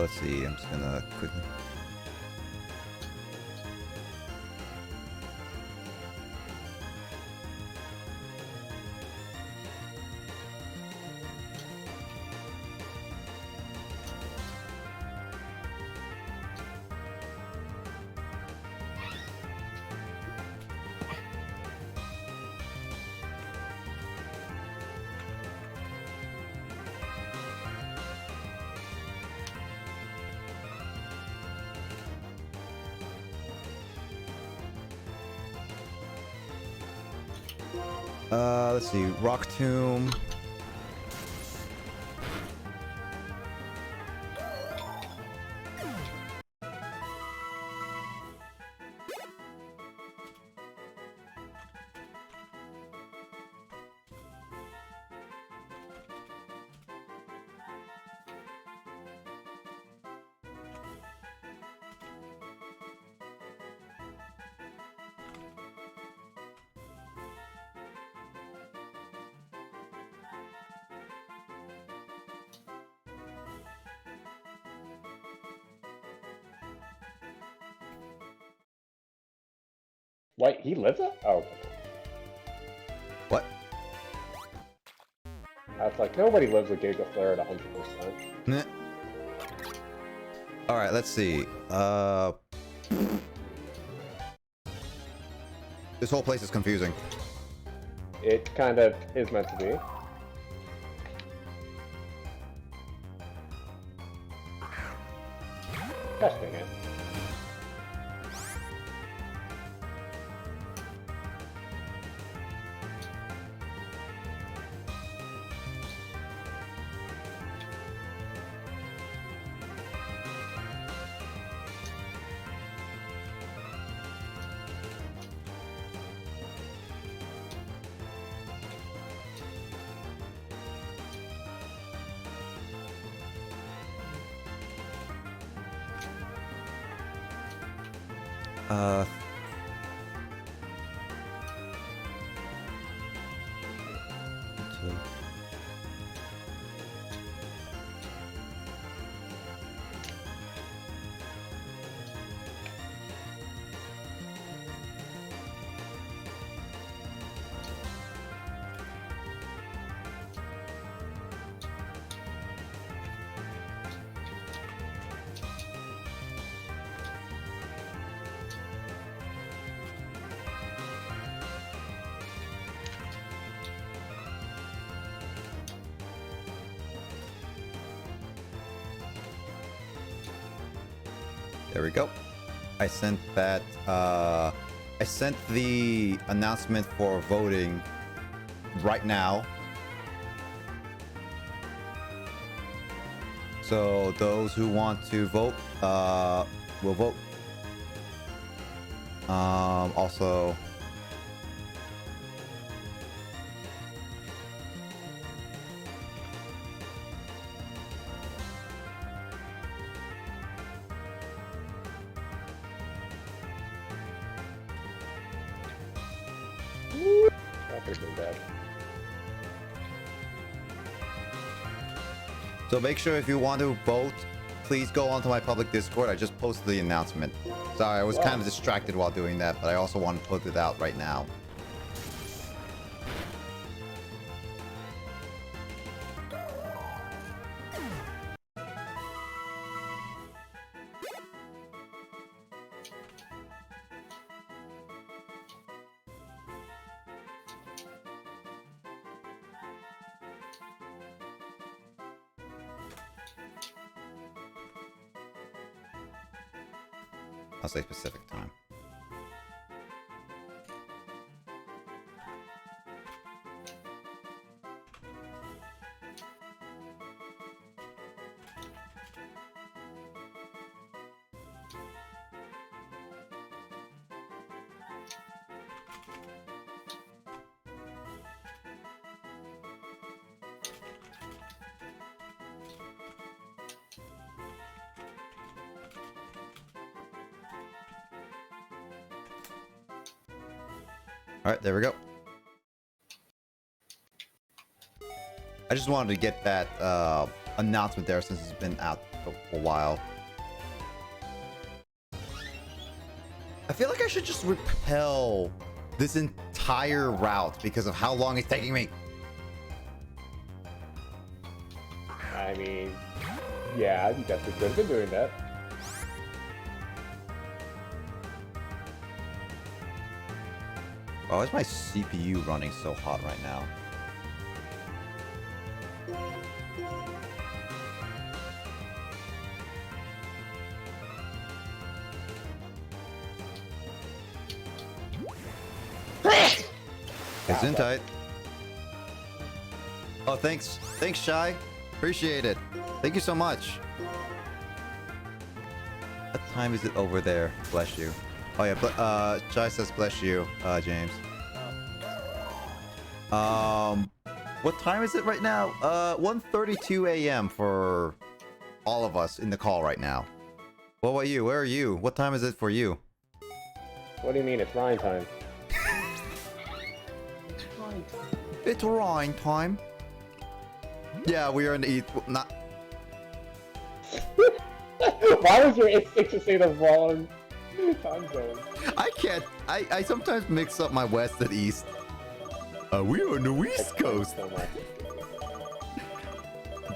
Let's see, I'm just gonna quickly... let's see, Rock Tomb. Wait, he lives there? Oh, okay. What? I was like, nobody lives with Giga Flare at 100%. Nah. All right, let's see. This whole place is confusing. It kind of is meant to be. Gosh dang it. Uh. There we go. I sent that, I sent the announcement for voting right now. So those who want to vote, will vote. Also, That could have been bad. so make sure if you want to vote, please go onto my public Discord. I just posted the announcement. Sorry, I was kind of distracted while doing that, but I also want to put it out right now. I'll say Pacific time. All right, there we go. I just wanted to get that announcement there since it's been out for a while. I feel like I should just repel this entire route because of how long it's taking me. I mean, yeah, you definitely could have been doing that. Why is my CPU running so hot right now? It's in tight. Oh, thanks. Thanks, Shy. Appreciate it. Thank you so much. What time is it over there? Bless you. Oh yeah, Shy says bless you, James. What time is it right now? 1:32 a.m. for all of us in the call right now. What about you? Where are you? What time is it for you? What do you mean it's Ryan time? It's Ryan time. Yeah, we are in the East. Not. Why was your instinct to say the wrong Time zone. I can't. I sometimes mix up my west and east. We are on the East Coast. So much.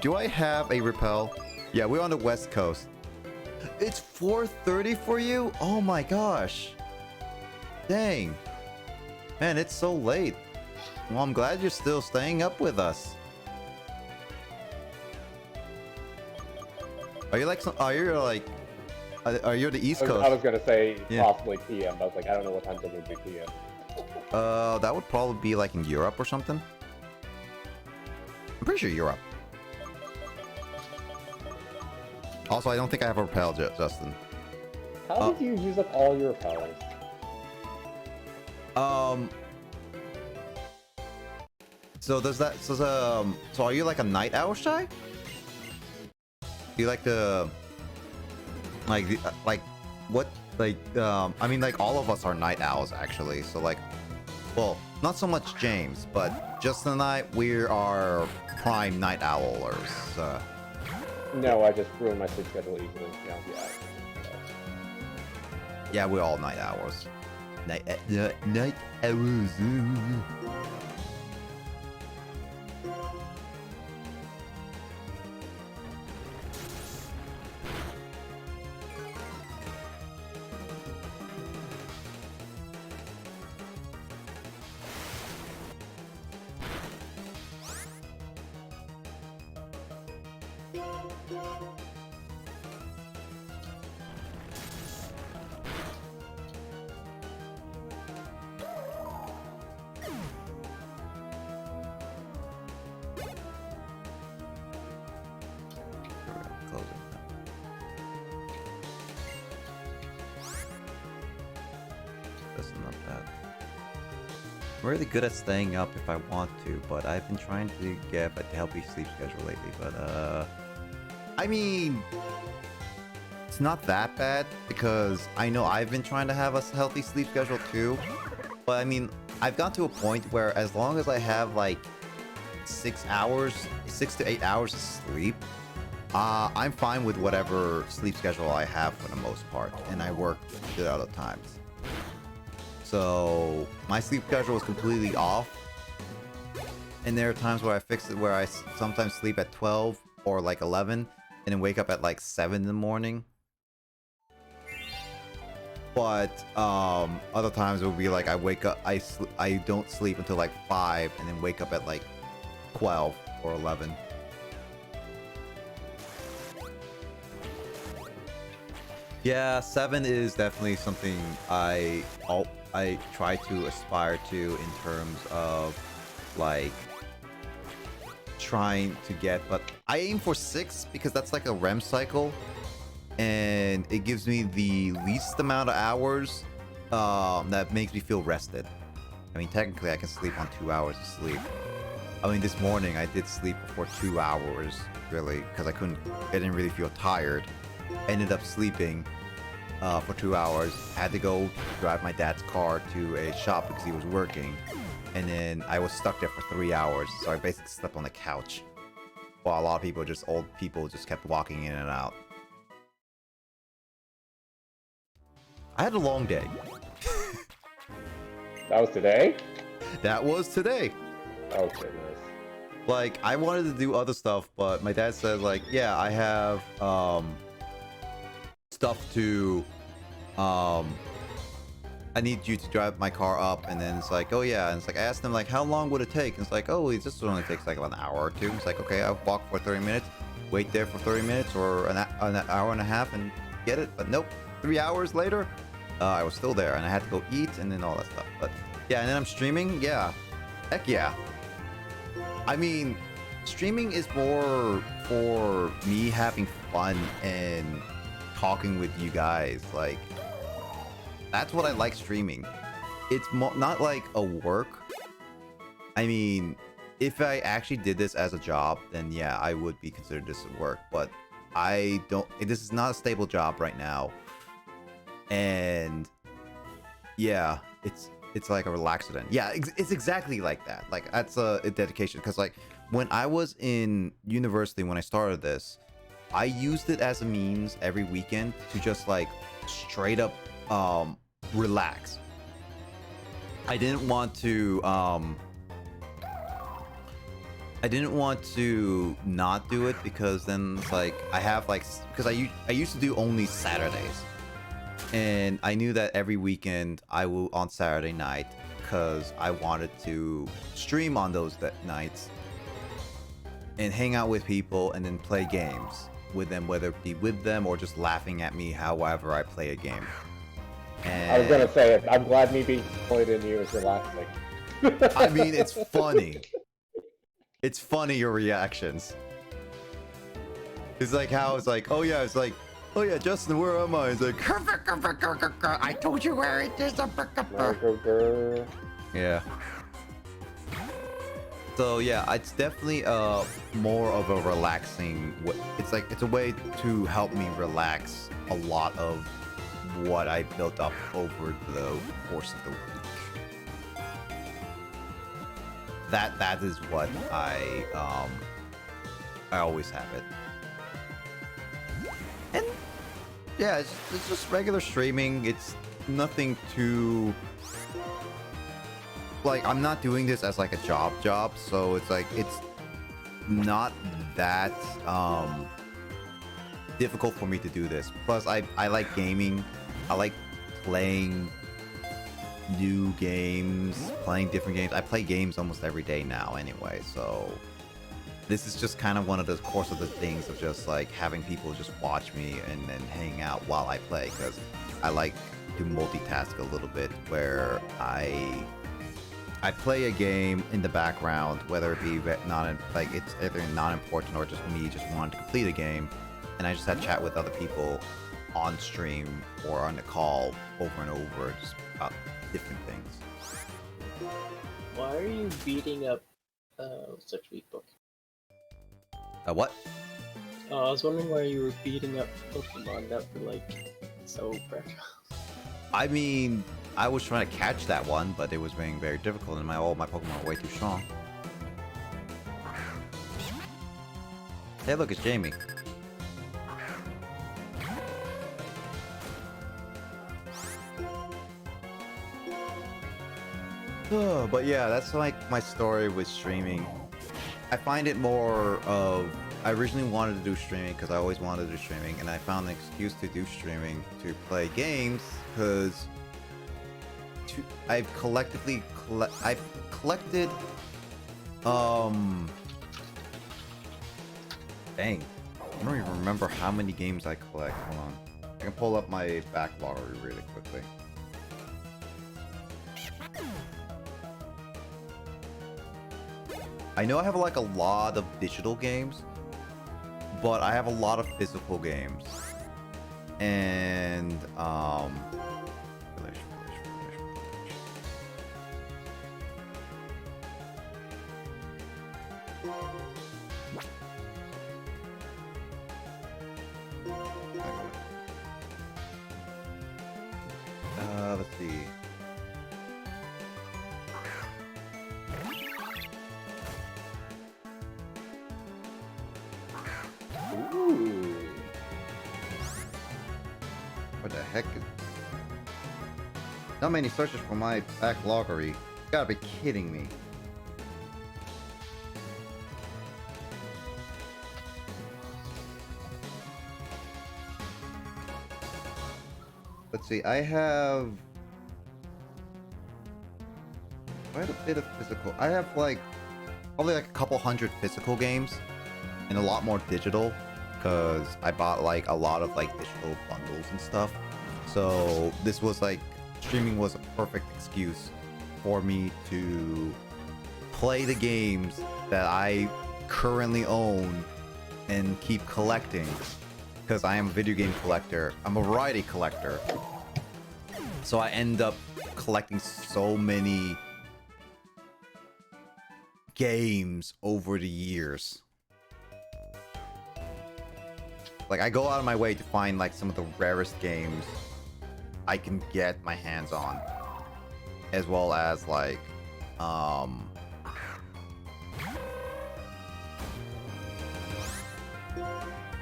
Do I have a repel? Yeah, we're on the West Coast. It's 4:30 for you? Oh my gosh. Dang. Man, it's so late. Well, I'm glad you're still staying up with us. Are you like are you the East Coast? I was gonna say Yeah. possibly PM, but I was like, I don't know what time zone would be PM. That would probably be like in Europe or something. I'm pretty sure Europe. Also, I don't think I have a repel, Justin. How did you use up all your repellers? So does that so are you like a night owl shy? Do you like the like what like I mean like all of us are night owls actually. So like well, not so much James, but Justin and I, we are prime night owlers. No, I just ruined my sleep schedule easily. Yeah. Yeah, we're all night owls. Night owls. Close it. That's not bad. I'm really good at staying up if I want to, but I've been trying to get a healthy sleep schedule lately. But I mean, it's not that bad because I know I've been trying to have a healthy sleep schedule too. But I mean, I've got to a point where as long as I have like 6 to 8 hours of sleep, I'm fine with whatever sleep schedule I have for the most part, and I work the other times. So my sleep schedule is completely off, and there are times where I fix it where I sometimes sleep at 12 or like 11 and then wake up at like 7 in the morning. But other times it will be like I wake up, I don't sleep until like 5 and then wake up at like 12 or 11. Yeah, 7 is definitely something I try to aspire to in terms of like trying to get, but I aim for 6 because that's like a REM cycle and it gives me the least amount of hours that makes me feel rested. I mean, technically I can sleep on 2 hours of sleep. I mean, this morning I did sleep for 2 hours really because I didn't really feel tired. Ended up sleeping for 2 hours. Had to go drive my dad's car to a shop because he was working, and then I was stuck there for 3 hours. So I basically slept on the couch, while a lot of people, just old people, just kept walking in and out. I had a long day. That was today? That was today. Oh goodness. Like, I wanted to do other stuff, but my dad said, like, yeah, I have stuff to I need you to drive my car up. And then it's like, oh yeah, and it's like I asked him like how long would it take, and it's like, oh, it just only takes like about an hour or two. It's like, okay, I'll walk for 30 minutes, wait there for 30 minutes or an hour and a half and get it. But nope, 3 hours later I was still there and I had to go eat and then all that stuff. But yeah, and then I'm streaming. Yeah, heck yeah. I mean, streaming is more for me having fun and talking with you guys. Like, that's what I like streaming. It's not like a work. I mean, if I actually did this as a job, then yeah, I would be considered this a work. But I don't. This is not a stable job right now, and yeah, it's like a relaxant. Yeah, it's exactly like that. Like, that's a dedication. Because like when I was in university, when I started this, I used it as a means every weekend to just like straight up relax. I didn't want to not do it because then it's like I have like because I used to do only Saturdays, and I knew that every weekend I will on Saturday night because I wanted to stream on those nights and hang out with people and then play games with them, whether it be with them or just laughing at me however I play a game. And I was gonna say, I'm glad me being disappointed in you is relaxing. I mean, it's funny. It's funny, your reactions. It's like how it's like, oh yeah, it's like, oh yeah, Justin, where am I? It's like, I told you where it is. Yeah. So yeah, it's definitely more of a relaxing. It's like it's a way to help me relax a lot of what I built up over the course of the week. That is what I always have it. And yeah, it's just regular streaming. It's nothing too like I'm not doing this as like a job, so it's like it's not that difficult for me to do this. Plus I like gaming. I like playing new games, playing different games. I play games almost every day now anyway, so this is just kind of one of the course of the things of just like having people just watch me and then hang out while I play, because I like to multitask a little bit where I play a game in the background, whether it be not like it's either not important or just me just wanting to complete a game, and I just have chat with other people on stream or on the call over and over just about different things. Why are you beating up such weak book? What? I was wondering why you were beating up Pokemon that were like so fragile. I mean, I was trying to catch that one, but it was being very difficult, and all my Pokemon are way too strong. Hey, look, it's Jamie. But yeah, that's like my story with streaming. I find it more of, I originally wanted to do streaming because I always wanted to do streaming, and I found an excuse to do streaming to play games because I've collected dang, I don't even remember how many games I collect. Hold on, I can pull up my backlog really quickly. I know I have like a lot of digital games, but I have a lot of physical games. And let's see. What the heck is... Not many searches for my backloggery. You gotta be kidding me. Let's see, I have quite a bit of physical. I have like probably like a couple hundred physical games and a lot more digital, because I bought like a lot of like digital bundles and stuff. So this was like, streaming was a perfect excuse for me to play the games that I currently own and keep collecting, because I am a video game collector. I'm a variety collector. So I end up collecting so many games over the years. Like, I go out of my way to find like some of the rarest games I can get my hands on, as well as like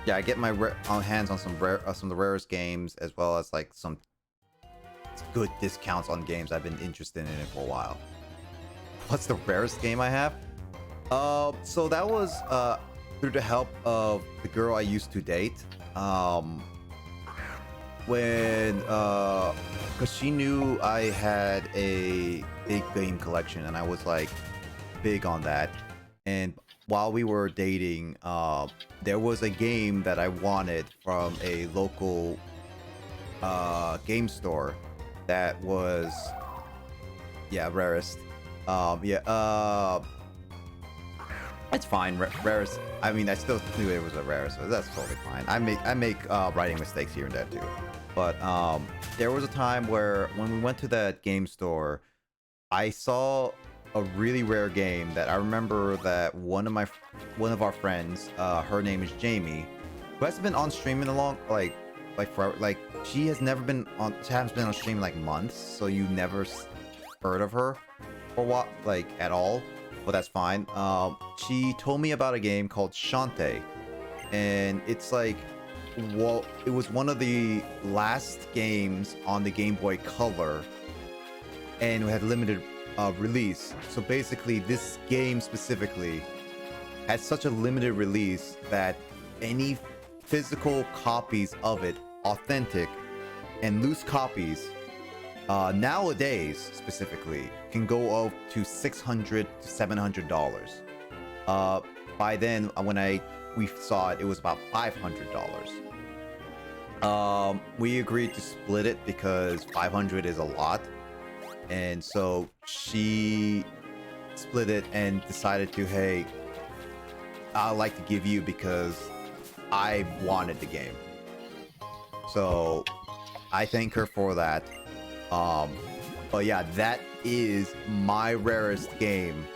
yeah, I get my hands on some of the rarest games, as well as like some good discounts on games I've been interested in it for a while. What's the rarest game I have? So that was through the help of the girl I used to date. When because she knew I had a big game collection and I was like big on that. And while we were dating, there was a game that I wanted from a local game store that was rarest. It's fine. Rarest. I mean, I still knew it was a rarest, so that's totally fine. I make writing mistakes here and there too. But there was a time where when we went to that game store, I saw a really rare game that I remember that one of our friends, her name is Jamie, who hasn't been on stream in a long like forever. Like she hasn't been on stream in like months, so you never heard of her for what like at all. But that's fine. She told me about a game called Shantae, and it's like, well, it was one of the last games on the Game Boy Color, and it had limited release. So basically, this game specifically had such a limited release that any physical copies of it, authentic and loose copies, nowadays specifically, can go up to $600 to $700. By then, when we saw it, it was about $500. We agreed to split it because 500 is a lot, and so she split it and decided to, hey, I'd like to give you because I wanted the game. So I thank her for that. But yeah, that is my rarest game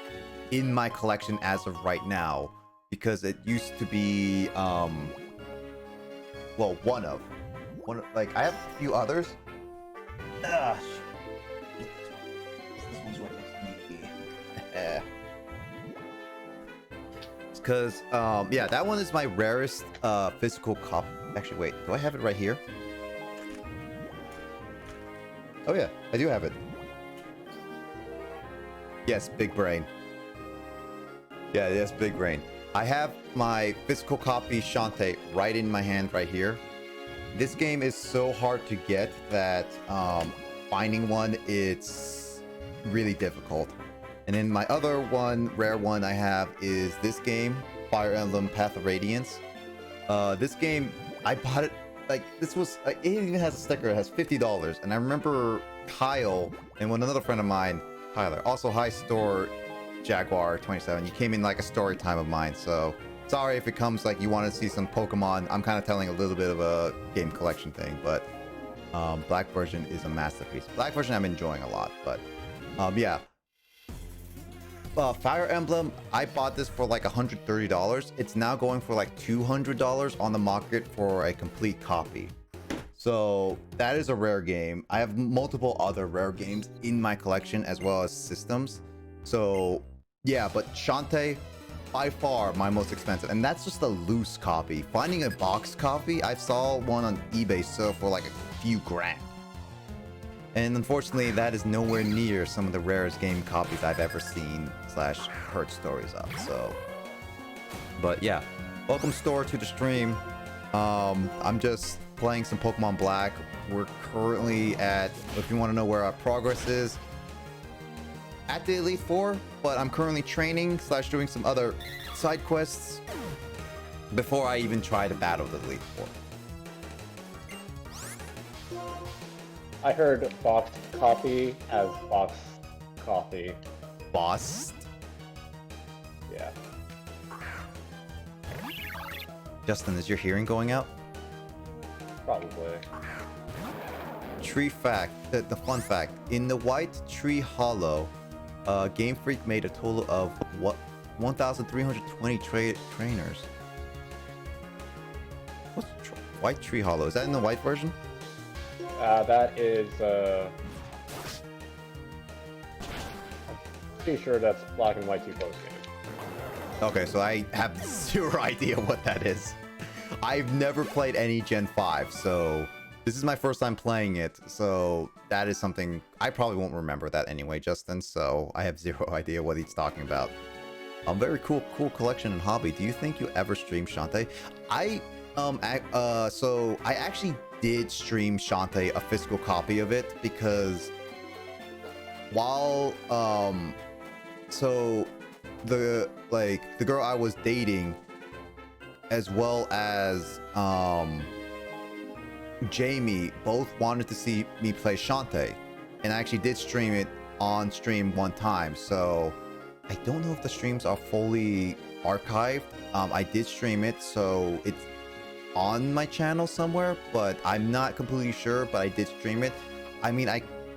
in my collection as of right now, because it used to be well, one of like, I have a few others. This one's right next to me. It's because yeah, that one is my rarest physical copy. Actually, wait, do I have it right here? Oh yeah, I do have it. Yes, big brain. Yeah, yes, big brain. I have my physical copy Shantae right in my hand right here. This game is so hard to get that finding one, it's really difficult. And then my other one, rare one I have is this game, Fire Emblem Path of Radiance. This game, I bought it, like, this was, it even has a sticker, it has $50. And I remember Kyle and another friend of mine, Tyler, also hi store Jaguar 27, you came in like a story time of mine, so sorry if it comes like you want to see some Pokemon. I'm kind of telling a little bit of a game collection thing, but Black version is a masterpiece. Black version I'm enjoying a lot, but yeah. Fire Emblem, I bought this for like $130. It's now going for like $200 on the market for a complete copy. So that is a rare game. I have multiple other rare games in my collection as well as systems. So yeah, but Shantae, by far my most expensive, and that's just a loose copy. Finding a box copy, I saw one on eBay sell for like a few grand. And unfortunately, that is nowhere near some of the rarest game copies I've ever seen / heard stories of. So, but yeah, welcome store to the stream. I'm just playing some Pokemon Black. We're currently at, if you want to know where our progress is, at the Elite Four, but I'm currently training / doing some other side quests before I even try to battle the Elite Four. I heard boxed coffee as box coffee. Boss. Yeah. Justin, is your hearing going out? Probably. Tree fact, the fun fact, in the White Tree Hollow, Game Freak made a total of 1,320 trainers. What's White Tree Hollow? Is that in the white version? That is, pretty sure that's Black and White 2 post game. Okay, so I have zero idea what that is. I've never played any Gen 5, so This is my first time playing it, so that is something I probably won't remember that anyway, Justin. So I have zero idea what he's talking about. Very cool collection and hobby. Do you think you ever stream Shantae? So I actually did stream Shantae a physical copy of it because while so the girl I was dating as well as Jamie both wanted to see me play Shantae, and I actually did stream it on stream one time. So I don't know if the streams are fully archived. I did stream it, so it's on my channel somewhere, but I'm not completely sure. But I did stream it. I mean,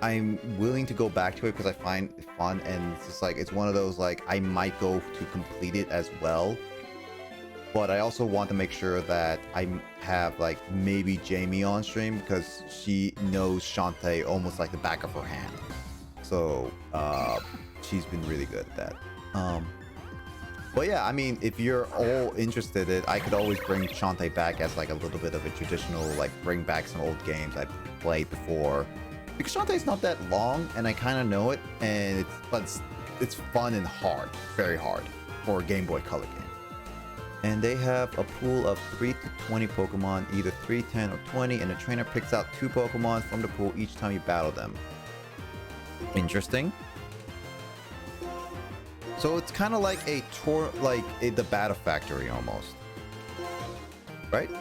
I'm willing to go back to it because I find it fun, and it's just like it's one of those like I might go to complete it as well. But I also want to make sure that I have like maybe Jamie on stream because she knows Shantae almost like the back of her hand. So she's been really good at that. But yeah, I mean, if you're all interested in it, I could always bring Shantae back as like a little bit of a traditional, like bring back some old games I played before. Because Shantae's not that long and I kind of know it, and it's fun and hard, very hard for a Game Boy Color game. And they have a pool of 3 to 20 Pokemon, either 3, 10, or 20, and the trainer picks out 2 Pokemon from the pool each time you battle them. Interesting. So it's kind of like a tour, like the Battle Factory almost, right?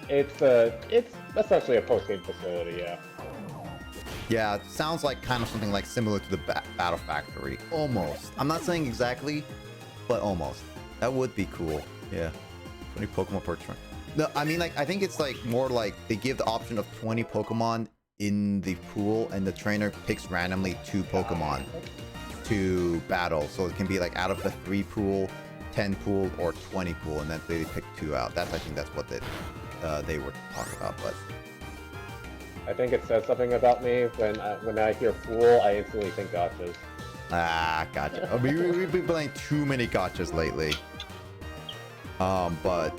It's essentially a post-game facility, yeah. Yeah, it sounds like kind of something like similar to the Battle Factory, almost. I'm not saying exactly, but almost. That would be cool. Yeah, 20 Pokemon per turn. No, I mean, like, I think it's like more like they give the option of 20 Pokemon in the pool, and the trainer picks randomly 2 Pokemon to battle. So it can be like out of the 3 pool, 10 pool, or 20 pool, and then they pick 2 out. I think that's what they were talking about. But I think it says something about me when I hear pool, I instantly think gotchas. Ah, gotcha. I mean, we've been playing too many gotchas lately. But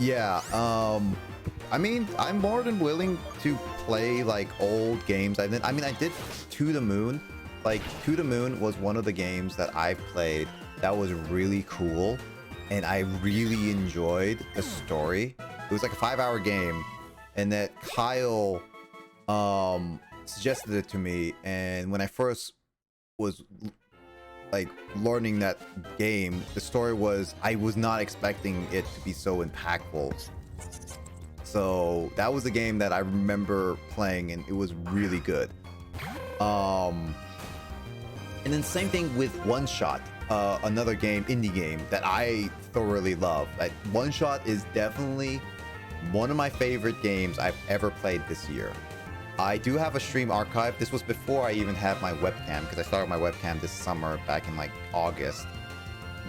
yeah, I mean, I'm more than willing to play like old games. I did To the Moon. Like, To the Moon was one of the games that I played that was really cool, and I really enjoyed the story. It was like a 5-hour game, and that Kyle suggested it to me, and when I first was like learning that game, the story was I was not expecting it to be so impactful. So that was a game that I remember playing, and it was really good. And then same thing with One Shot, another game, indie game that I thoroughly love. Like, One Shot is definitely one of my favorite games I've ever played this year. I do have a stream archive. This was before I even had my webcam, because I started my webcam this summer back in like August.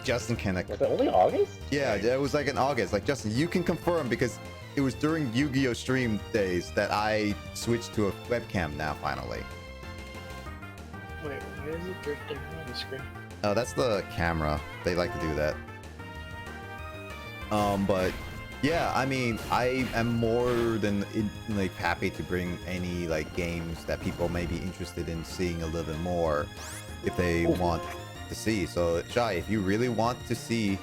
Justin can... Was it only August? Yeah, it was like in August. Like, Justin, you can confirm, because it was during Yu-Gi-Oh! Stream days that I switched to a webcam now, finally. Wait, why is it drifting on the screen? Oh, that's the camera. They like to do that. But yeah, I mean, I am more than like happy to bring any like games that people may be interested in seeing a little bit more if they want to see. So Shai, if you really want to see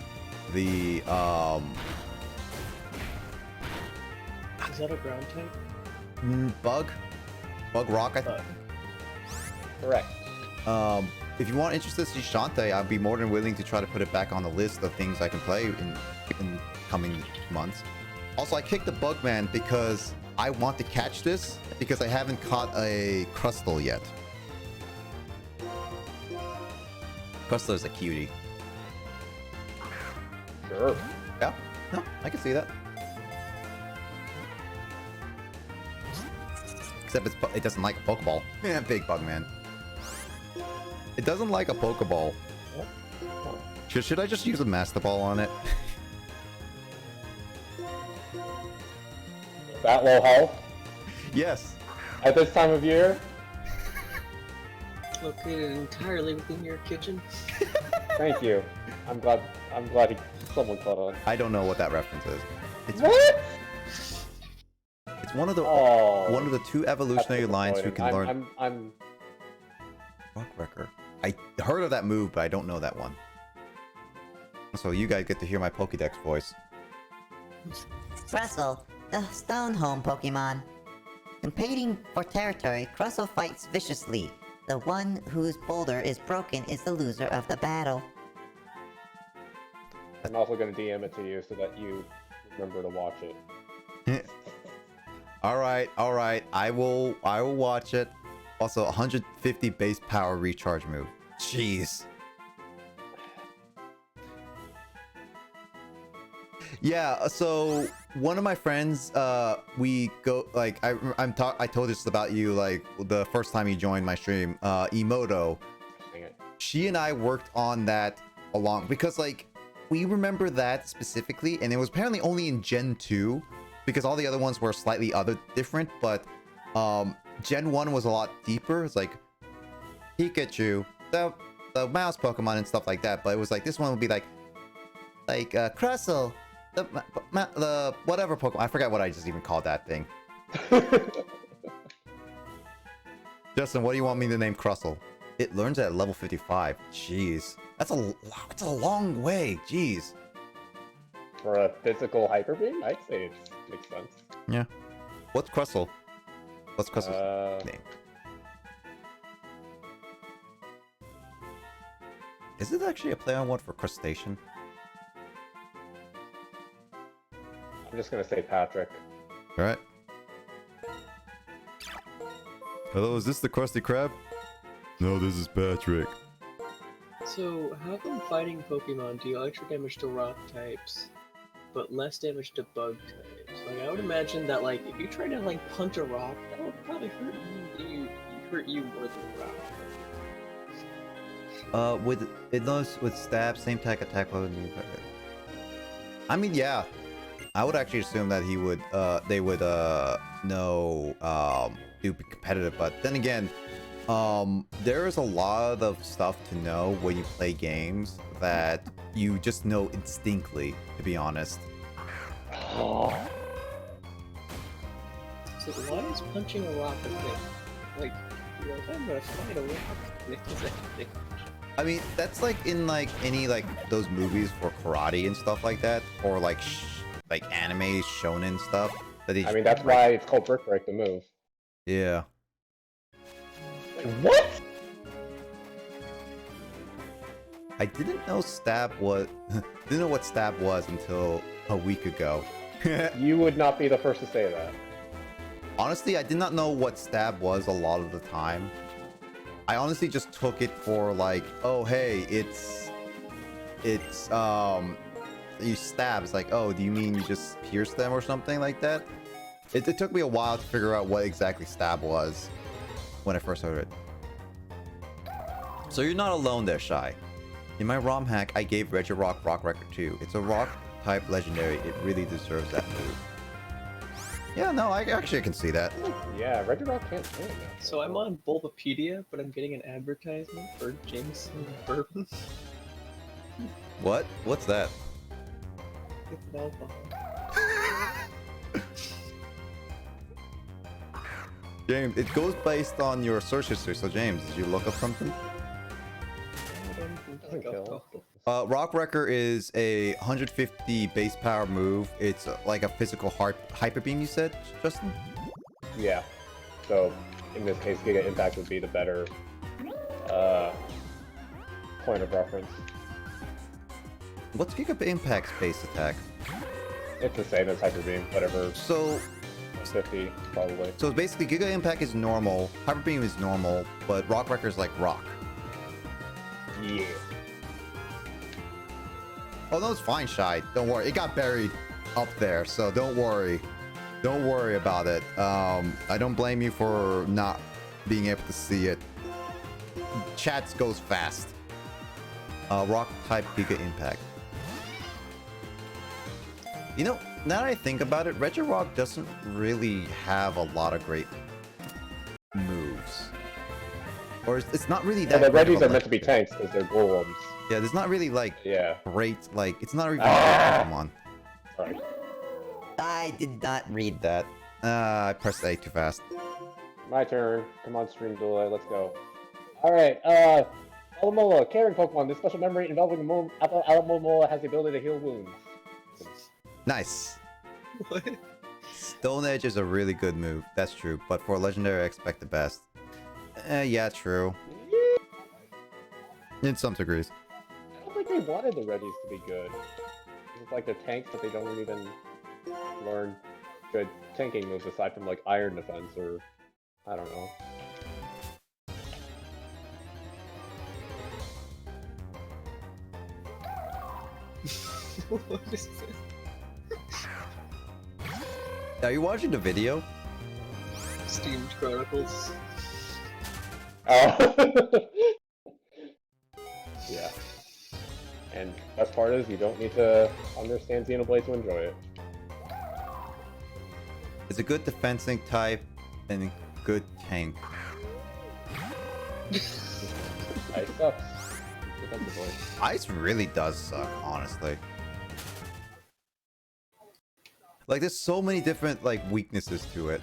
the Is that a ground type? Bug Rock, I think. Correct. If you want interested to see Shantae, I'd be more than willing to try to put it back on the list of things I can play in coming months. Also, I kicked the Bugman because I want to catch this, because I haven't caught a Crustle yet. Crustle is a cutie. Sure. Yeah, no, I can see that. Except it doesn't like a Pokeball. Yeah, big Bugman. It doesn't like a Pokeball. Should I just use a Master Ball on it? That low health? Yes. At this time of year? Located entirely within your kitchen. Thank you. I'm glad someone caught on. I don't know what that reference is. What? It's one of the Oh, one of the two evolutionary that's lines who can disappointing. learn I'm Rock Wrecker. I heard of that move, but I don't know that one. So you guys get to hear my Pokédex voice. Crustle, the stone home Pokemon. Competing for territory, Crustle fights viciously. The one whose boulder is broken is the loser of the battle. I'm also gonna DM it to you so that you remember to watch it. All right. I will watch it. Also, 150 base power recharge move. Jeez. Yeah. So one of my friends, we go like I told this about you like the first time you joined my stream. Emoto. Dang it. She and I worked on that along because like we remember that specifically, and it was apparently only in Gen 2 because all the other ones were slightly different, but Gen 1 was a lot deeper. It's like Pikachu, the mouse Pokemon and stuff like that, but it was like this one would be like Crustle, the whatever Pokemon. I forgot what I just even called that thing. Justin, what do you want me to name Crustle? It learns at level 55. Jeez. That's a long way. Jeez. For a physical Hyper Beam, I'd say it makes sense. Yeah. What's Crustle? What's Crustle's name? Is it actually a play on word for crustacean? I'm just gonna say Patrick. Alright. Hello, is this the Krusty Krab? No, this is Patrick. So, how come fighting Pokemon deal extra damage to rock types, but less damage to bug types? Like, I would imagine that, like, if you try to, like, punch a rock, that would probably hurt you more than a rock. With stab, same attack load. I mean, yeah. I would actually assume that they would do competitive, but then again, there is a lot of stuff to know when you play games that you just know instinctively, to be honest. So why is punching a rock a thing? Like, you're like, I'm gonna fight a rock. I mean, that's like in like any like those movies for karate and stuff like that, or like anime shonen stuff. I mean, that's why it's called Brick Break the move. Yeah. Wait, what? I didn't know didn't know what stab was until a week ago. You would not be the first to say that. Honestly, I did not know what stab was a lot of the time. I honestly just took it for like, oh hey, it's you stab. It's like, oh, do you mean you just pierce them or something like that? It took me a while to figure out what exactly stab was when I first heard it. So you're not alone there, Shy. In my ROM hack, I gave Regirock Rock Record 2. It's a rock type legendary. It really deserves that move. Yeah, no, I actually can see that. Yeah, Regirock can't say it. So I'm on Bulbapedia, but I'm getting an advertisement for Jameson Bourbon. What? What's that? It's an alcohol. James, it goes based on your search history. So James, did you look up something? Rock Wrecker is a 150 base power move. It's like a physical hyper beam, you said, Justin? Yeah. So in this case, Giga Impact would be the better point of reference. What's Giga Impact's base attack? It's the same as Hyper Beam, whatever. So 50 probably. So basically, Giga Impact is normal, Hyper Beam is normal, but Rock Wrecker is like rock. Yeah. Oh, no, it's fine, Shy. Don't worry. It got buried up there, so don't worry. Don't worry about it. I don't blame you for not being able to see it. Chat goes fast. Rock type Giga Impact. You know, now that I think about it, Regirock doesn't really have a lot of great moves. Or it's not really that. Yeah, the Reggies are meant to be tanks because they're golems. Yeah, there's not really like great, like it's not even Pokemon. Sorry. I did not read That. I pressed A too fast. My turn. Come on, stream delay. Let's go. Alright, Alamola, caring Pokemon. This special memory involving Alamola has the ability to heal wounds. Nice. What? Stone Edge is a really good move. That's true. But for legendary, I expect the best. Yeah, true. In some degrees. I don't think they wanted the Reggies to be good. It's like they're tanks, but they don't even learn good tanking moves aside from like Iron Defense or I don't know. What is this? Are you watching the video? Steamed Chronicles. Oh. Yeah. And best part is you don't need to understand Xenoblade to enjoy it. It's a good defensing type and a good tank. Ice sucks. Defensively. Ice really does suck, honestly. Like, there's so many different, like, weaknesses to it.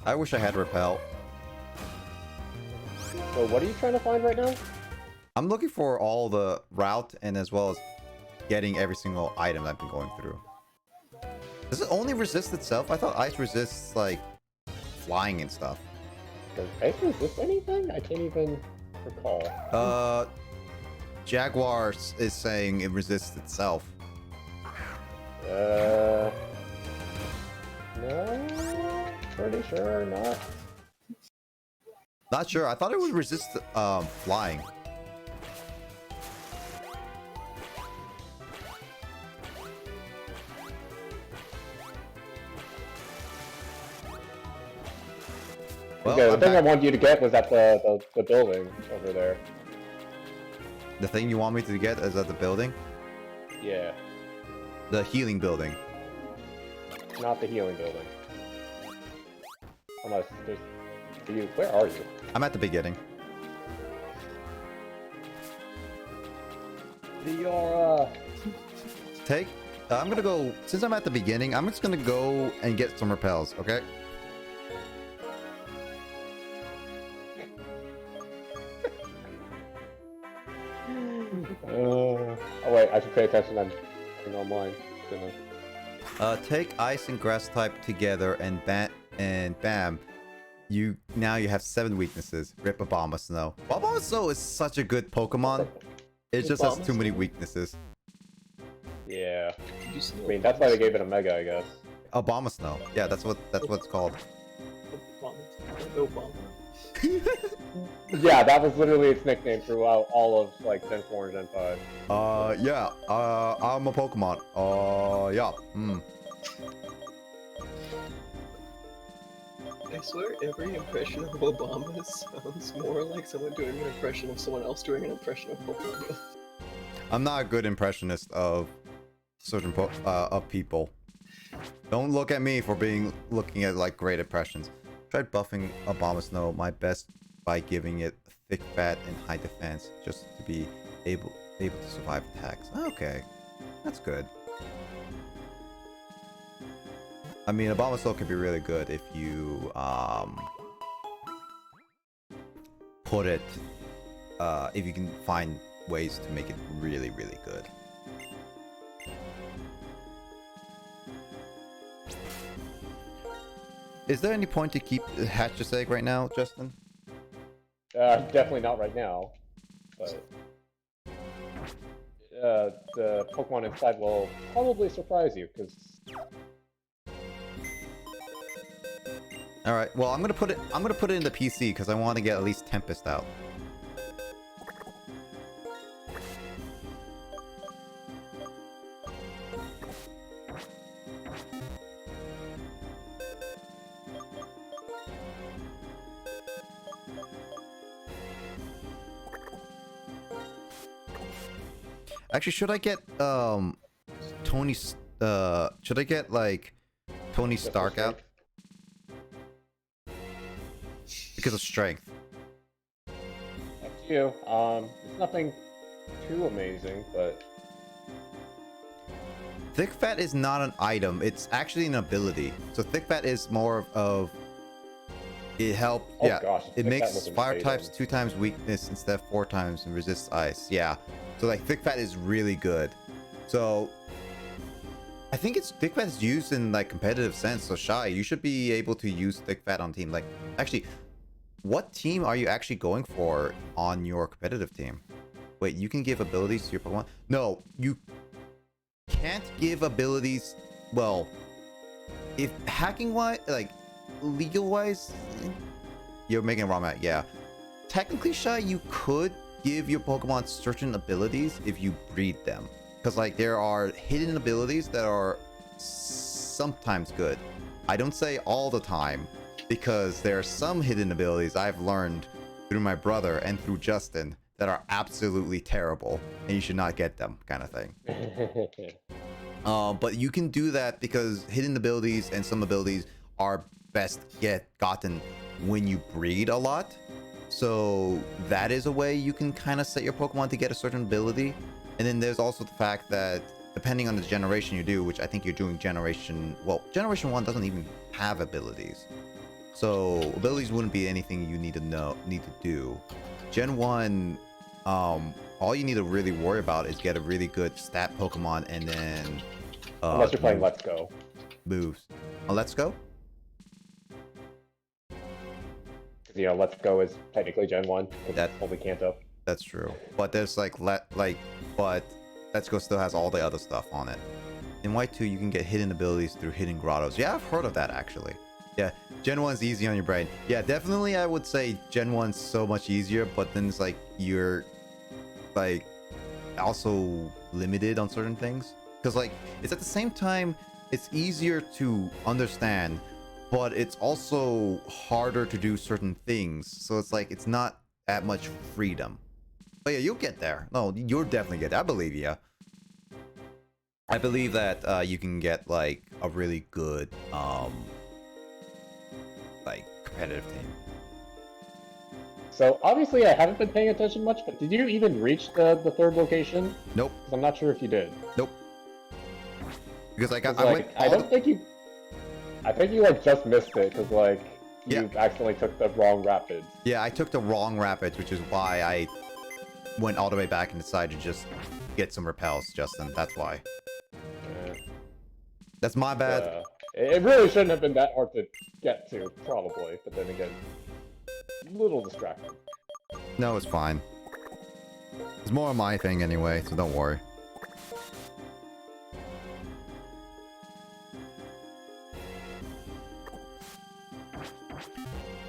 I wish I had Repel. So what are you trying to find right now? I'm looking for all the route and as well as getting every single item I've been going through. Does it only resist itself? I thought ice resists, like, flying and stuff. Does ice resist anything? I can't even recall. Jaguar is saying it resists itself. No, pretty sure not. Not sure. I thought it would resist flying. Well, Okay, the I'm thing I back. wanted you to get was at the building over there. The thing you want me to get is at the building? Yeah, The healing building. not the healing building. Unless there's... Where are you? I'm at the beginning. You're, Take. I'm gonna go. Since I'm at the beginning, I'm just gonna go and get some repels. Okay. oh wait, I should pay attention. I'm online. Goodness. Take ice and grass type together and bam. You have 7 weaknesses. Rip Obama Snow. Obama Snow is such a good Pokemon. It just has too many weaknesses. Yeah. Did you see I mean, that's why they gave it a Mega, I guess. Obama Snow. Yeah, that's what it's called. Obama. Yeah, that was literally its nickname throughout all of, like, Gen 4 and Gen 5. Yeah. I'm a Pokemon. Yeah. I swear every impression of Obama sounds more like someone doing an impression of someone else doing an impression of Obama. I'm not a good impressionist of certain of people. Don't look at me for looking at like great impressions. Tried buffing Obama Snow my best by giving it thick fat and high defense just to be able to survive attacks. Okay, that's good. I mean, Obama Snow can be really good if you put it if you can find ways to make it really good. Is there any point to keep hatch this egg right now, Justin? Definitely not right now. But... the Pokemon inside will probably surprise you, because... All right. Well, I'm gonna put it in the PC because I want to get at least Tempest out. Actually, should I get Tony? Should I get like Tony Stark out? Because of strength. Up to you. There's nothing too amazing, but Thick Fat is not an item. It's actually an ability. So Thick Fat is more of it help. oh Yeah, gosh, it Thick Fat makes was an fire item. types 2 times weakness instead of 4 times and resists ice. Yeah. So like Thick Fat is really good. So I think it's Thick Fat is used in like competitive sense. So Shy, you should be able to use Thick Fat on team. Like actually, what team are you actually going for on your competitive team? Wait, you can give abilities to your Pokemon? No, you can't give abilities. Well, if hacking wise, like legal wise, you're making a wrong at. Yeah, technically, Shy, you could give your Pokemon certain abilities if you breed them, because like there are hidden abilities that are sometimes good. I don't say all the time, because there are some hidden abilities I've learned through my brother and through Justin that are absolutely terrible, and you should not get them, kind of thing. But you can do that because hidden abilities and some abilities are best gotten when you breed a lot. So that is a way you can kind of set your Pokemon to get a certain ability. And then there's also the fact that depending on the generation you do, which I think you're doing generation 1 doesn't even have abilities. So abilities wouldn't be anything you need to do. Gen 1, all you need to really worry about is get a really good stat Pokemon and then unless you're playing Let's Go. moves. Oh, Let's Go? You know, Let's Go is technically Gen 1, because That- it's only Kanto. That's true. But there's but Let's Go still has all the other stuff on it. In White 2, you can get hidden abilities through hidden grottos. Yeah, I've heard of that actually. Yeah, Gen 1's easy on your brain. Yeah, definitely I would say Gen 1's so much easier, but then it's like you're like also limited on certain things. Because like it's at the same time it's easier to understand, but it's also harder to do certain things. So it's like it's not that much freedom. But yeah, you'll get there. No, you'll definitely get there. I believe you. I believe that you can get like a really good like competitive team. So obviously I haven't been paying attention much, but did you even reach the third location? Nope. 'Cause I'm not sure if you did. Nope. Because like 'Cause, I went I don't think you. I think you like just missed it because like you accidentally took the wrong rapids. Yeah, I took the wrong rapids, which is why I went all the way back and decided to just get some repels, Justin. That's why. That's my bad. It really shouldn't have been that hard to get to, probably. But then again, a little distracting. No, it's fine. It's more of my thing anyway, so don't worry.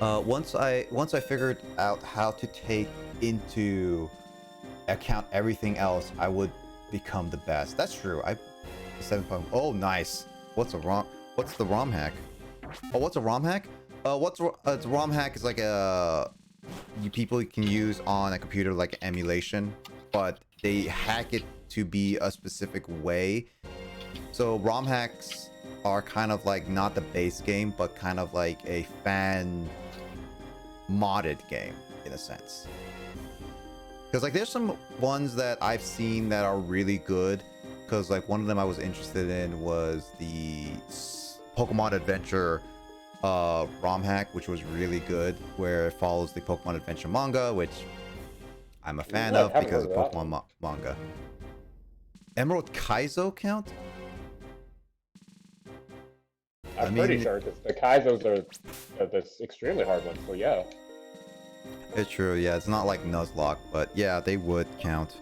Once I figured out how to take into account everything else, I would become the best. That's true. 7. Oh, nice. What's the ROM hack? Oh, what's a ROM hack? It's a ROM hack is like people can use on a computer like emulation, but they hack it to be a specific way. So ROM hacks are kind of like not the base game, but kind of like a fan modded game in a sense. Because like there's some ones that I've seen that are really good. Because like one of them I was interested in was the Pokemon Adventure ROM hack, which was really good, where it follows the Pokemon Adventure manga, which I'm a fan of because of Pokemon manga. Emerald Kaizo count? I'm pretty sure the Kaizos are this extremely hard one, so yeah. It's true, yeah. It's not like Nuzlocke, but yeah, they would count.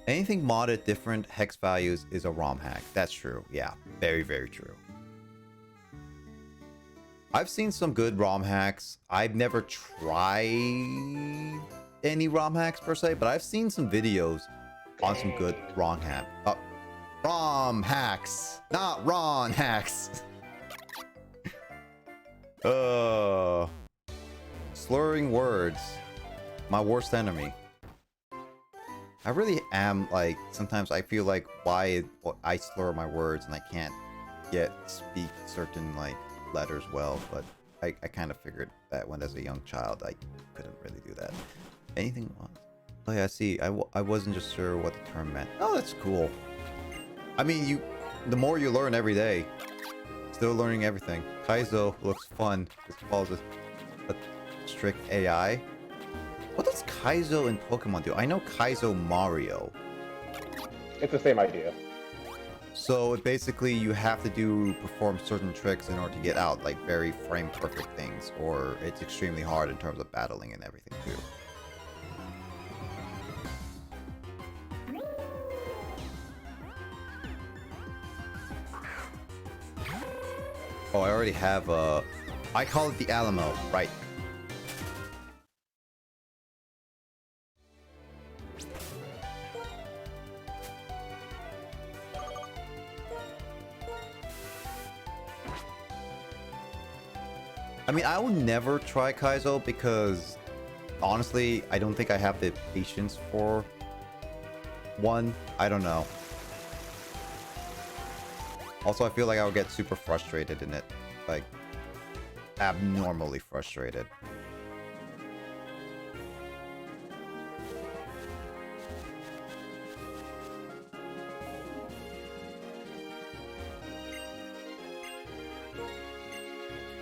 Anything modded different hex values is a ROM hack. That's true. Yeah, very, very true. I've seen some good ROM hacks. I've never tried any ROM hacks per se, but I've seen some videos on some good ROM hacks, not ROM hacks. Slurring words, my worst enemy. I really am like, sometimes I feel like why I slur my words and I can't speak certain like letters well, but I kind of figured that when as a young child, I couldn't really do that. Anything else? Oh yeah, see, I wasn't just sure what the term meant. Oh, that's cool. I mean, the more you learn every day, still learning everything. Kaizo looks fun. It follows a strict AI. What does Kaizo in Pokemon do? I know Kaizo Mario. It's the same idea. So basically, you have to perform certain tricks in order to get out, like very frame perfect things, or it's extremely hard in terms of battling and everything too. Oh, I already have I call it the Alamo, right? I mean, I will never try Kaizo because, honestly, I don't think I have the patience for one. I don't know. Also, I feel like I would get super frustrated in it. Like, abnormally frustrated.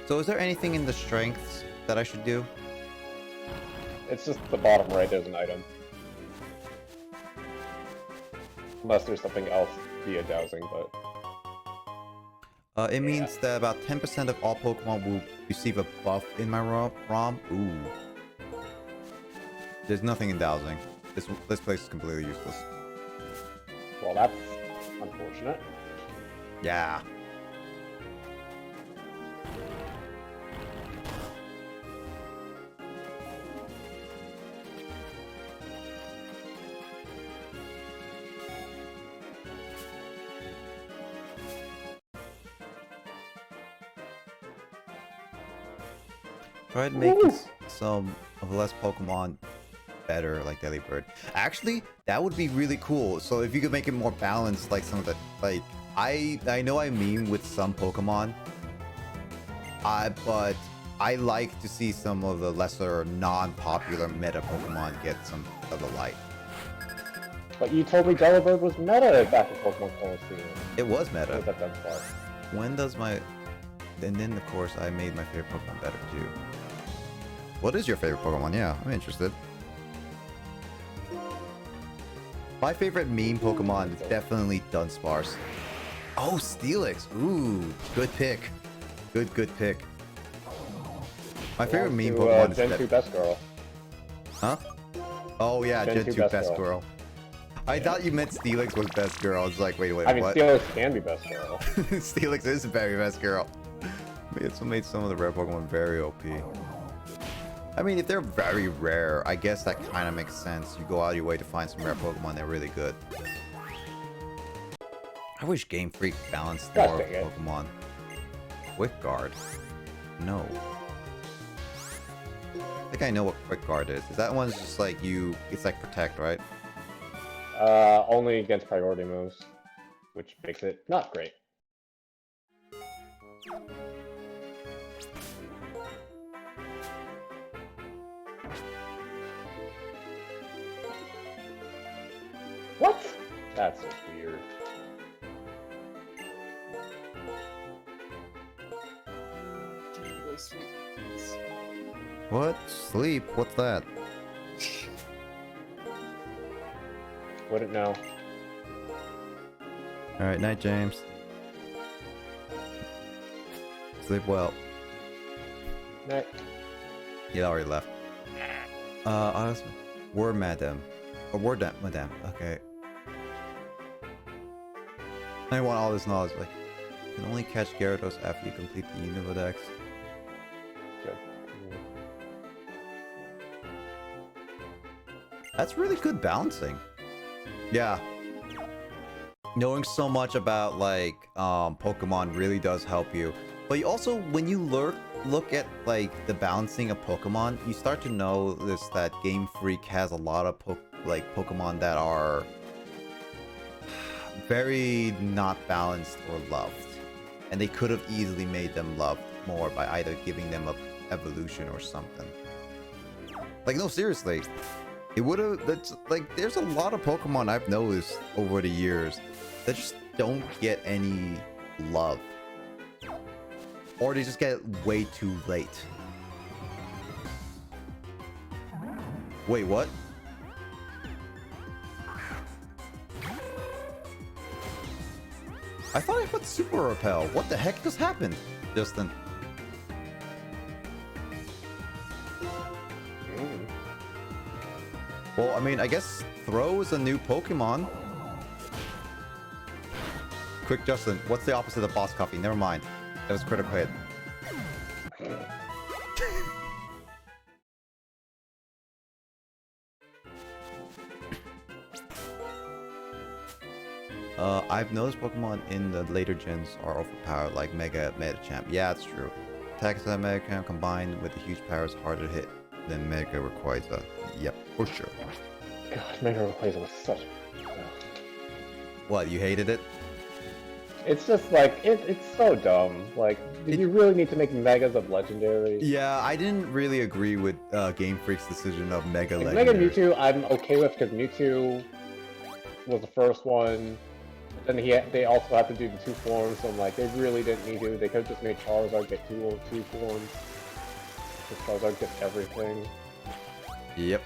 So is there anything in the strengths that I should do? It's just the bottom right, there's an item. Unless there's something else via dowsing, but... It means that about 10% of all Pokemon will receive a buff in my ROM. Ooh. There's nothing in dowsing. This place is completely useless. Well, that's unfortunate. Yeah. Try to make some of the less Pokemon better, like Delibird. Actually, that would be really cool. So if you could make it more balanced, like some of the, like, I know I mean with some Pokemon, but I like to see some of the lesser non-popular meta Pokemon get some of the light. But you told me Delibird was meta back in Pokemon Colosseum. It was meta. That done far. When does my... And then, of course, I made my favorite Pokemon better, too. What is your favorite Pokemon? Yeah, I'm interested. My favorite meme Pokemon is definitely Dunsparce. Oh, Steelix. Ooh, good pick. Good pick. My favorite meme Pokemon is... Gen 2 Best Girl. Huh? Oh, yeah, Gen 2 Best Girl. Girl. I thought you meant Steelix was Best Girl. I was like, wait, I mean, what? Steelix can be Best Girl. Steelix is the very best girl. It's what made some of the rare Pokemon very OP. I mean, if they're very rare, I guess that kind of makes sense. You go out of your way to find some rare Pokemon, they're really good. I wish Game Freak balanced more Pokemon. Quick Guard? No. I think I know what Quick Guard is. Is that one's just like you... It's like Protect, right? Only against priority moves, which makes it not great. What? That's weird. What? Sleep? What's that? Wouldn't know. Alright, night, James. Sleep well. Night. He already left. Honestly, word madam. Or word madam. Okay. I want all this knowledge. Like, you can only catch Gyarados after you complete the Univodex. Good. That's really good balancing. Yeah. Knowing so much about, like, Pokemon really does help you. But you also, when you look at, like, the balancing of Pokemon, you start to notice that Game Freak has a lot of, Pokemon that are very not balanced or loved. And they could have easily made them loved. more by either giving them a evolution or something. Like, no, seriously. It would have, that's like, there's a lot of Pokemon I've noticed over the years that just don't get any love. Or they just get way too late. Wait, what? I thought I put Super Repel. What the heck just happened, Justin? Well, I mean, I guess Throw is a new Pokemon. Quick, Justin, what's the opposite of Boss Coffee? Never mind. That was critical hit. I've noticed Pokemon in the later gens are overpowered, like Mega Medicham. Yeah, it's true. Attacks that Medicham combined with the huge power is harder to hit than Mega Rayquaza. Yep, for sure. God, Mega Rayquaza was such. What, you hated it? It's just like it's so dumb. Like, did you really need to make Megas of Legendary? Yeah, I didn't really agree with Game Freak's decision of Mega Like, Legendary. Mega Mewtwo, I'm okay with because Mewtwo was the first one. Then they also have to do the 2 forms, so I'm like, they really didn't need to. They could have just made Charizard get two forms. Because Charizard gets everything. Yep.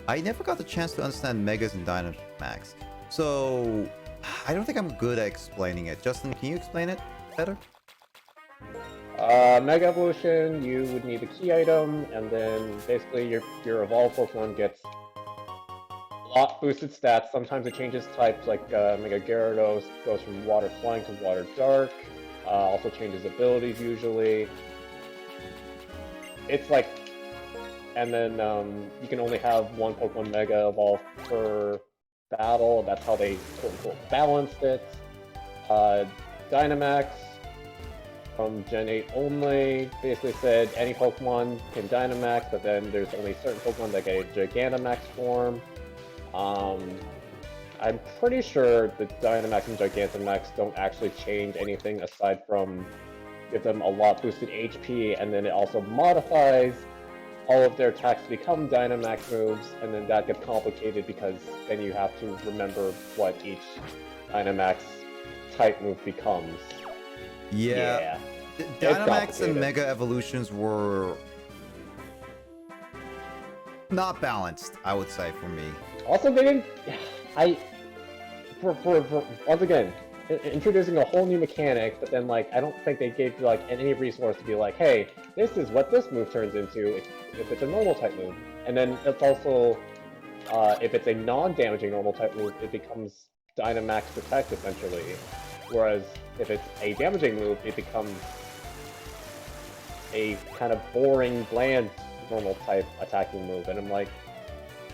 I never got the chance to understand Megas and Dynamax. So, I don't think I'm good at explaining it. Justin, can you explain it better? Mega Evolution, you would need a key item, and then basically your evolved Pokemon gets a lot boosted stats. Sometimes it changes types, like Mega Gyarados goes from Water Flying to Water Dark. Also changes abilities usually. It's like, and then you can only have one Pokemon Mega evolve per battle. That's how they quote-unquote balanced it. Dynamax from Gen 8 only basically said any Pokemon can Dynamax, but then there's only certain Pokemon that get a Gigantamax form. I'm pretty sure that Dynamax and Gigantamax don't actually change anything aside from give them a lot boosted HP, and then it also modifies all of their attacks to become Dynamax moves, and then that gets complicated because then you have to remember what each Dynamax type move becomes. Yeah. Dynamax and Mega Evolutions were not balanced, I would say, for me. Also, they didn't. For once again, introducing a whole new mechanic, but then like I don't think they gave like any resource to be like, hey, this is what this move turns into if it's a normal type move, and then it's also if it's a non-damaging normal type move, it becomes Dynamax Protect essentially, whereas if it's a damaging move, it becomes a kind of boring, bland normal type attacking move, and I'm like,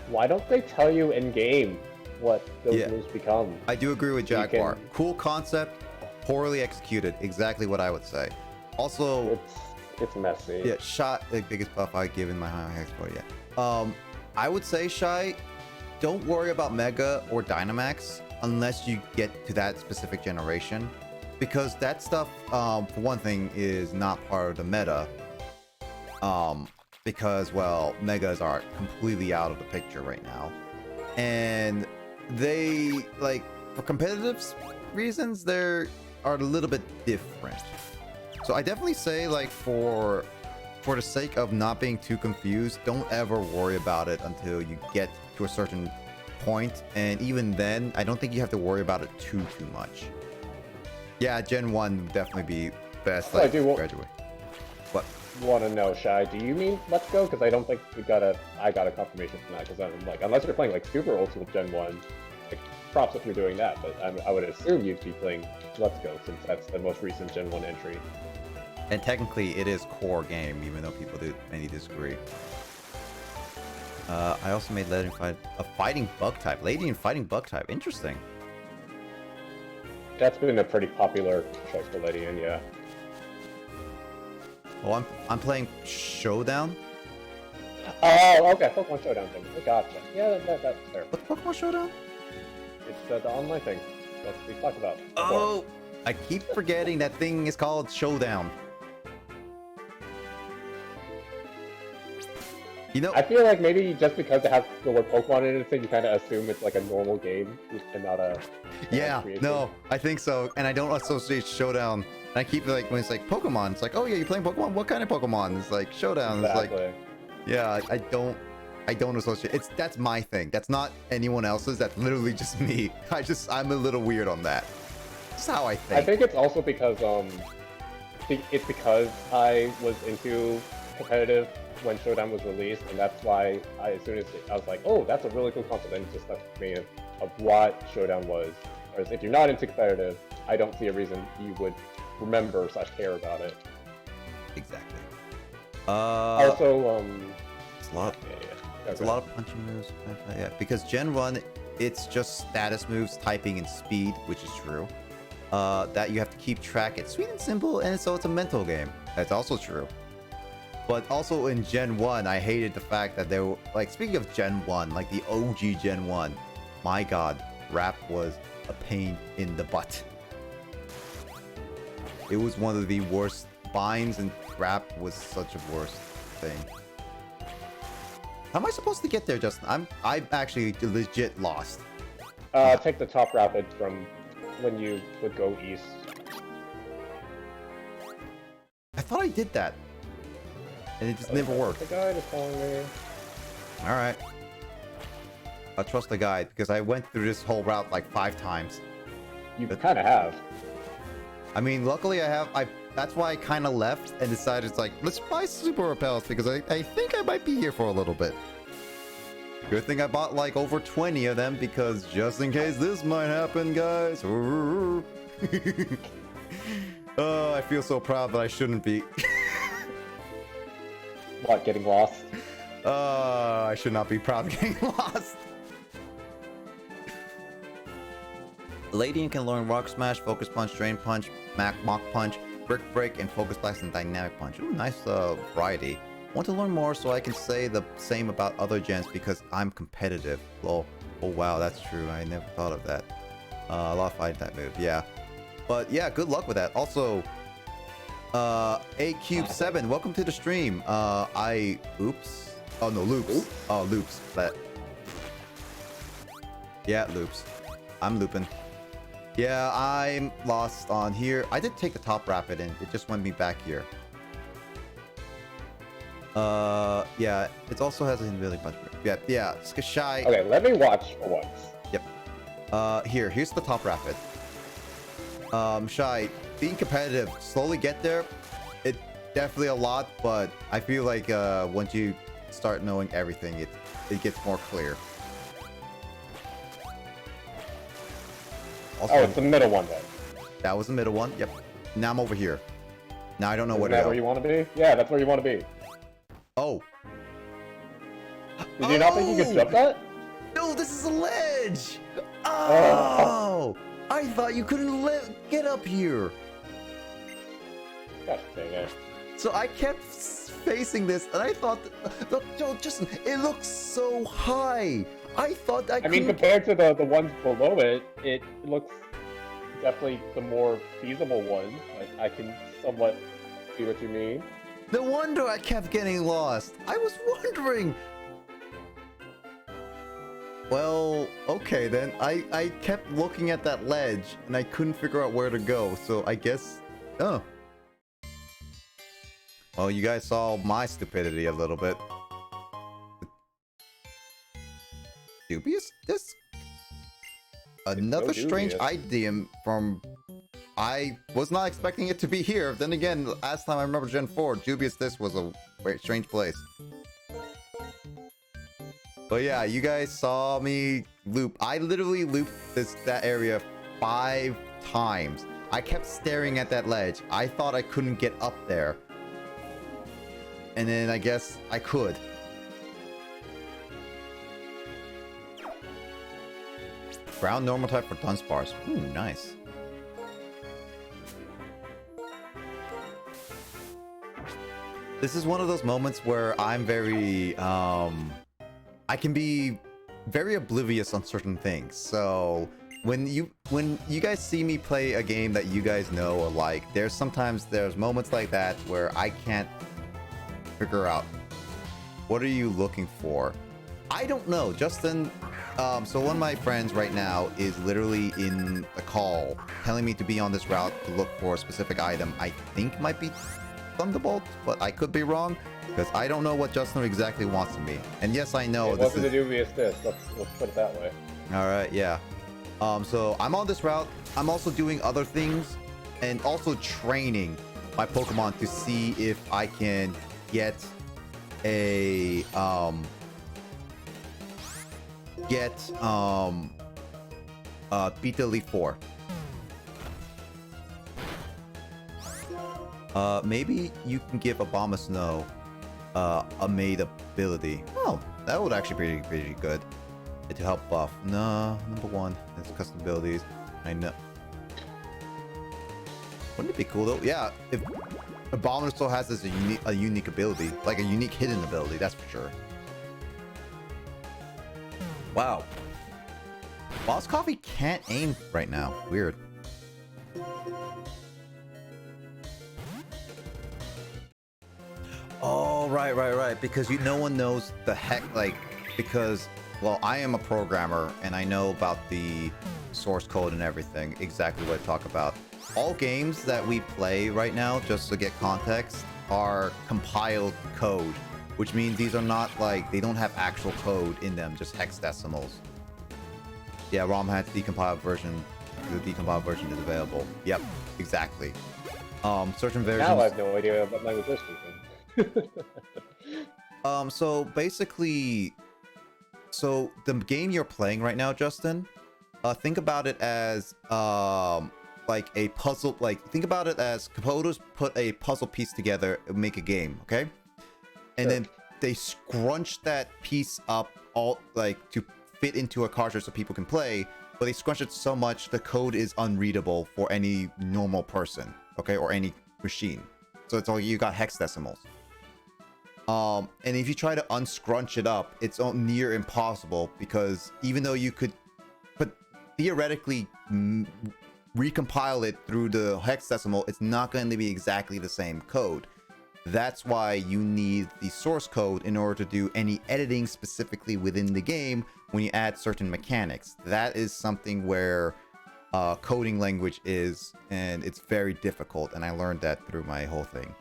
why don't they tell you in game what those moves become? I do agree with Jaguar. Cool concept, poorly executed. Exactly what I would say. Also, it's messy. Yeah, shot the biggest buff I've given my high exploit yet. I would say, Shy, don't worry about Mega or Dynamax unless you get to that specific generation, because that stuff, for one thing, is not part of the meta. Because, well, Megas are completely out of the picture right now. And they, like, for competitive reasons, they are a little bit different. So I definitely say, like, for the sake of not being too confused, don't ever worry about it until you get to a certain point. And even then, I don't think you have to worry about it too much. Yeah, Gen 1 would definitely be best, like, graduate. What? Want to know, Shy, do you mean Let's Go? Because I don't think I got a confirmation from that, because I'm like, unless you're playing like Super Ultimate Gen 1, like, props if you're doing that, but I would assume you'd be playing Let's Go, since that's the most recent Gen 1 entry. And technically it is core game, even though many disagree. I also made Lady a fighting bug type. Lady and fighting bug type, interesting. That's been a pretty popular choice for Ledian, yeah. Oh, I'm playing Showdown. Oh, okay, Pokemon Showdown thing. I gotcha. Yeah, that's fair. What's Pokemon Showdown? It's the online thing that we talked about. Oh, I keep forgetting that thing is called Showdown. You know, I feel like maybe just because it has the word Pokemon in it, you kind of assume it's like a normal game and not a. yeah, creative no, I think so, and I don't associate Showdown. And I keep like when it's like Pokemon, it's like, oh yeah, you playing Pokemon? What kind of Pokemon? It's like Showdown. Exactly. It's like, yeah, I don't associate. That's my thing. That's not anyone else's. That's literally just me. I'm a little weird on that. That's how I think. I think it's also because it's because I was into competitive when Showdown was released, and that's why as soon as I was like, oh, that's a really cool concept, and it just stuck to me of what Showdown was. Whereas if you're not into competitive, I don't see a reason you would remember / care about it. Exactly. Also, it's a lot. yeah. It's a lot of punching moves. Yeah, because Gen 1, it's just status moves, typing, and speed, which is true. That you have to keep track. It's sweet and simple, and so it's a mental game. That's also true. But also in Gen 1, I hated the fact that there were, like, speaking of Gen 1, like the OG Gen 1, my god, rap was a pain in the butt. It was one of the worst binds, and rap was such a worst thing. How am I supposed to get there, Justin? I'm actually legit lost. Take the top rapid from when you would go east. I thought I did that. And it just never worked. The guide is calling me. Alright. I trust the guide, because I went through this whole route like 5 times. You kind of have. I mean, luckily that's why I kind of left and decided it's like, let's buy super repels, because I think I might be here for a little bit. Good thing I bought like over 20 of them, because just in case this might happen, guys. Oh, I feel so proud that I shouldn't be. What, getting lost? I should not be proud of getting lost. Ladian can learn Rock Smash, Focus Punch, Drain Punch, Mach Punch, Brick Break, and Focus Blast and Dynamic Punch. Ooh, nice variety. Want to learn more so I can say the same about other gens because I'm competitive. Lol. Oh wow, that's true. I never thought of that. A lot of fighting that move, yeah. But yeah, good luck with that. Also, A-Cube7, welcome to the stream. Oops. Oh no, Loops. Oops. Oh, Loops. Yeah, Loops. I'm looping. Yeah, I'm lost on here. I did take the top rapid and it just went me back here. Yeah, it also has a really bunch of... Yeah, Shy. Okay, let me watch for once. Yep. Here's the top rapid. Shy, being competitive, slowly get there. It definitely a lot, but I feel like once you start knowing everything, it gets more clear. Also, Oh, it's the middle one then. that was the middle one. Yep. Now I'm over here. Now I don't know where Isn't to that go. where you want to be? Yeah, that's where you want to be. Oh. Did you not think you could jump that? No, this is a ledge. Oh. I thought you couldn't get up here. Gosh dang it. So I kept facing this, and I thought, look, Justin, it looks so high. I thought I mean, compared to the ones below it, it looks definitely the more feasible one. Like, I can somewhat see what you mean. No wonder I kept getting lost. I was wondering. Well, okay then. I kept looking at that ledge, and I couldn't figure out where to go, so I guess... Oh. Well, you guys saw my stupidity a little bit. Dubious? This... Another so strange dubious. idea from... I was not expecting it to be here. Then again, last time I remember Gen 4, Dubious this was a very strange place. But yeah, you guys saw me loop. I literally looped that area 5 times. I kept staring at that ledge. I thought I couldn't get up there. And then I guess I could. Ground normal type for Dunsparce. Ooh, nice. This is one of those moments where I'm very, I can be very oblivious on certain things. So, when you guys see me play a game that you guys know or like, there's moments like that where I can't figure out what are you looking for. I don't know, Justin. So one of my friends right now is literally in a call telling me to be on this route to look for a specific item. I think might be Thunderbolt, but I could be wrong because I don't know what Justin exactly wants of me. And yes, I know It wasn't a dubious this. Let's put it that way. All right, yeah. So I'm on this route. I'm also doing other things and also training my Pokemon to see if I can get a Beta Elite 4. Maybe you can give Abomasnow a made ability. Oh, that would actually be pretty good to help buff. No, number one, it's custom abilities. I know. Wouldn't it be cool though? Yeah, if Abomasnow has this a unique ability, like a unique hidden ability, that's for sure. Wow. Boss Coffee can't aim right now. Weird. Oh, right. Because no one knows the heck, like, because, well, I am a programmer and I know about the source code and everything, exactly what I talk about. All games that we play right now, just to get context, are compiled code, which means these are not like, they don't have actual code in them, just hexadecimals. Yeah, ROM has decompiled version. The decompiled version is available. Yep, exactly. Certain versions. Now I have no idea what language they're speaking. So basically, so the game you're playing right now, Justin, think about it as like a puzzle. Like, think about it as composers put a puzzle piece together and make a game, okay? And then they scrunch that piece up all like to fit into a cartridge so people can play, but they scrunch it so much the code is unreadable for any normal person, okay, or any machine. So it's all, you got hexadecimals. And if you try to unscrunch it up, it's near impossible, because even though you could, but theoretically recompile it through the hexadecimal, it's not going to be exactly the same code. That's why you need the source code in order to do any editing specifically within the game when you add certain mechanics. That is something where coding language is, and it's very difficult, and I learned that through my whole thing.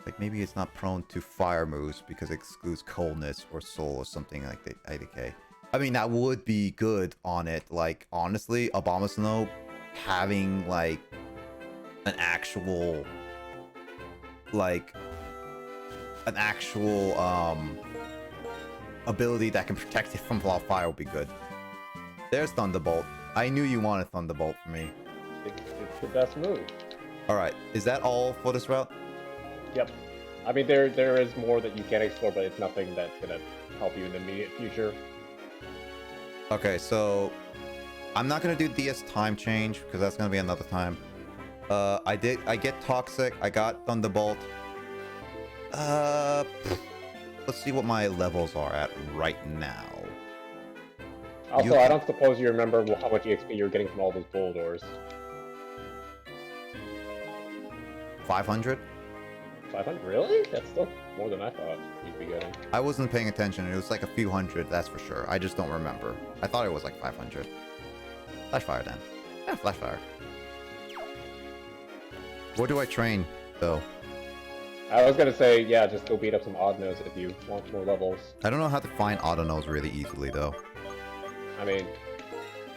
Like, maybe it's not prone to fire moves because it excludes coldness or soul or something like that. IDK. I mean, that would be good on it. Like, honestly, Abomasnow having like an actual ability that can protect it from fire would be good. There's Thunderbolt. I knew you wanted Thunderbolt for me. It's the best move. All right, is that all for this route? Yep. I mean, there is more that you can explore, but it's nothing that's gonna help you in the immediate future. Okay, so I'm not gonna do DS time change because that's gonna be another time. I get Toxic. I got Thunderbolt. Let's see what my levels are at right now. Also, I don't suppose you remember how much EXP you were getting from all those bull doors. 500? 500? Really? That's still more than I thought you'd be getting. I wasn't paying attention. It was like a few hundred, that's for sure. I just don't remember. I thought it was like 500. Flash Fire then. Yeah, Flash Fire. Where do I train, though? I was gonna say, yeah, just go beat up some Oddnos if you want more levels. I don't know how to find Autonos really easily, though. I mean,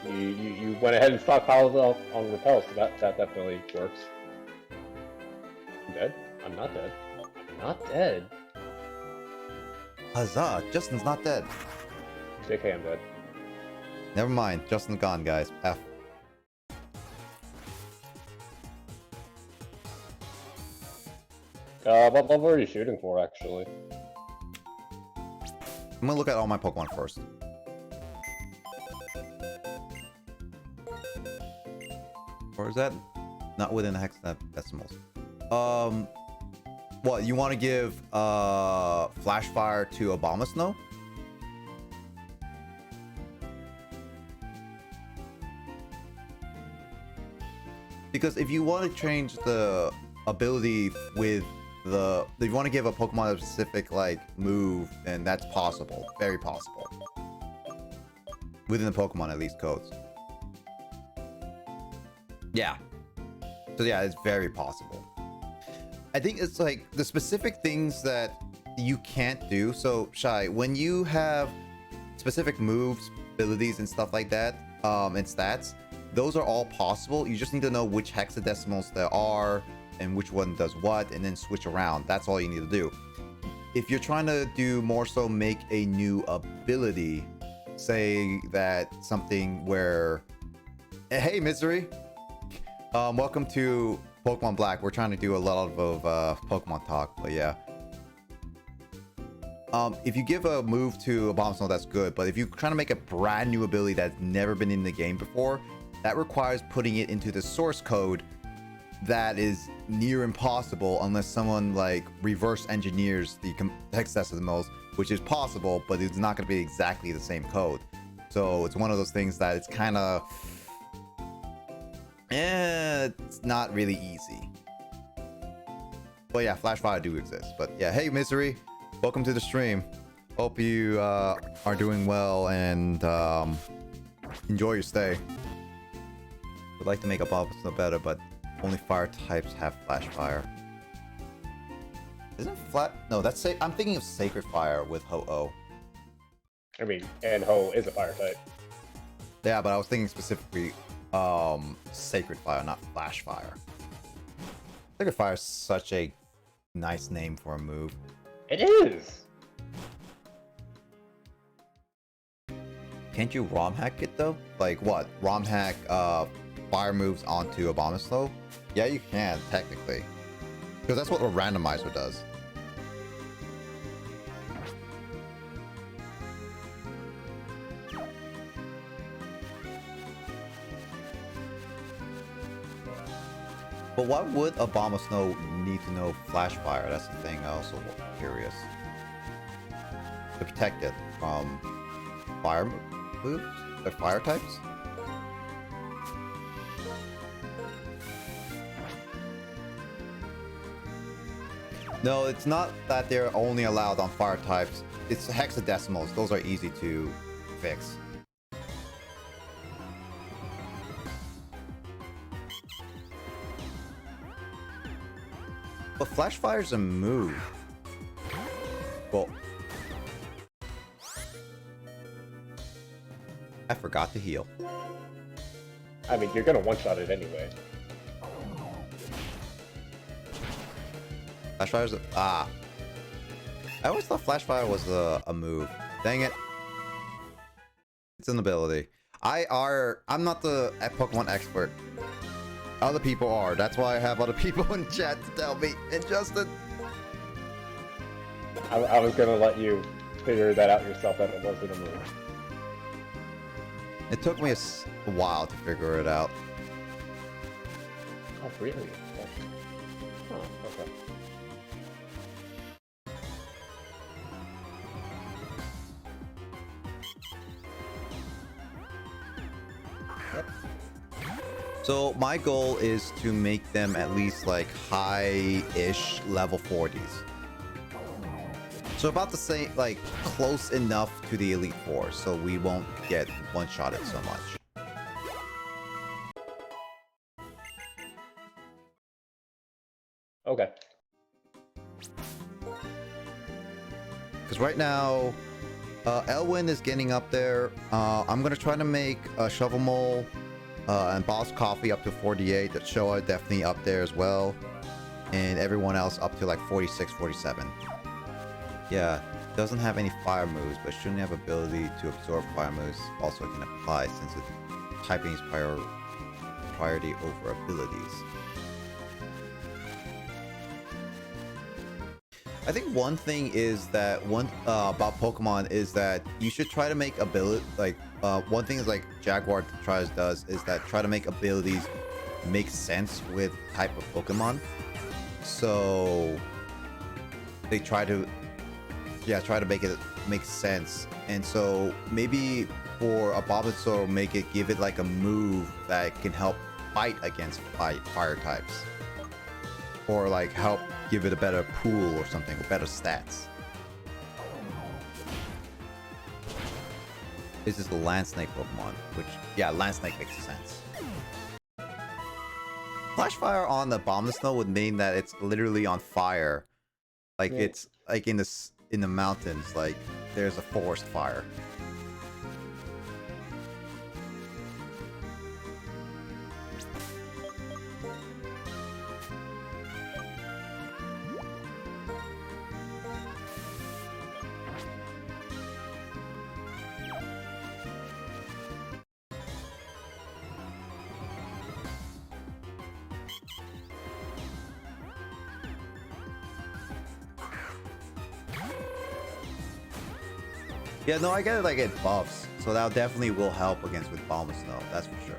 you went ahead and stockpiled on Repel, so that definitely works. I'm dead? I'm not dead. I'm not dead. Huzzah! Justin's not dead. JK, I'm dead. Never mind. Justin's gone, guys. F. What level are you shooting for, actually? I'm gonna look at all my Pokemon first. Or is that not within the hexadecimals? What, you want to give Flash Fire to Abomasnow? Because if you want to change the ability with the, if you want to give a Pokemon a specific like move, then that's possible, very possible. Within the Pokemon at least codes. Yeah. So yeah, it's very possible. I think it's like the specific things that you can't do. So Shy, when you have specific moves, abilities, and stuff like that, and stats, those are all possible. You just need to know which hexadecimals there are and which one does what, and then switch around. That's all you need to do. If you're trying to do more so make a new ability, say that something where, hey Misery, welcome to Pokemon Black. We're trying to do a lot of Pokemon talk, but yeah. If you give a move to a Abomasnow, that's good, but if you're trying to make a brand new ability that's never been in the game before, that requires putting it into the source code. That is near impossible unless someone like reverse engineers the hexadecimals, which is possible, but it's not going to be exactly the same code. So it's one of those things that it's kind of, it's not really easy. But yeah, Flash Fire do exist. But yeah, hey Misery, welcome to the stream. Hope you are doing well and enjoy your stay. Would like to make Abomasnow better, but only fire types have Flash Fire. Isn't no, that's I'm thinking of Sacred Fire with Ho-Oh. I mean, and Ho is a fire type. Yeah, but I was thinking specifically Sacred Fire, not Flash Fire. Sacred Fire is such a nice name for a move. It is. Can't you ROM hack it though? Like what? ROM hack fire moves onto Abomasnow? Yeah, you can technically, because that's what a randomizer does. But why would Abomasnow need to know Flash Fire? That's the thing. I also curious. To protect it from fire moves or fire types. No, it's not that they're only allowed on fire types. It's hexadecimals. Those are easy to fix. But Flash Fire's a move. Well, I forgot to heal. I mean, you're gonna one-shot it anyway. Flash Fire's a... I always thought Flash Fire was a move. Dang it. It's an ability. I'm not the Pokemon expert. Other people are. That's why I have other people in chat to tell me. And Justin. I was gonna let you figure that out yourself, that it wasn't a move. It took me a while to figure it out. Oh, really? Oh, okay. So my goal is to make them at least like high-ish level 40s. So about the same, like close enough to the Elite Four, so we won't get one-shotted so much. Okay. Because right now, Elwyn is getting up there. I'm gonna try to make Shovel Mole and Boss Coffee up to 48. That Showa definitely up there as well, and everyone else up to like 46, 47. Yeah, doesn't have any fire moves, but shouldn't have ability to absorb fire moves. Also can apply since typing is priority over abilities. I think one thing is that about Pokemon is that you should try to make ability one thing is like Jaguar does is that try to make abilities make sense with type of Pokemon. So they try to make it make sense, and so maybe for Abomasnow give it like a move that can help fight against fire types, or like help give it a better pool or something, or better stats. This is the Land Snake Pokemon, which, yeah, Land Snake makes sense. Flash Fire on the Bombless Snow would mean that it's literally on fire. Like, Yeah. it's like in the mountains, like there's a forest fire. Yeah, no, I get it, like it buffs, so that definitely will help against with Bombless Snow, that's for sure.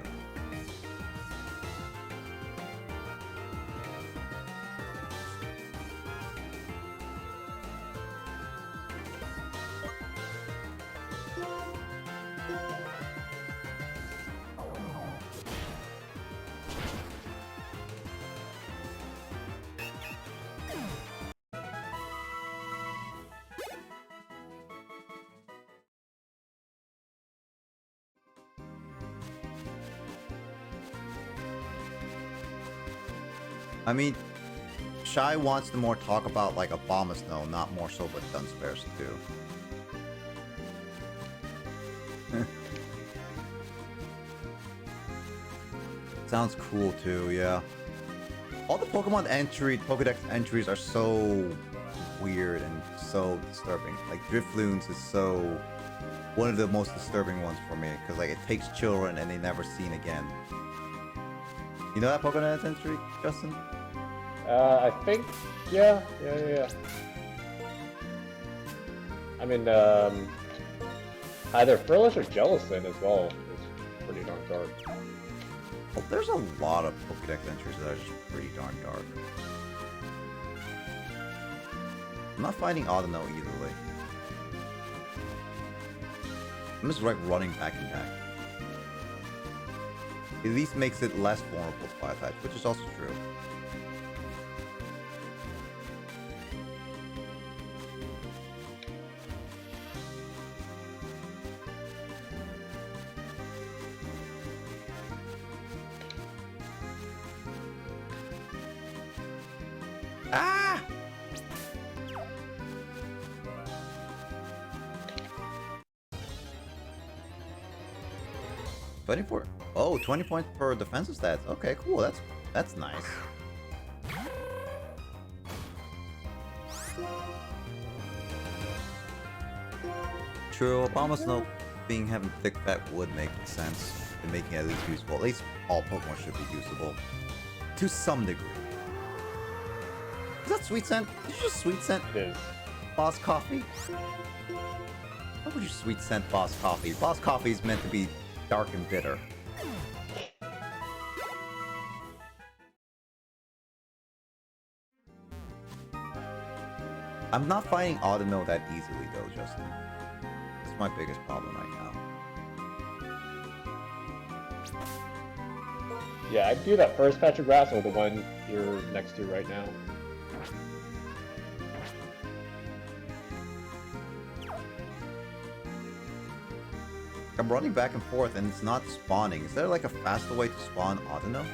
I mean, Shy wants to more talk about like a Bombless Snow, not more so with Dunsparce too. Sounds cool too, yeah. All the Pokemon Pokedex entries are so weird and so disturbing. Like Drifloons is so one of the most disturbing ones for me, because like it takes children and they never seen again. You know that Pokedex entry, Justin? I think, yeah. I mean, either Frillish or Jellicent as well is pretty darn dark. Well, there's a lot of Pokedex entries that are just pretty darn dark. I'm not finding Audino either way. I'm just like running back and back. At least makes it less vulnerable to fire types, which is also true. Ah! Oh, 20 points per defensive stats. Okay, cool. That's nice. True, Obama Snow being having thick fat would make sense and making it at least usable. At least all Pokemon should be usable. To some degree. Is that Sweet Scent? Did you just Sweet Scent It is. Boss Coffee? Why would you Sweet Scent Boss Coffee? Boss Coffee is meant to be dark and bitter. I'm not finding Audino that easily though, Justin. That's my biggest problem right now. Yeah, I'd do that first patch of grass or the one you're next to right now. I'm running back and forth and it's not spawning. Is there like a faster way to spawn Audino?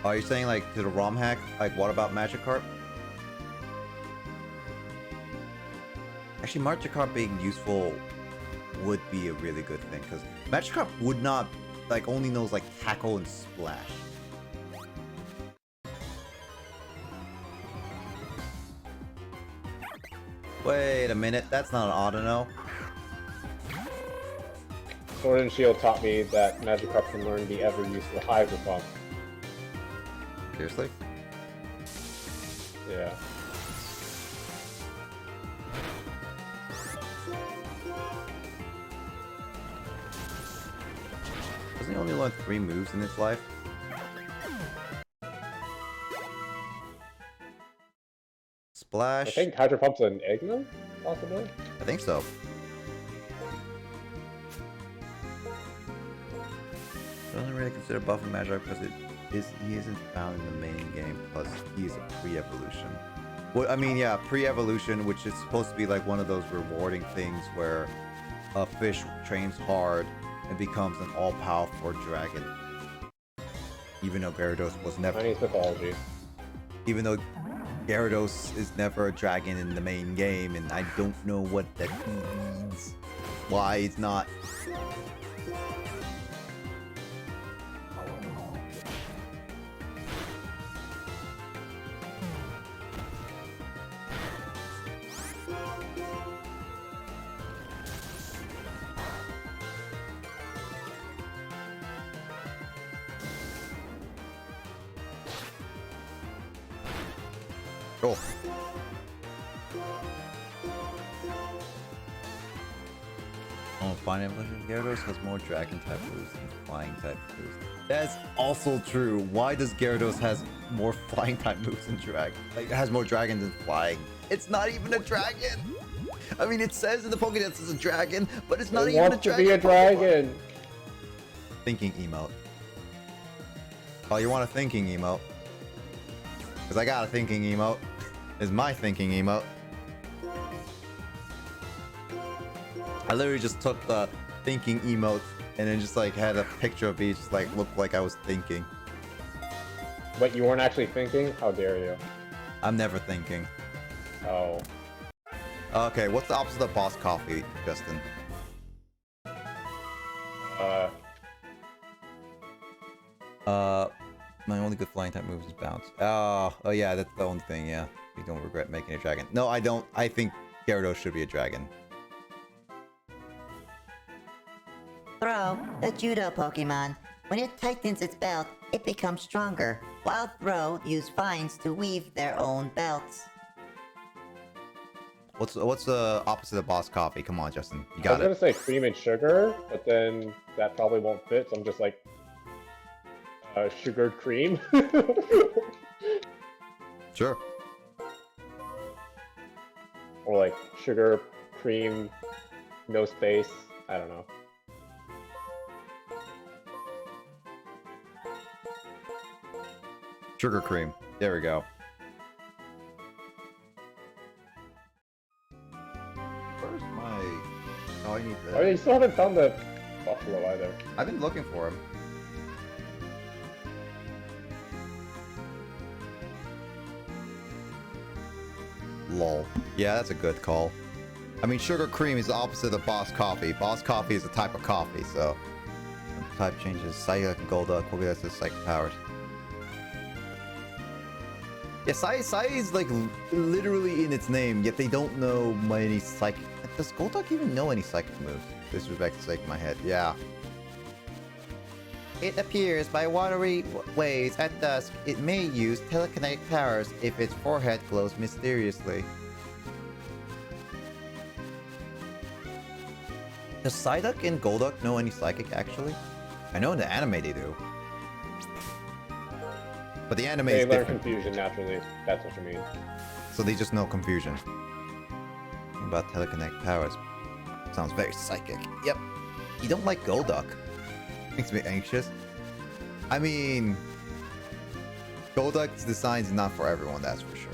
Are you saying like to the ROM hack? Like what about Magikarp? Actually, Magikarp being useful would be a really good thing because Magikarp would not like only knows like tackle and splash. Wait a minute, that's not an Audino. Sword and Shield taught me that Magikarp can learn the ever useful Hydro Pump. Seriously? Yeah. Doesn't he only learn 3 moves in his life? Splash. I think Hydro Pump's an Egg move, possibly? I think so. Doesn't really consider buff and Magi because he isn't found in the main game. Plus, he is a pre-evolution. Well, I mean, yeah, pre-evolution, which is supposed to be like one of those rewarding things where a fish trains hard and becomes an all-powerful dragon. Even though Gyarados was never. Chinese mythology. Even though Gyarados is never a dragon in the main game, and I don't know what that means. Why it's not. Oh. Oh, Fine Evolution Gyarados has more dragon type moves than flying type moves. That's also true. Why does Gyarados has more flying type moves than dragon? Like, it has more dragon than flying. It's not even a dragon. I mean, it says in the Pokédex it's a dragon, but it's not even a dragon. To be a dragon. Thinking emote. Oh, you want a thinking emote? Because I got a thinking emote. Is my thinking emote. I literally just took the thinking emote and then just like had a picture of each, like looked like I was thinking. But you weren't actually thinking? How dare you? I'm never thinking. Oh. Okay, what's the opposite of boss coffee, Justin? My only good flying type move is bounce. Oh yeah, that's the only thing, yeah. You don't regret making a dragon. No, I don't. I think Gyarados should be a dragon. Throw, the judo Pokemon. When it tightens its belt, it becomes stronger, while Throw use vines to weave their own belts. What's the opposite of boss coffee? Come on, Justin. You I got was it. gonna say cream and sugar, but then that probably won't fit, so I'm just like... sugared cream? Sure. Or like sugar, cream, no space. I don't know. Sugar cream. There we go. Where's my... Oh, I need the... Oh, you still haven't found the buffalo either. I've been looking for him. Lol. Yeah, that's a good call. I mean, sugar cream is the opposite of boss coffee. Boss coffee is a type of coffee, so... Type changes. Psychic and Golduck. Hopefully that's his psychic powers. Yeah, Sai is like literally in its name, yet they don't know many psychic... Does Golduck even know any psychic moves? Disrespect the sake of my head. Yeah. It appears by watery ways at dusk. It may use telekinetic powers if its forehead glows mysteriously. Does Psyduck and Golduck know any psychic, actually? I know in the anime they do. But the anime is They learn different. confusion naturally. That's what you mean. So they just know confusion. About telekinetic powers. Sounds very psychic. Yep. You don't like Golduck. Makes me anxious. I mean... Golduck's design is not for everyone, that's for sure.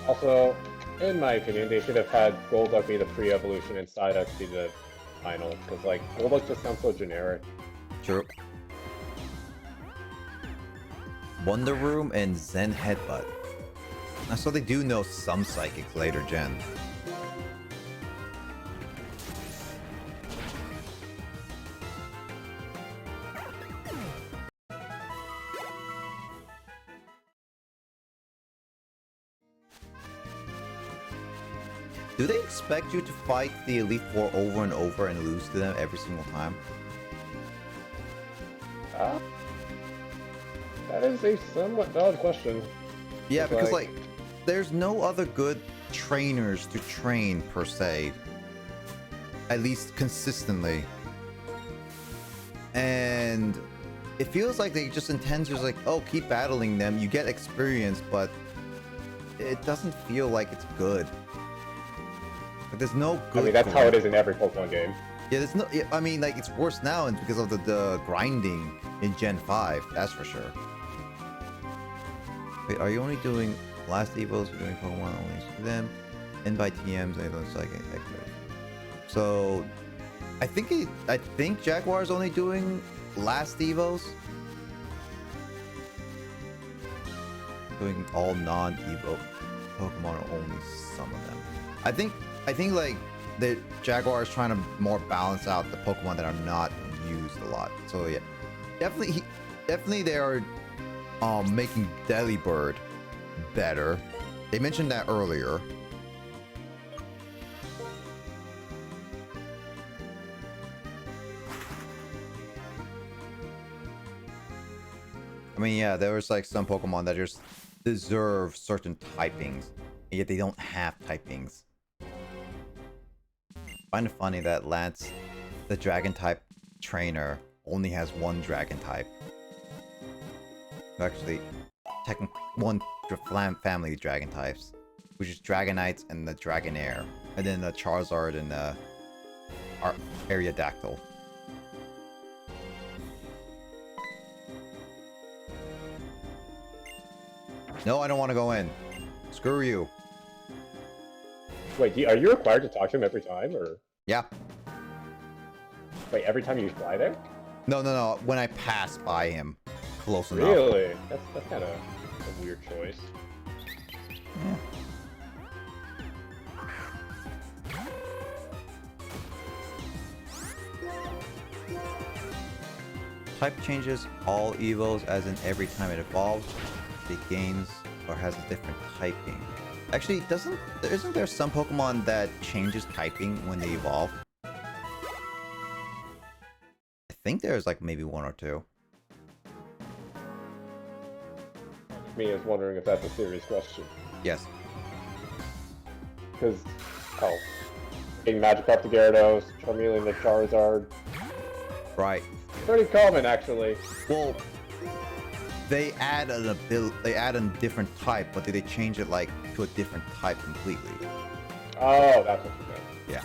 Also, in my opinion, they should have had Golduck be the pre-evolution and Psyduck be the final. Because, like, Golduck just sounds so generic. True. Wonder Room and Zen Headbutt. So they do know some psychics later gen. Do they expect you to fight the Elite Four over and over and lose to them every single time? That is a somewhat valid question. Yeah, It's because like, there's no other good trainers to train per se. At least consistently. And it feels like they just intend to just like, oh, keep battling them, you get experience, but it doesn't feel like it's good. Like, there's no good. I mean, that's how it is in every Pokemon game. Yeah, there's no. Yeah, I mean, like it's worse now, and because of the grinding in Gen 5. That's for sure. Wait, are you only doing last evos? You're doing Pokemon only to them, invite TMs, and those like X-rays. So, I think Jaguar's only doing last evos. Doing all non-evo Pokemon or only some of them. I think like the Jaguar is trying to more balance out the Pokemon that are not used a lot. So yeah, definitely they are making Delibird better. They mentioned that earlier. I mean, yeah, there was like some Pokemon that just deserve certain typings, and yet they don't have typings. I find it funny that Lance, the dragon type trainer, only has one dragon type. Actually, technically one family of dragon types, which is Dragonites and the Dragonair, and then the Charizard and the Aerodactyl. No, I don't want to go in. Screw you. Wait, are you required to talk to him every time, or? Yeah. Wait, every time you fly there? No. When I pass by him, close enough. Really? That's kind of a weird choice. Yeah. Type changes all evos, as in every time it evolves, it gains or has a different typing. Actually, isn't there some Pokemon that changes typing when they evolve? I think there's like maybe one or two. Me is wondering if that's a serious question. Yes. Because, getting Magikarp to Gyarados, Charmeleon to Charizard. Right. Pretty common, actually. Well, they add a different type, but did they change it like to a different type completely? Oh, that's what you meant. Yeah.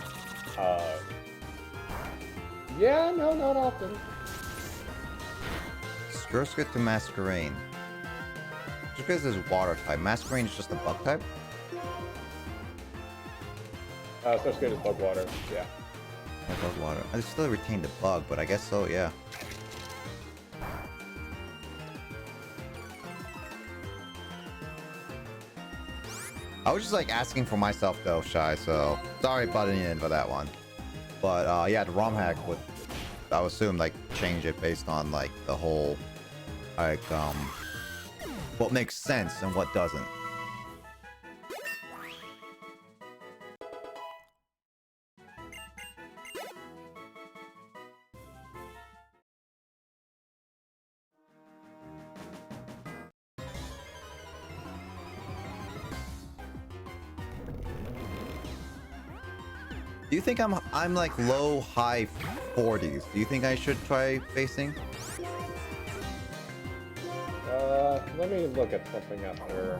Yeah, no, not often. Skirskit to Masquerain. Just because it's water type. Masquerain is just a bug type? Skirskit is bug water, yeah. Yeah, bug water. I still retain the bug, but I guess so, yeah. I was just like asking for myself though, Shy, so sorry butting in for that one. But yeah, the ROM hack would, I would assume, like change it based on like the whole like what makes sense and what doesn't. Do you think I'm like low high 40s? Do you think I should try facing? Let me look at something after.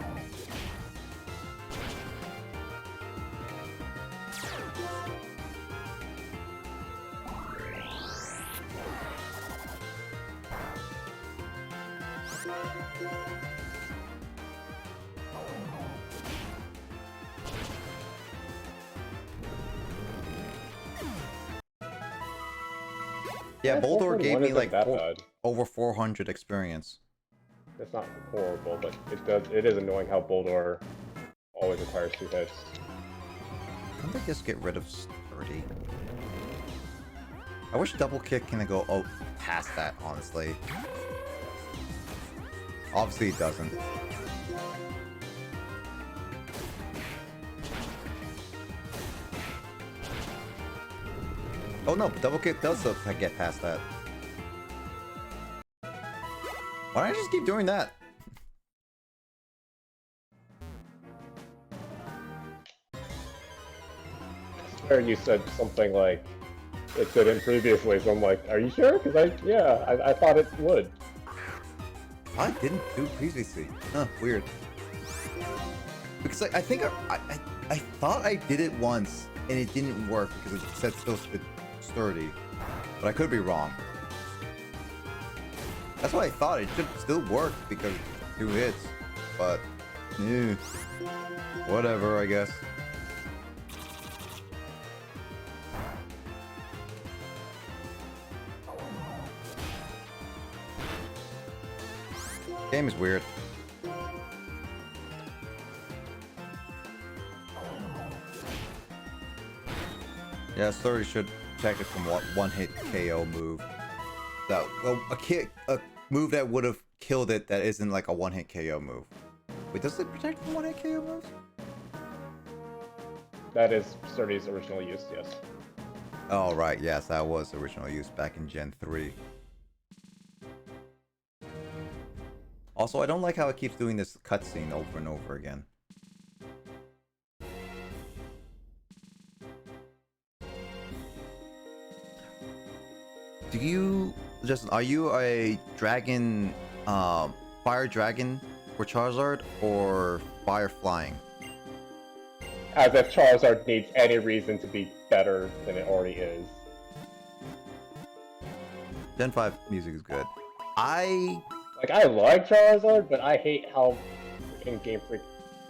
Yeah, Boldor gave me like that bad. over 400 experience. It's not horrible, but it is annoying how Boldor always requires 2 hits. Can't they just get rid of sturdy? I wish double kick can go past that, honestly. Obviously it doesn't. Oh no, double kick does get past that. Why don't I just keep doing that? I swear you said something like it didn't previously, so I'm like, are you sure? Because I thought it would. I didn't do previously. Huh, weird. Because I think I thought I did it once and it didn't work because it said still sturdy. But I could be wrong. That's what I thought. It should still work because 2 hits. But, whatever, I guess. Game is weird. Yeah, Slurry should check it from what one-hit KO move. That well, a move that would have killed it that isn't like a one-hit KO move. Wait, does it protect from one-hit KO moves? That is Sturdy's original use, yes. Oh right, yes, that was original use back in Gen 3. Also, I don't like how it keeps doing this cutscene over and over again. Do you just are you a dragon, fire dragon for Charizard or fire flying? As if Charizard needs any reason to be better than it already is. Gen 5 music is good. I like Charizard, but I hate how in Game Freak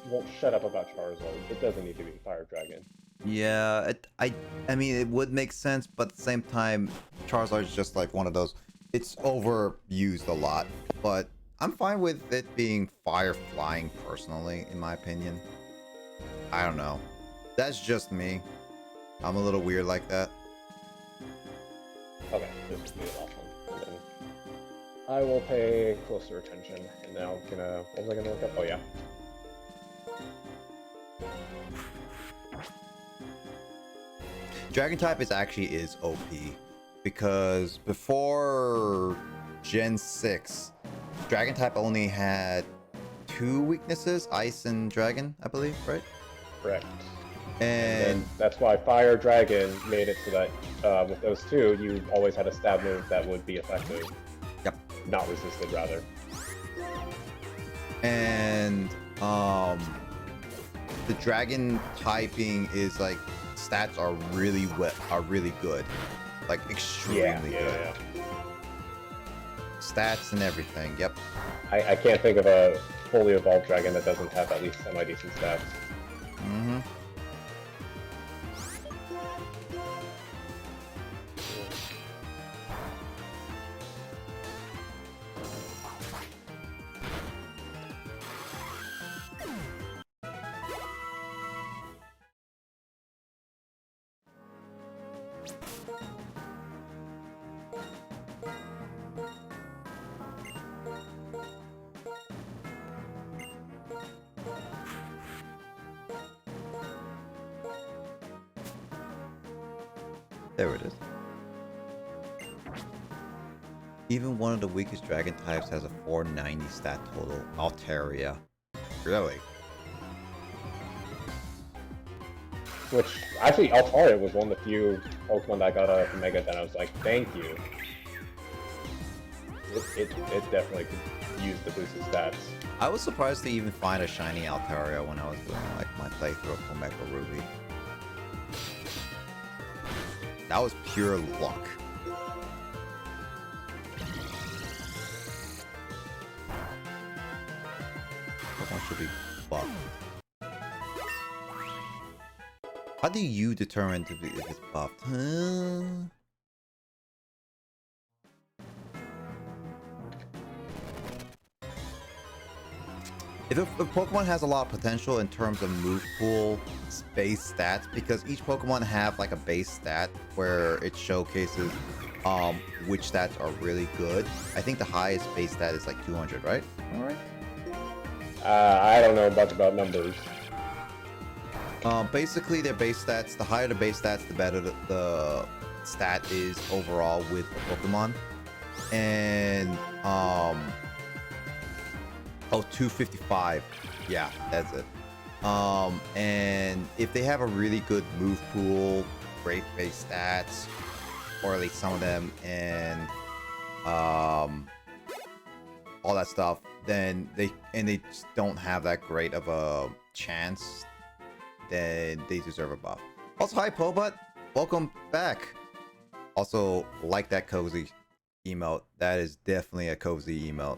won't shut up about Charizard. It doesn't need to be Fire Dragon. Yeah, I mean it would make sense, but at the same time, Charizard is just like one of those. It's overused a lot, but I'm fine with it being fire flying personally, in my opinion. I don't know. That's just me. I'm a little weird like that. Okay, just leave it off one. And then I will pay closer attention. And now I'm gonna. What was I gonna look up? Oh yeah. Dragon type is OP because before Gen 6, Dragon type only had 2 weaknesses, Ice and Dragon, I believe, right? Correct. And then that's why Fire Dragon made it so that with those 2, you always had a stab move that would be effective. Yep. Not resisted, rather. And the Dragon typing is like stats are really good, like extremely good. Yeah. Stats and everything. Yep. I can't think of a fully evolved dragon that doesn't have at least semi-decent stats. Mm-hmm. There it is. Even one of the weakest dragon types has a 490 stat total. Altaria. Really? Which, actually, Altaria was one of the few Pokemon that got a Mega that I was like, thank you. It definitely could use the boosted stats. I was surprised to even find a shiny Altaria when I was doing like my playthrough of Omega Ruby. That was pure luck. Pokemon should be buffed. How do you determine if it's buffed? Huh? If a Pokemon has a lot of potential in terms of move pool, base stats, because each Pokemon have like a base stat where it showcases which stats are really good. I think the highest base stat is like 200, right? Alright. I don't know much about numbers. Basically their base stats, the higher the base stats, the better the stat is overall with the Pokemon. And oh, 255. Yeah, that's it. And if they have a really good move pool, great base stats, or at least some of them, and all that stuff, then they just don't have that great of a chance, then they deserve a buff. Also, hi Pobot, welcome back. Also, like that cozy emote. That is definitely a cozy emote.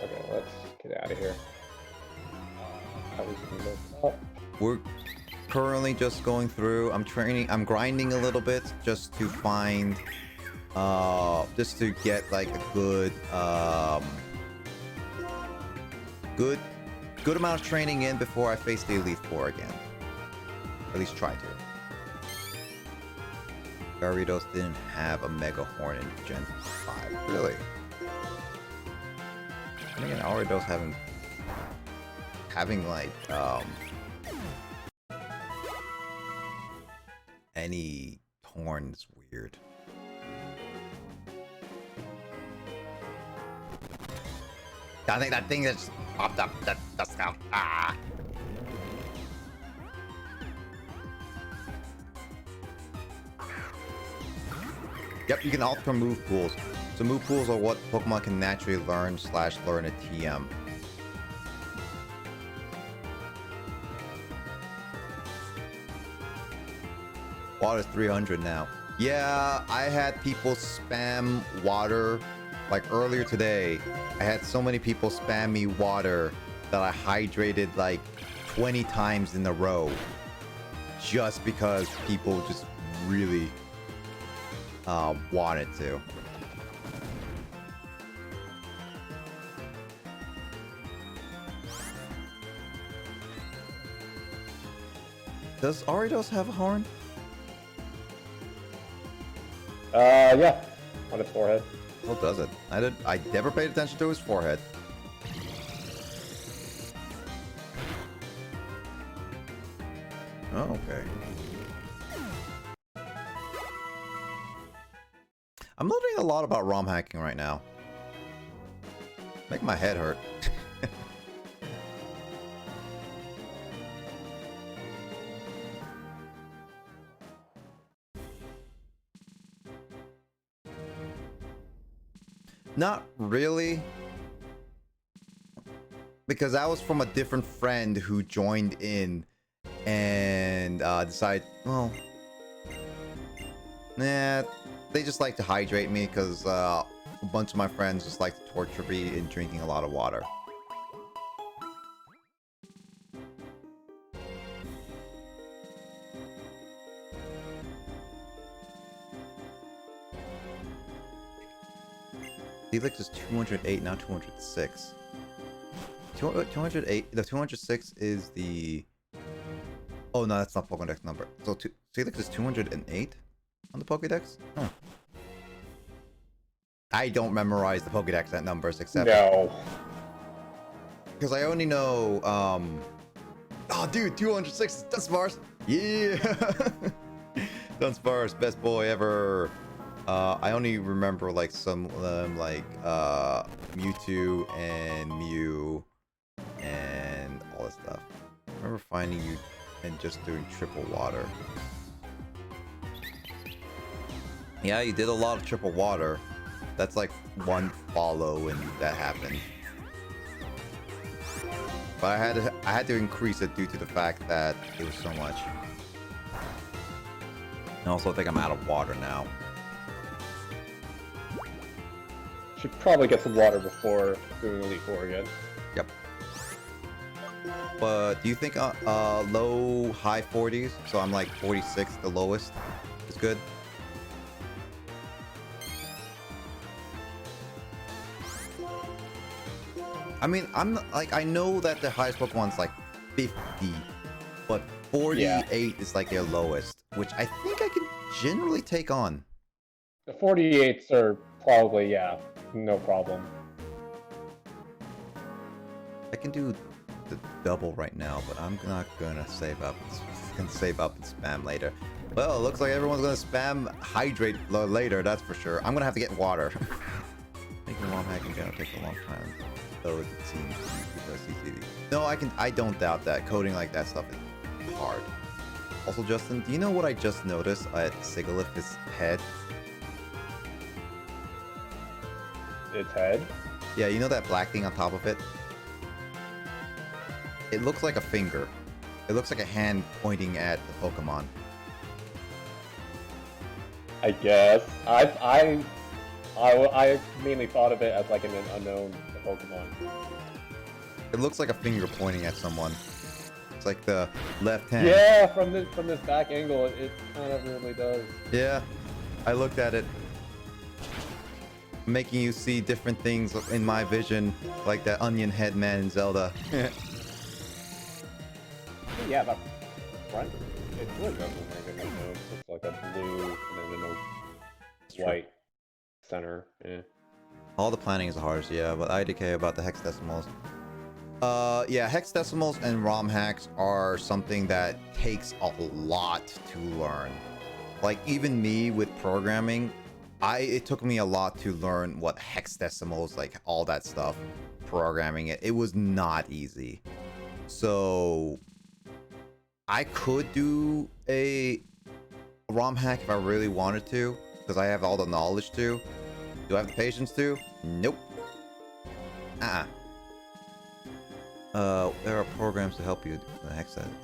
Okay, let's get out of here. I was gonna look up. We're currently just going through. I'm grinding a little bit just to find, just to get like a good amount of training in before I face the Elite Four again. At least try to. Gyarados didn't have a Mega Horn in Gen 5. Really? And again, Gyarados having like any horn is weird. I think that thing that's popped up. That's out. Ah. Yep, you can alter move pools. So move pools are what Pokemon can naturally learn / learn a TM. Water's 300 now. Yeah, I had people spam water. Like earlier today, I had so many people spam me water that I hydrated like 20 times in a row. Just because people just really wanted to. Does Aridos have a horn? Yeah, on its forehead. Oh, does it? I never paid attention to his forehead. Oh, okay. I'm learning a lot about ROM hacking right now. Make my head hurt. Not really. Because that was from a different friend who joined in and decided, well, nah, they just like to hydrate me because a bunch of my friends just like to torture me in drinking a lot of water. Helix is 208, now 206. 208, the 206 is the... Oh no, that's not Pokédex number. So Helix is 208 on the Pokédex? Huh. I don't memorize the Pokédex at numbers except... No. Because I only know, Oh dude, 206 is Dunsparce! Yeah! Dunsparce, best boy ever! I only remember like some of them, like Mewtwo and Mew and all that stuff. I remember finding you and just doing triple water. Yeah, you did a lot of triple water. That's like one follow and that happened. But I had to increase it due to the fact that it was so much. I also think I'm out of water now. Should probably get some water before doing Elite Four again. Yep. But do you think low, high 40s? So I'm like 46, the lowest, is good? I mean, I'm not, like, I know that the highest Pokemon's like 50, but 48 is like their lowest, which I think I can generally take on. The 48s are probably, yeah, no problem. I can do the double right now, but I'm not gonna save up. Gonna save up and spam later. Well, it looks like everyone's gonna spam hydrate later. That's for sure. I'm gonna have to get water. Making ROM hacking gonna take a long time, though it seems because CCD. No, I don't doubt that. Coding like that stuff is hard. Also, Justin, do you know what I just noticed at Sigilyph's head? Its head? Yeah, you know that black thing on top of it? It looks like a finger. It looks like a hand pointing at the Pokemon. I guess. I mainly thought of it as like an unknown Pokemon. It looks like a finger pointing at someone. It's like the left hand. Yeah, from this back angle, it kind of really does. Yeah, I looked at it. Making you see different things in my vision, like that onion head man in Zelda. Yeah, the front, it really doesn't make any notes. It's like a blue and then a white center. Yeah. All the planning is the hardest, yeah, but IDK about the hexadecimals. Yeah, hexadecimals and ROM hacks are something that takes a lot to learn. Like, even me with programming, it took me a lot to learn what hexadecimals, like all that stuff, programming it. It was not easy. So I could do a ROM hack if I really wanted to, because I have all the knowledge to. Do I have the patience to? Nope. There are programs to help you with the hex editing.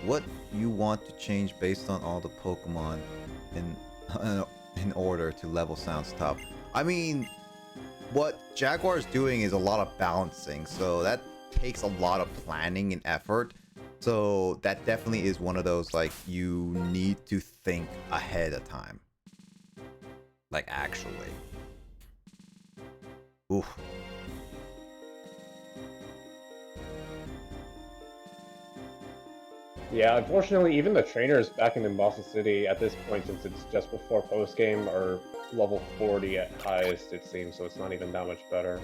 What you want to change based on all the Pokemon in order to level sounds tough. I mean, what Jaguar is doing is a lot of balancing, so that takes a lot of planning and effort. So that definitely is one of those, like, you need to think ahead of time. Like, actually. Oof. Yeah, unfortunately, even the trainers back in Mombasa City at this point, since it's just before post-game, are level 40 at highest, it seems, so it's not even that much better.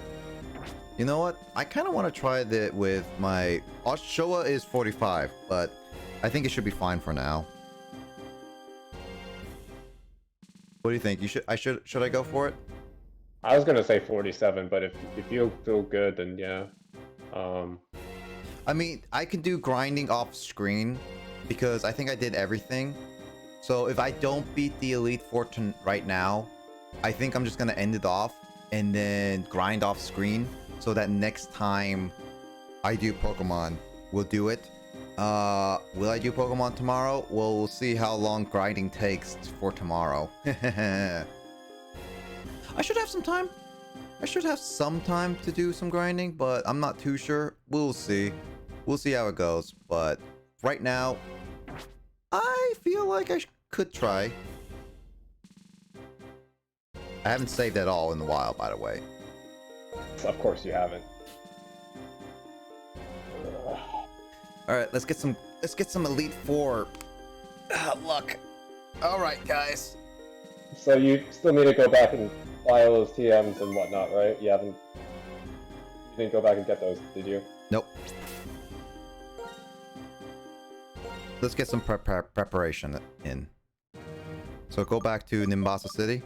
You know what? I kind of want to try that with my... Showa is 45, but I think it should be fine for now. What do you think? Should I go for it? I was gonna say 47, but if you feel good, then yeah. I mean, I can do grinding off screen because I think I did everything. So if I don't beat the Elite Four right now, I think I'm just gonna end it off and then grind off screen so that next time I do Pokemon, we'll do it. Will I do Pokemon tomorrow? Well, we'll see how long grinding takes for tomorrow. I should have some time. I should have some time to do some grinding, but I'm not too sure. We'll see. We'll see how it goes. But right now, I feel like I could try. I haven't saved at all in a while, by the way. Of course you haven't. All right, let's get some Elite Four luck. All right, guys. So you still need to go back and buy all those TMs and whatnot, right? You didn't go back and get those, did you? Nope. Let's get some preparation in. So go back to Nimbasa City.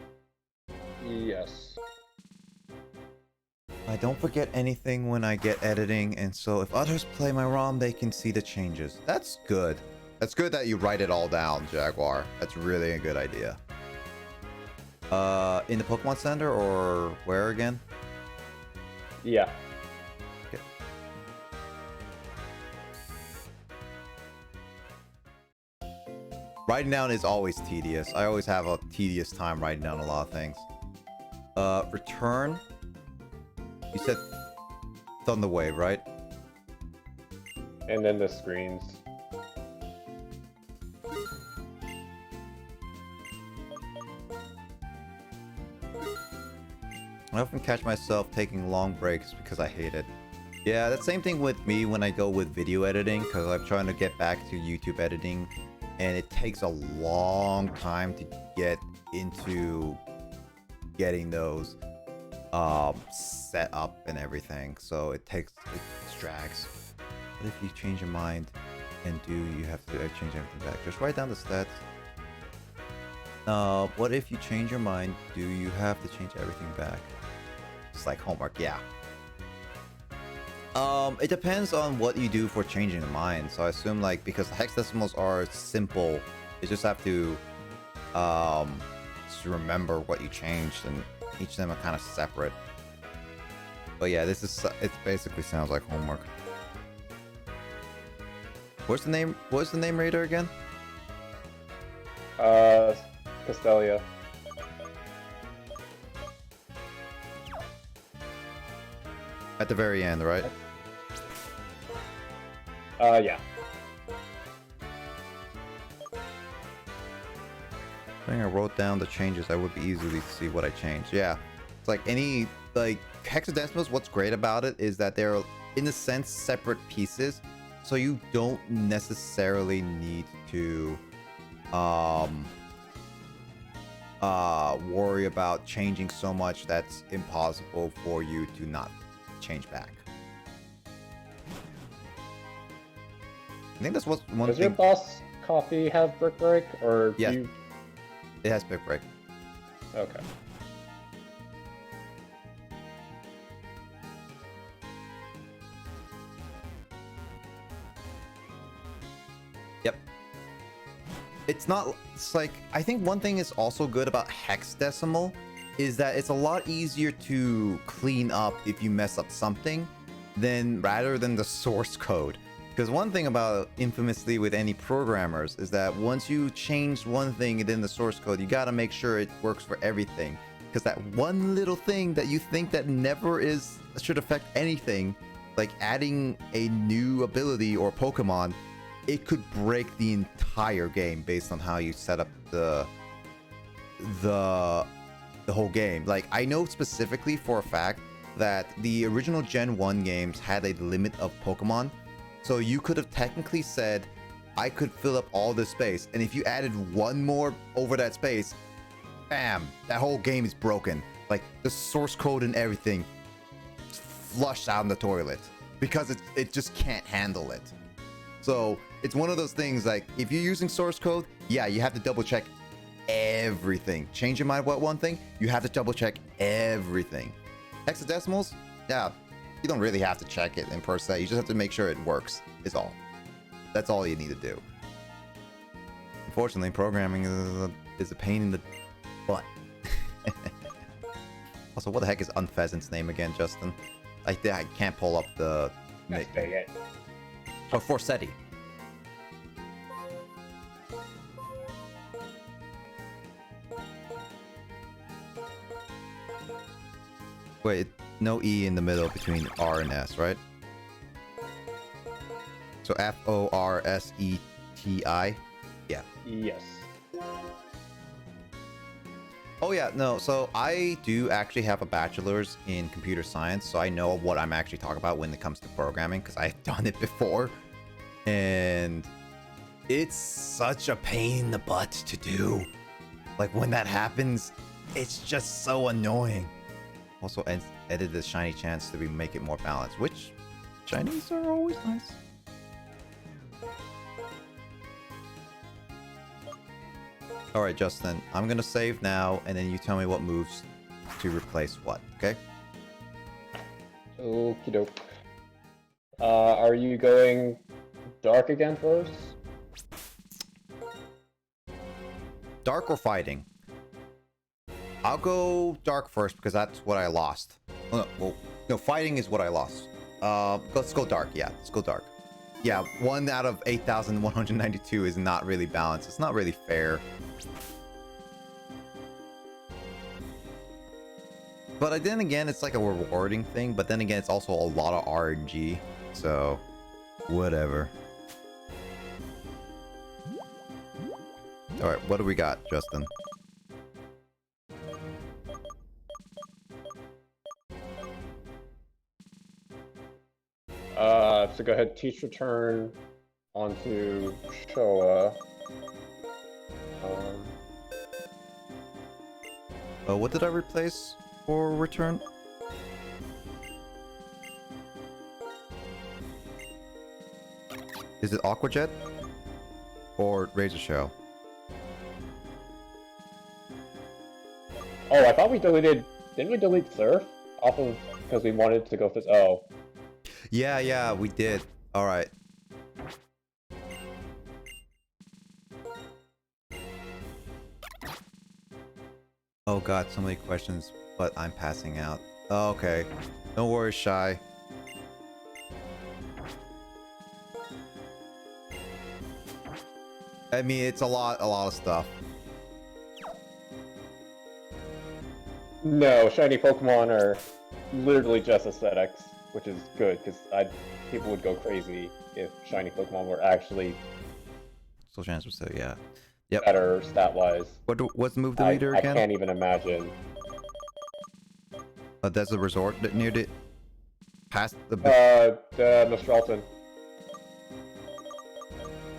Yes. I don't forget anything when I get editing, and so if others play my ROM, they can see the changes. That's good. That's good that you write it all down, Jaguar. That's really a good idea. In the Pokemon Center or where again? Yeah. Okay. Writing down is always tedious. I always have a tedious time writing down a lot of things. Return. You said Thunderwave, right? And then the screens. I often catch myself taking long breaks because I hate it. Yeah, that same thing with me when I go with video editing, because I'm trying to get back to YouTube editing, and it takes a long time to get into getting those set up and everything. So it drags. What if you change your mind and you have to change everything back? Just write down the stats. What if you change your mind? Do you have to change everything back? It's like homework, yeah. It depends on what you do for changing the mind. So I assume, like, because the hexadecimals are simple, you just have to just remember what you changed, and each of them are kind of separate. But yeah, this is it. Basically sounds like homework. What's the name? What's the name raider again? Castelia. At the very end, right? Yeah. I think I wrote down the changes. I would be easily to see what I changed. Yeah, it's like any like hexadecimals. What's great about it is that they're in a sense separate pieces, so you don't necessarily need to worry about changing so much that's impossible for you to not change back. I think that's what's one Does thing. your boss coffee have brick break, or Yes. do you... It has big break. Okay. Yep. It's not. It's like I think one thing is also good about hexadecimal is that it's a lot easier to clean up if you mess up something than rather than the source code. Because one thing about infamously with any programmers is that once you change one thing within the source code, you gotta make sure it works for everything. Because that one little thing that you think that never should affect anything, like adding a new ability or Pokemon, it could break the entire game based on how you set up the whole game. Like I know specifically for a fact that the original Gen 1 games had a limit of Pokemon. So you could have technically said, I could fill up all this space. And if you added one more over that space, bam, that whole game is broken. Like the source code and everything flushed out in the toilet because it just can't handle it. So it's one of those things like if you're using source code, yeah, you have to double check everything. Change your mind about one thing, you have to double check everything. Hexadecimals, yeah, you don't really have to check it in per se. You just have to make sure it works, is all. That's all you need to do. Unfortunately, programming is a pain in the butt. Also, what the heck is Unpheasant's name again, Justin? I can't pull up the... Dang it. Oh, Forsetti. Wait, no E in the middle between R and S, right? So Forseti. Yeah. Yes. Oh yeah, no, so I do actually have a bachelor's in computer science, so I know what I'm actually talking about when it comes to programming, because I've done it before. And it's such a pain in the butt to do. Like when that happens, it's just so annoying. Also edit the shiny chance to make it more balanced, which shinies are always nice. Alright, Justin, I'm gonna save now, and then you tell me what moves to replace what, okay? Okie doke. Are you going dark again first? Dark or fighting? I'll go dark first because that's what I lost. Oh, no, fighting is what I lost. Let's go dark. Yeah, let's go dark. Yeah, 1 out of 8,192 is not really balanced. It's not really fair. But then again, it's like a rewarding thing. But then again, it's also a lot of RNG. So, whatever. Alright, what do we got, Justin? So go ahead, teacher turn onto Showa. What did I replace for return? Is it Aqua Jet? Or Razor Shell? Oh, I thought we deleted... Didn't we delete Surf? Off of... Because we wanted to go this... Oh. Yeah, we did. Alright. Oh god, so many questions, but I'm passing out. Oh, okay. No worries, Shy. I mean, it's a lot of stuff. No, shiny Pokemon are literally just aesthetics, which is good because people would go crazy if shiny Pokemon were actually Still chance was still, yeah. Yep. better stat-wise. What's the move deleter I again? can't even imagine. That's a resort that near it. Past the. The Mistralton.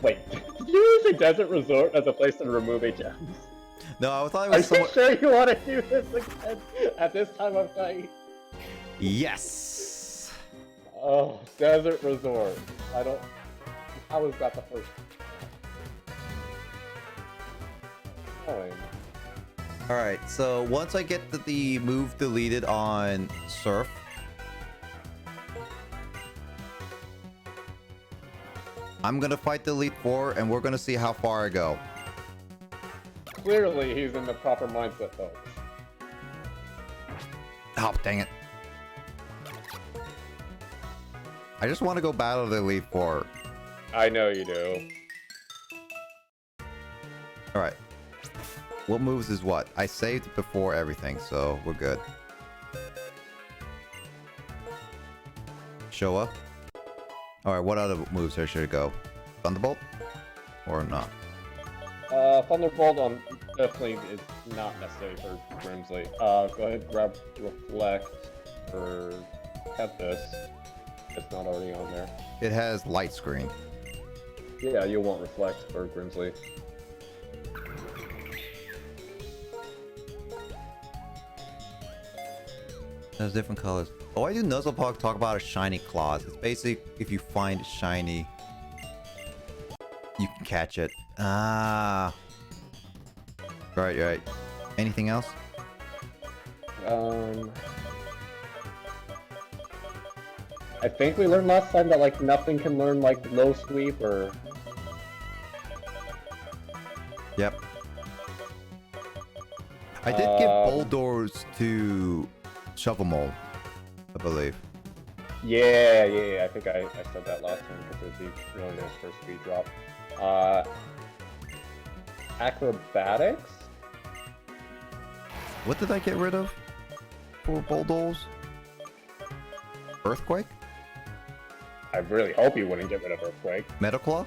Wait, did you say Desert Resort as a place to remove HMs? No, I thought it Are was you somewhere. sure you want to do this again at this time of night? Yes. Oh, Desert Resort. I don't. How is that the first? Annoying. All right. So once I get the move deleted on Surf, I'm gonna fight the Elite Four, and we're gonna see how far I go. Clearly, he's in the proper mindset, folks. Oh, dang it. I just want to go battle the Elite Four. I know you do. All right. What moves is what? I saved before everything, so we're good. Show up. All right. What other moves there should it go? Thunderbolt, or not? Thunderbolt on definitely is not necessary for Grimsley. Go ahead and grab Reflect for Tempest. It's not already on there. It has light screen. Yeah, you'll want Reflect for Grimsley. There's different colors. Oh, I do Nuzzlepog talk about a shiny claws. It's basically if you find shiny, you can catch it. Ah. Right. Anything else? I think we learned last time that like nothing can learn like low sweep or. Yep. I did give Bouldors to Shovel Mole, I believe. Yeah. I think I said that last time because it'd be really nice for a speed drop. Acrobatics? What did I get rid of for Bouldors? Earthquake? I really hope you wouldn't get rid of Earthquake. Metal Claw?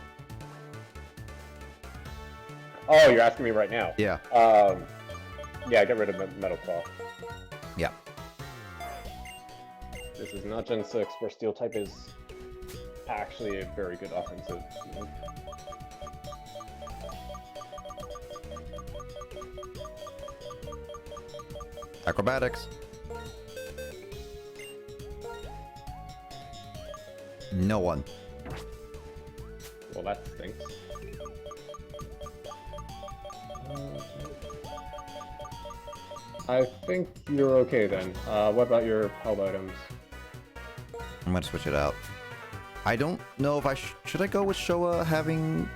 Oh, you're asking me right now? Yeah. Yeah, get rid of Metal Claw. Yeah. This is not Gen 6, where Steel type is actually a very good offensive move. Acrobatics. No one. Well, that stinks. I think you're okay then. What about your held items? I'm gonna switch it out. I don't know if I should I go with Showa having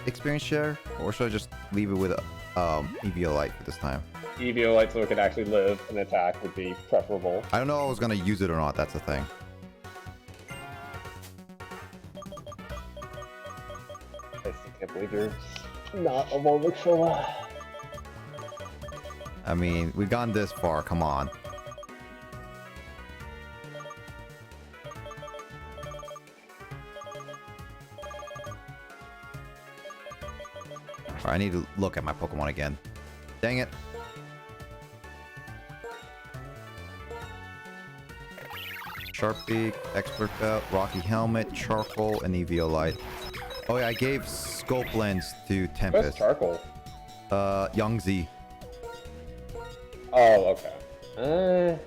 experience share, or should I just leave it with Eviolite for this time? Eviolite so it can actually live and attack would be preferable. I don't know if I was gonna use it or not. That's the thing. I still can't believe you're not alone with Showa. I mean, we've gone this far. Come on. Alright, I need to look at my Pokemon again. Dang it. Sharpbeak, Expert Belt, Rocky Helmet, Charcoal, and Eviolite. Oh yeah, I gave Scope Lens to Where's Tempest. Charcoal? Youngzy. Oh, okay.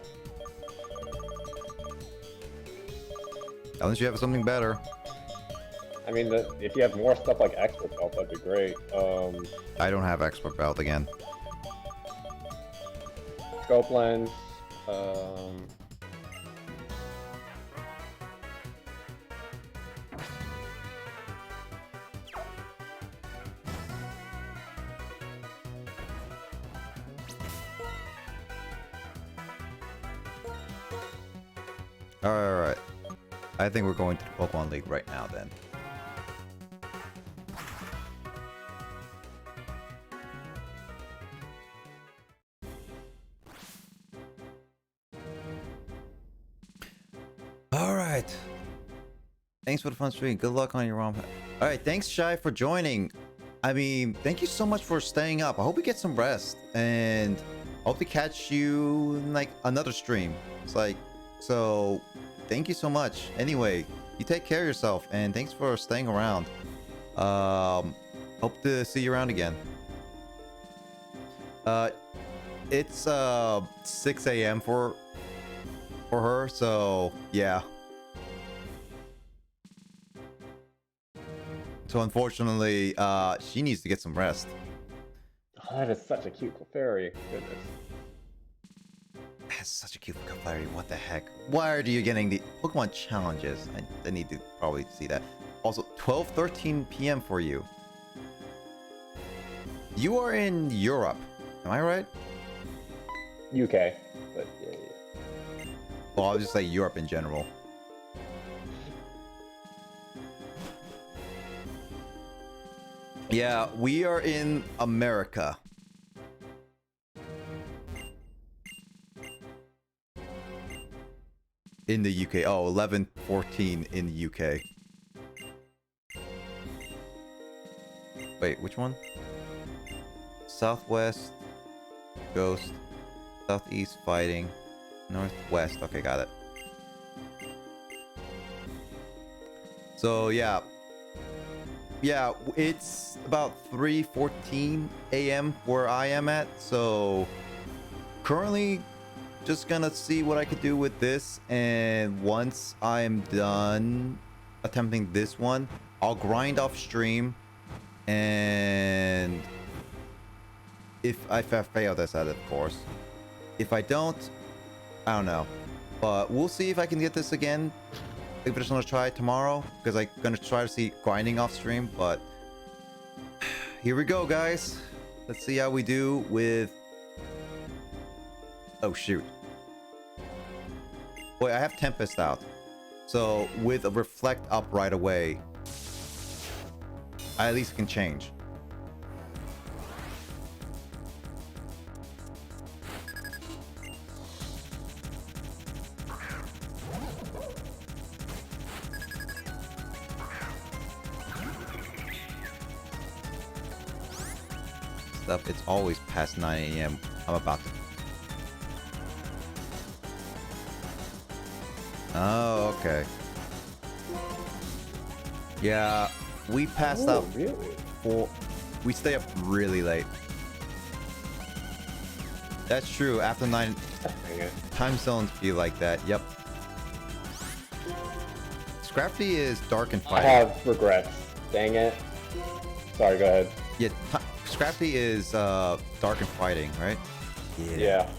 Unless you have something better. I mean, if you have more stuff like Expert Belt, that'd be great. I don't have Expert Belt again. Scope Lens. Alright. I think we're going to the Pokemon League right now then. Alright. Thanks for the fun stream. Good luck on your ROM. Alright, thanks Shy for joining. I mean, thank you so much for staying up. I hope you get some rest. And I hope to catch you in like another stream. It's like, so thank you so much. Anyway, you take care of yourself and thanks for staying around. Hope to see you around again. It's 6 a.m. for her, so yeah. So unfortunately, she needs to get some rest. Oh, that is such a cute fairy. Goodness. That's such a cute Clefairy. What the heck? Why are you getting the Pokemon challenges? I need to probably see that. Also, 12:13 p.m. for you. You are in Europe. Am I right? UK, but yeah. Well, I'll just say Europe in general. Yeah, we are in America. In the UK. Oh, 11:14 in the UK. Wait, which one? Southwest, Ghost, Southeast, Fighting, Northwest. Okay, got it. So, yeah. Yeah, it's about 3:14 a.m. where I am at. So, currently, just gonna see what I could do with this. And once I'm done attempting this one, I'll grind off stream. And if I fail this at it, of course. If I don't, I don't know. But we'll see if I can get this again. If I just want to try it tomorrow, because I'm gonna try to see grinding off stream. But here we go, guys. Let's see how we do with. Oh shoot! Wait, I have Tempest out, so with a Reflect up right away, I at least can change. Stuff. It's always past 9 a.m. I'm about to. Oh, okay. Yeah, we passed out. Really? We stay up really late. That's true. After 9, time zones feel like that. Yep. Scrafty is dark and I fighting. have regrets. Dang it. Sorry, go ahead. Yeah, Scrafty is dark and fighting, right? Yeah.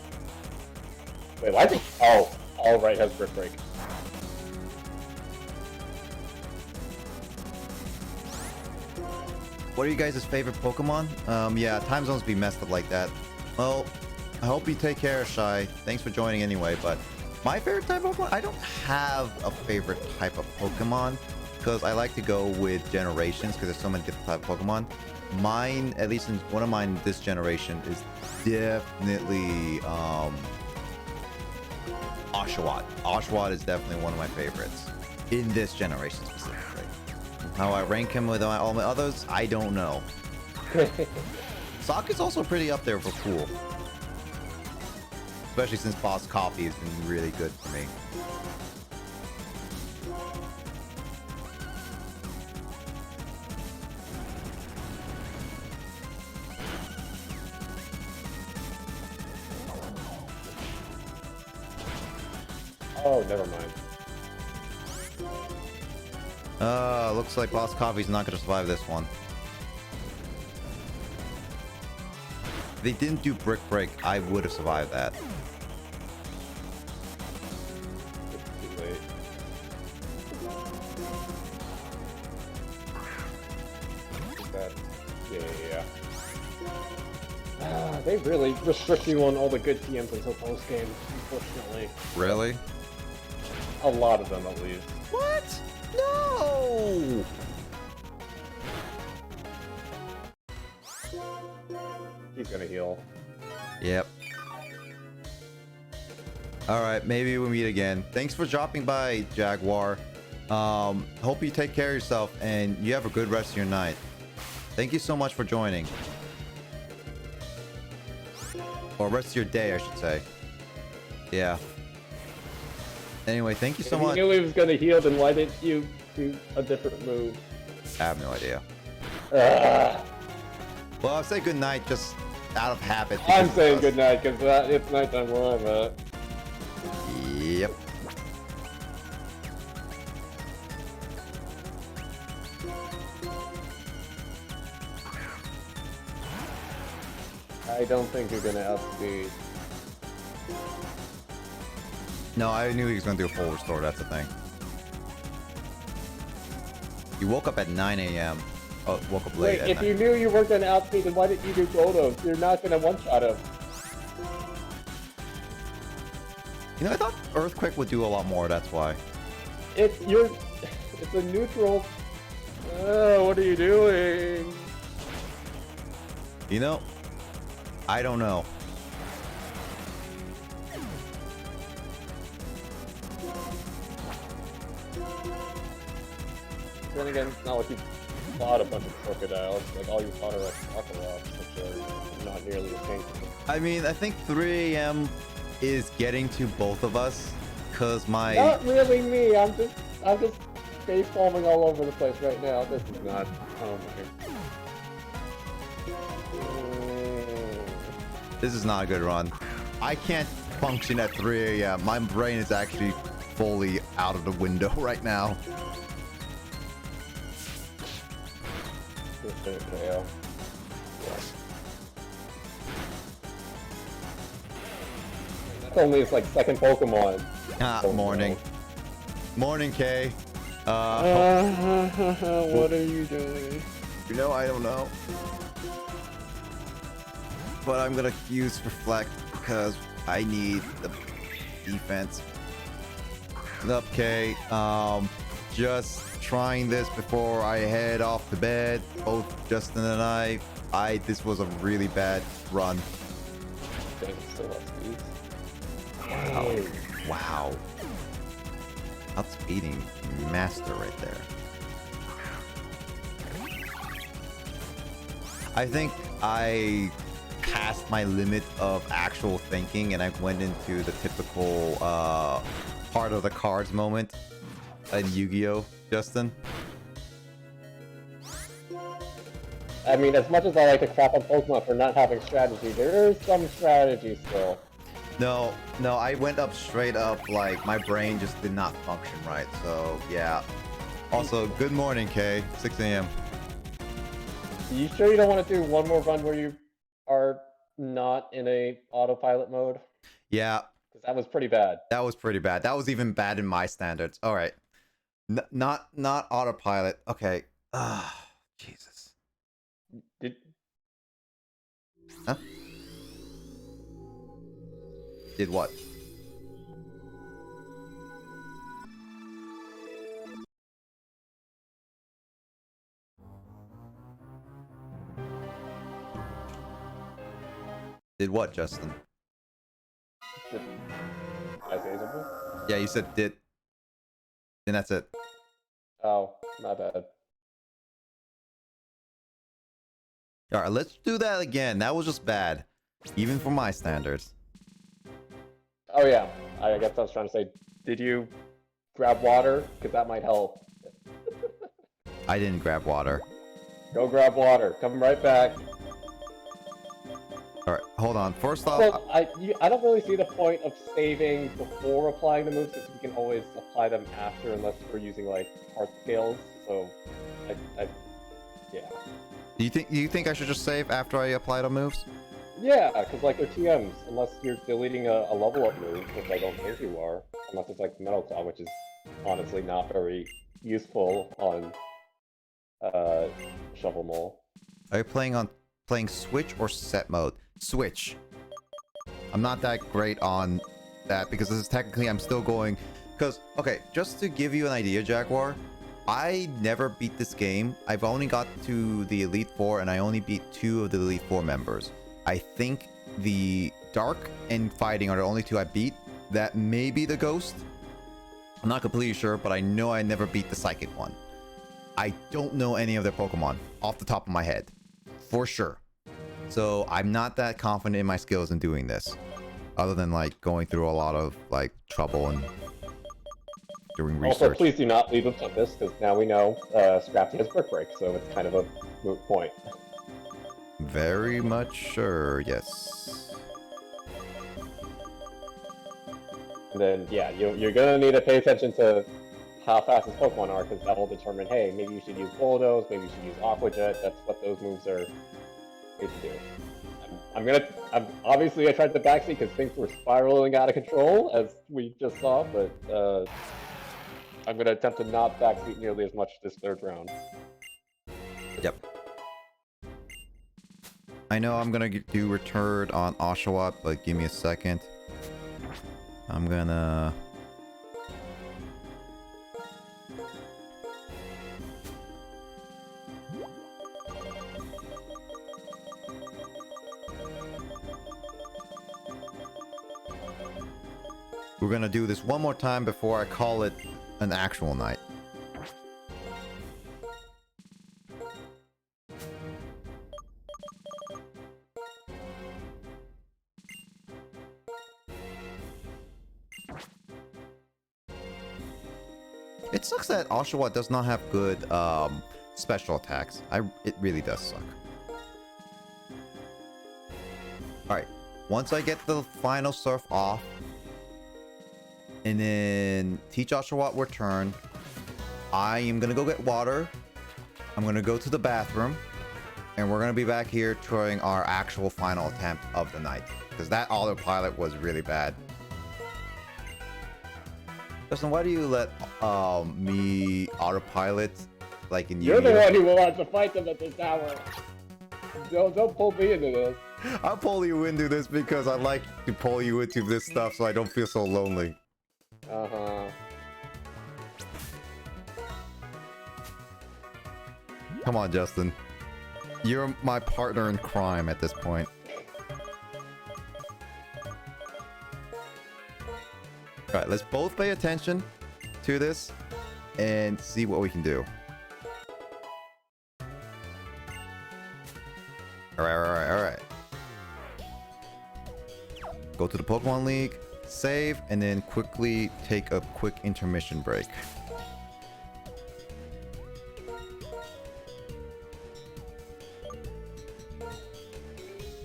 Wait, why think? Oh, all right, has Brick Break. What are you guys' favorite Pokemon? Yeah, time zones be messed up like that. Well, I hope you take care, Shy. Thanks for joining anyway, but my favorite type of Pokemon? I don't have a favorite type of Pokemon because I like to go with generations because there's so many different types of Pokemon. Mine, at least in one of mine this generation, is definitely Oshawott. Oshawott is definitely one of my favorites in this generation specifically. How I rank him with all my others, I don't know. Sock is also pretty up there for cool. Especially since Boss Coffee has been really good for me. Oh, never mind. Looks like Boss Coffee's not gonna survive this one. If they didn't do Brick Break, I would have survived that. It's too late. Yeah. They really restrict you on all the good TMs until post game, unfortunately. Really? A lot of them, at least. What? No! He's gonna heal. Yep. Alright, maybe we'll meet again. Thanks for dropping by, Jaguar. Hope you take care of yourself and you have a good rest of your night. Thank you so much for joining. Or rest of your day, I should say. Yeah. Anyway, thank you so much. If you knew he was gonna heal, then why didn't you do a different move? I have no idea. Ugh. Well, I'll say good night just out of habit. I'm because saying good night because it's nighttime where I'm at. Yep. I don't think you're gonna outspeed. No, I knew he was going to do a full restore, that's the thing. You woke up at 9 a.m. Oh, woke up late Wait, at if night. you knew you weren't gonna outspeed, then why didn't you do Godos? You're not gonna one-shot him. You know, I thought Earthquake would do a lot more, that's why. It's a neutral. What are you doing? You know, I don't know. Then again, it's not like you fought a bunch of crocodiles. Like all you fought are like crocodiles, which are not nearly as painful. I mean, I think 3 a.m. is getting to both of us, cause my... Not really me. I'm just face palming all over the place right now. This is not. Oh my. This is not a good run. I can't function at 3 a.m. My brain is actually fully out of the window right now. That's only its like second Pokemon. Ah, morning. Morning, Kay. What are you doing? You know, I don't know. But I'm gonna use Reflect because I need the defense. Okay, just trying this before I head off to bed. Both Justin and I this was a really bad run. Wow. Wow. Outspeeding master right there. I think I passed my limit of actual thinking and I went into the typical part of the cards moment in Yu-Gi-Oh! Justin. I mean, as much as I like to crap on Pokemon for not having strategy, there is some strategy still. No, I went up straight up, like, my brain just did not function right, so, yeah. Also, good morning, Kay. 6 a.m. You sure you don't want to do one more run where you are not in a autopilot mode? Yeah. Because that was pretty bad. That was pretty bad. That was even bad in my standards. All right. Not autopilot. Okay. Jesus. Huh? Did what? Did what, Justin? Did I say something? Yeah, you said did. And that's it. Oh, my bad. Alright, let's do that again. That was just bad. Even for my standards. Oh yeah, I guess I was trying to say, did you grab water? Because that might help. I didn't grab water. Go grab water. Come right back. Alright, hold on. First off... Well, I don't really see the point of saving before applying the moves, because you can always apply them after, unless we're using, like, heart scales, so... yeah. Do you think I should just save after I apply the moves? Yeah, because, like, they're TMs, unless you're deleting a level-up move, which I don't think you are. Unless it's, like, Metal Claw, which is honestly not very useful on, Shovel Mole. Are you playing Switch or set mode? Switch. I'm not that great on that because this is technically I'm still going Because, okay, just to give you an idea, Jaguar, I never beat this game. I've only got to the Elite Four, and I only beat 2 of the Elite Four members. I think the Dark and Fighting are the only 2 I beat. That may be the Ghost. I'm not completely sure, but I know I never beat the Psychic one. I don't know any of their Pokemon off the top of my head, for sure. So I'm not that confident in my skills in doing this, other than like going through a lot of like trouble and doing research. Also, please do not leave with Tempest, because now we know Scrappy has Brick Break, so it's kind of a moot point. Very much sure, yes. And then, yeah, you're gonna need to pay attention to how fast his Pokemon are, because that will determine, hey, maybe you should use Bulldoze, maybe you should use Aqua Jet. That's what those moves are made to do. I'm obviously I tried to backseat because things were spiraling out of control, as we just saw, but I'm gonna attempt to not backseat nearly as much this third round. Yep. I know I'm gonna do return on Oshawott, but give me a second. I'm gonna... We're gonna do this one more time before I call it an actual night. It sucks that Oshawott does not have good special attacks. It really does suck. Alright, once I get the final surf off, and then teach Oshawott return, I am gonna go get water. I'm gonna go to the bathroom, and we're gonna be back here trying our actual final attempt of the night, because that autopilot was really bad. Justin, why do you let me autopilot like in You're the one who wants to fight them at the tower. Don't pull me into this. I'll pull you into this because I like to pull you into this stuff so I don't feel so lonely. Uh-huh. Come on, Justin. You're my partner in crime at this point. Alright, let's both pay attention to this and see what we can do. Alright. Go to the Pokemon League, save, and then quickly take a quick intermission break.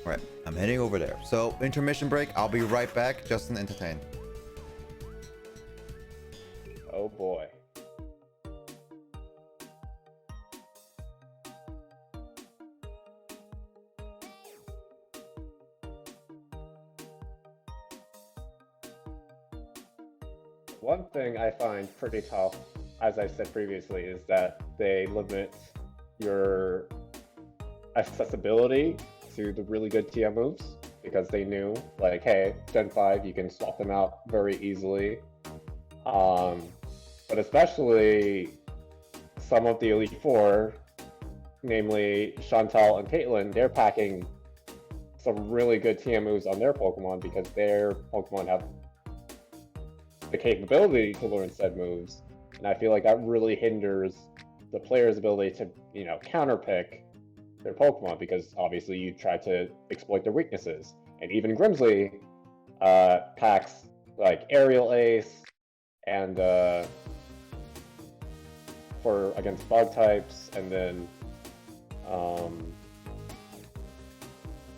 Alright, I'm heading over there. So, intermission break, I'll be right back. Justin, entertain. Oh boy. One thing I find pretty tough, as I said previously, is that they limit your accessibility to the really good TM moves, because they knew, like, hey, Gen 5, you can swap them out very easily. But especially some of the Elite Four, namely Chantal and Caitlyn, they're packing some really good TM moves on their Pokemon because their Pokemon have the capability to learn said moves. And I feel like that really hinders the player's ability to, counterpick their Pokemon, because obviously you try to exploit their weaknesses. And even Grimsley packs like Aerial Ace and for against bug types, and then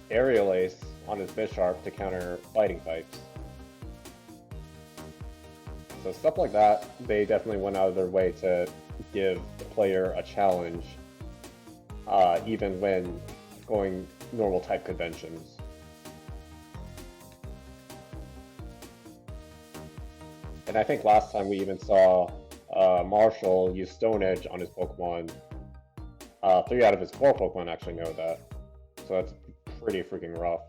Aerial Ace on his Bisharp to counter fighting types. So stuff like that, they definitely went out of their way to give the player a challenge, even when going normal type conventions. And I think last time we even saw Marshall use Stone Edge on his Pokemon. 3 out of his 4 Pokemon actually know that. So that's pretty freaking rough.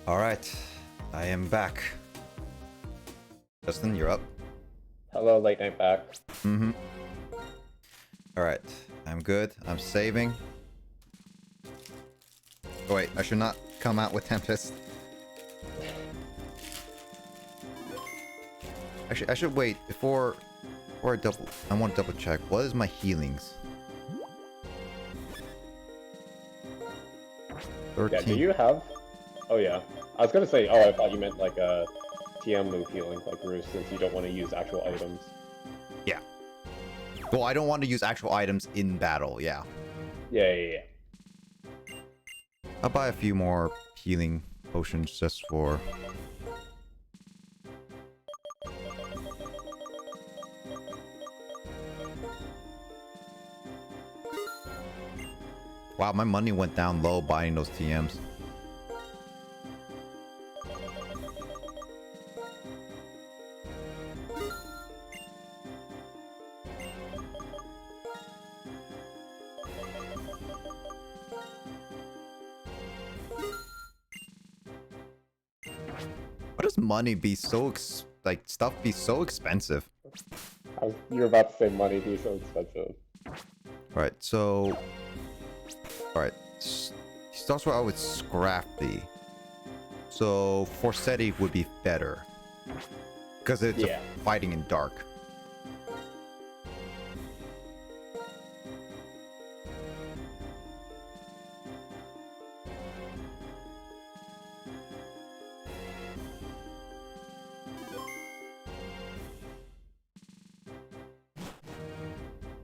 All right, I am back. Justin, you're up. Hello, late night back. Mm-hmm. All right, I'm good. I'm saving. Oh, wait, I should not come out with Tempest. Actually, I should wait before I double. I want to double check. What is my healings? 13. Yeah, do you have... Oh, yeah. I was gonna say, oh, I thought you meant like a TM move healing, like Bruce, since you don't want to use actual items. Yeah. Well, I don't want to use actual items in battle, yeah. Yeah. I'll buy a few more healing potions just for... Wow, my money went down low buying those TMs. Why does money be so stuff be so expensive? You're about to say money be so expensive. Right, so... Alright, starts out with Scrafty. So, Forsetti would be better. Because it's fighting in dark.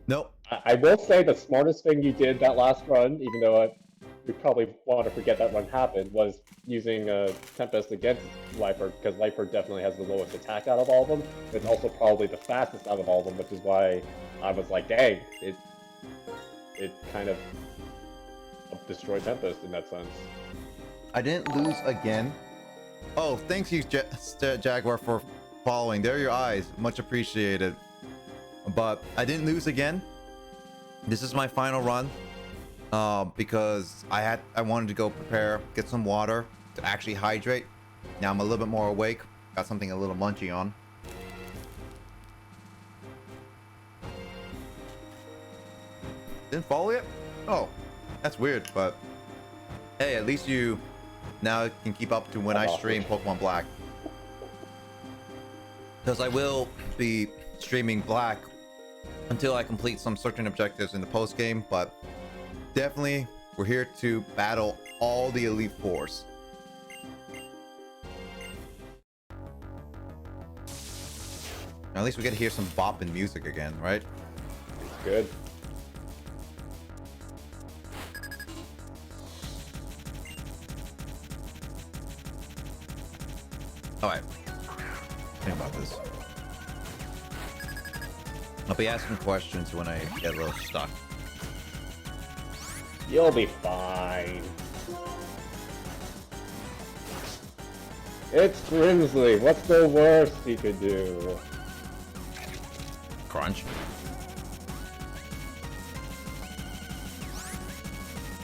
Nope. I will say the smartest thing you did that last run, even though we probably want to forget that run happened, was using Tempest against Lifer, because Lifer definitely has the lowest attack out of all of them. It's also probably the fastest out of all of them, which is why I was like, dang, it kind of destroyed Tempest in that sense. I didn't lose again. Oh, thanks you, Jaguar, for following. There are your eyes. Much appreciated. But I didn't lose again. This is my final run. Because I wanted to go prepare, get some water to actually hydrate. Now I'm a little bit more awake. Got something a little munchy on. Didn't follow yet? Oh, that's weird, but hey, at least you now can keep up to when I stream Pokemon Black. Because I will be streaming Black until I complete some certain objectives in the post game, but definitely we're here to battle all the Elite Fours. At least we get to hear some bopping music again, right? Good. Alright. Think about this. I'll be asking questions when I get a little stuck. You'll be fine. It's Grimsley. What's the worst he could do? Crunch.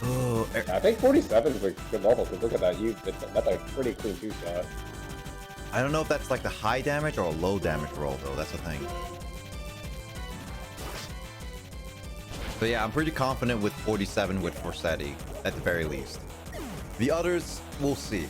Oh, I think 47 is a good level, because look at that. That's a pretty clean two-shot. I don't know if that's like the high damage or a low damage roll, though. That's the thing. But yeah, I'm pretty confident with 47 with Forsetti, at the very least. The others, we'll see.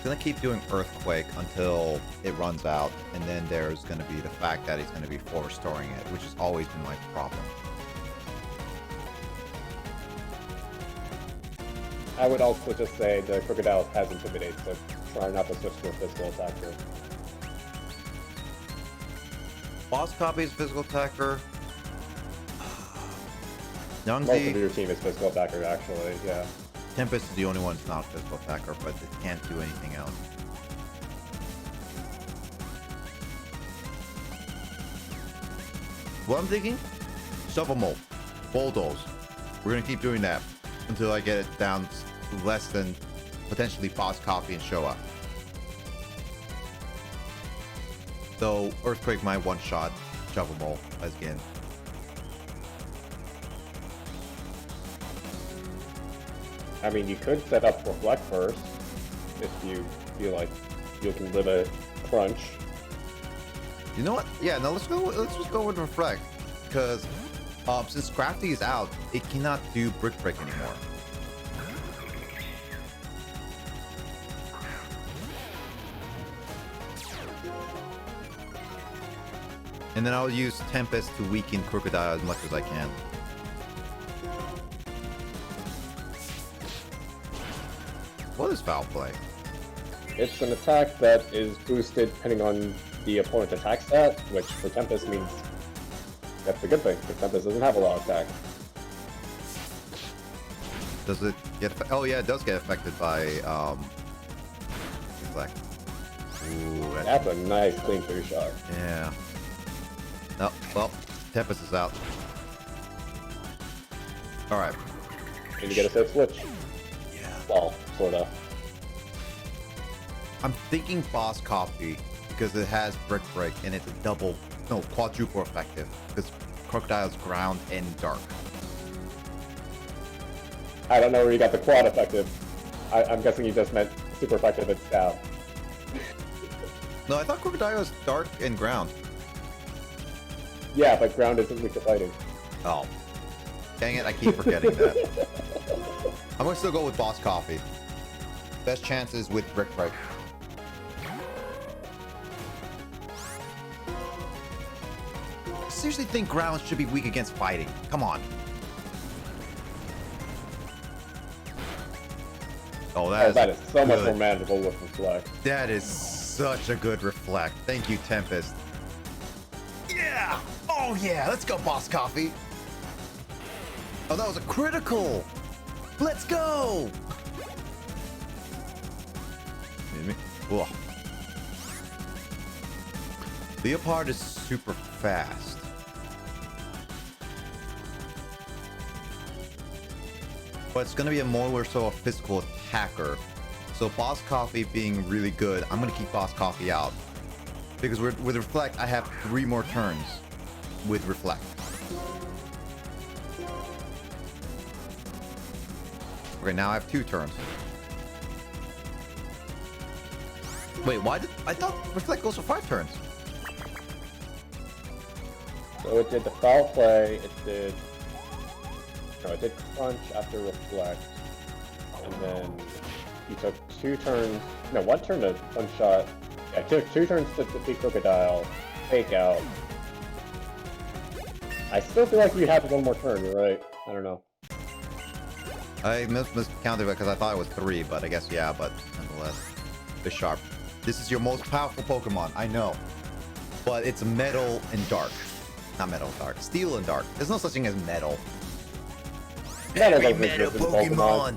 Gonna keep doing Earthquake until it runs out, and then there's gonna be the fact that he's gonna be full restoring it, which has always been my problem. I would also just say the Crocodile has Intimidate, so try not to switch to a physical attacker. Boss copy is physical attacker. Most Youngzy, of your team is physical attacker, actually, yeah. Tempest is the only one that's not physical attacker, but it can't do anything else. What I'm thinking? Shovel Mold. Bulldoze. We're gonna keep doing that. until I get it down to less than potentially boss coffee and show up. Though Earthquake might one-shot Shovel Mole again. I mean, you could set up Reflect first if you feel like you can live a crunch. You know what? Yeah, no, let's go. Let's just go with Reflect, because since Crafty is out, it cannot do Brick Break anymore. And then I'll use Tempest to weaken Crocodile as much as I can. What is Foul Play? It's an attack that is boosted depending on the opponent's attack stat, which for Tempest means that's a good thing, because Tempest doesn't have a lot of attack. Does it get? Oh yeah, it does get affected by Reflect. Ooh, That's a nice clean 3-shot. yeah. No, well, Tempest is out. All right. And you get a safe switch. Yeah. Well, sorta. I'm thinking Boss Coffee because it has Brick Break and it's a quadruple effective because Crocodile's ground and dark. I don't know where you got the quad effective. I'm guessing you just meant super effective at stab. No, I thought Crocodile was dark and ground. Yeah, but ground isn't weak to fighting. Oh. Dang it, I keep forgetting that. I'm gonna still go with Boss Coffee. Best chances with Brick Break. I seriously think ground should be weak against fighting. Come on. Oh, That is so much good. more manageable with Reflect. That is such a good Reflect. Thank you, Tempest. Yeah! Oh yeah, let's go, Boss Coffee. Oh, that was a critical. Let's go. Whoa. Leopard is super fast. But it's gonna be a more so a physical attacker. So Boss Coffee being really good, I'm gonna keep Boss Coffee out. Because with Reflect, I have 3 more turns with Reflect. Okay, now I have 2 turns. Wait, why did I thought Reflect goes for 5 turns? So it did the foul play, it did crunch after Reflect, and then you took 2 turns, no, 1 turn to one-shot. Yeah, it took 2 turns to defeat Crocodile, fake out. I still feel like we have 1 more turn, you're right. I don't know. I miscounted it because I thought it was 3, but I guess yeah, but nonetheless. Bisharp. This is your most powerful Pokemon, I know. But it's metal and dark. Not metal and dark. Steel and dark. There's no such thing as metal. Every Every metal Pokemon.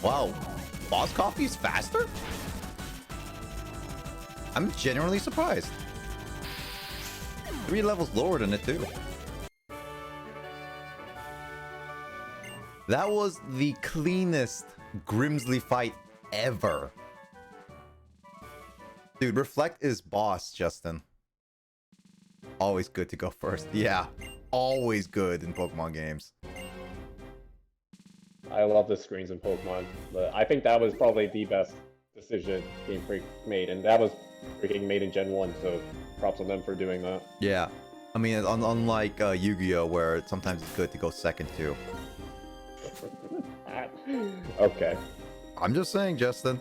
Wow. Boss Coffee is faster? I'm genuinely surprised. 3 levels lower than it too. That was the cleanest Grimsley fight ever. Dude, Reflect is boss, Justin. Always good to go first. Yeah, always good in Pokemon games. I love the screens in Pokemon, but I think that was probably the best decision Game Freak made, and that was freaking made in Gen 1, so props on them for doing that. Yeah, I mean, unlike Yu-Gi-Oh, where sometimes it's good to go second too. Okay. I'm just saying, Justin.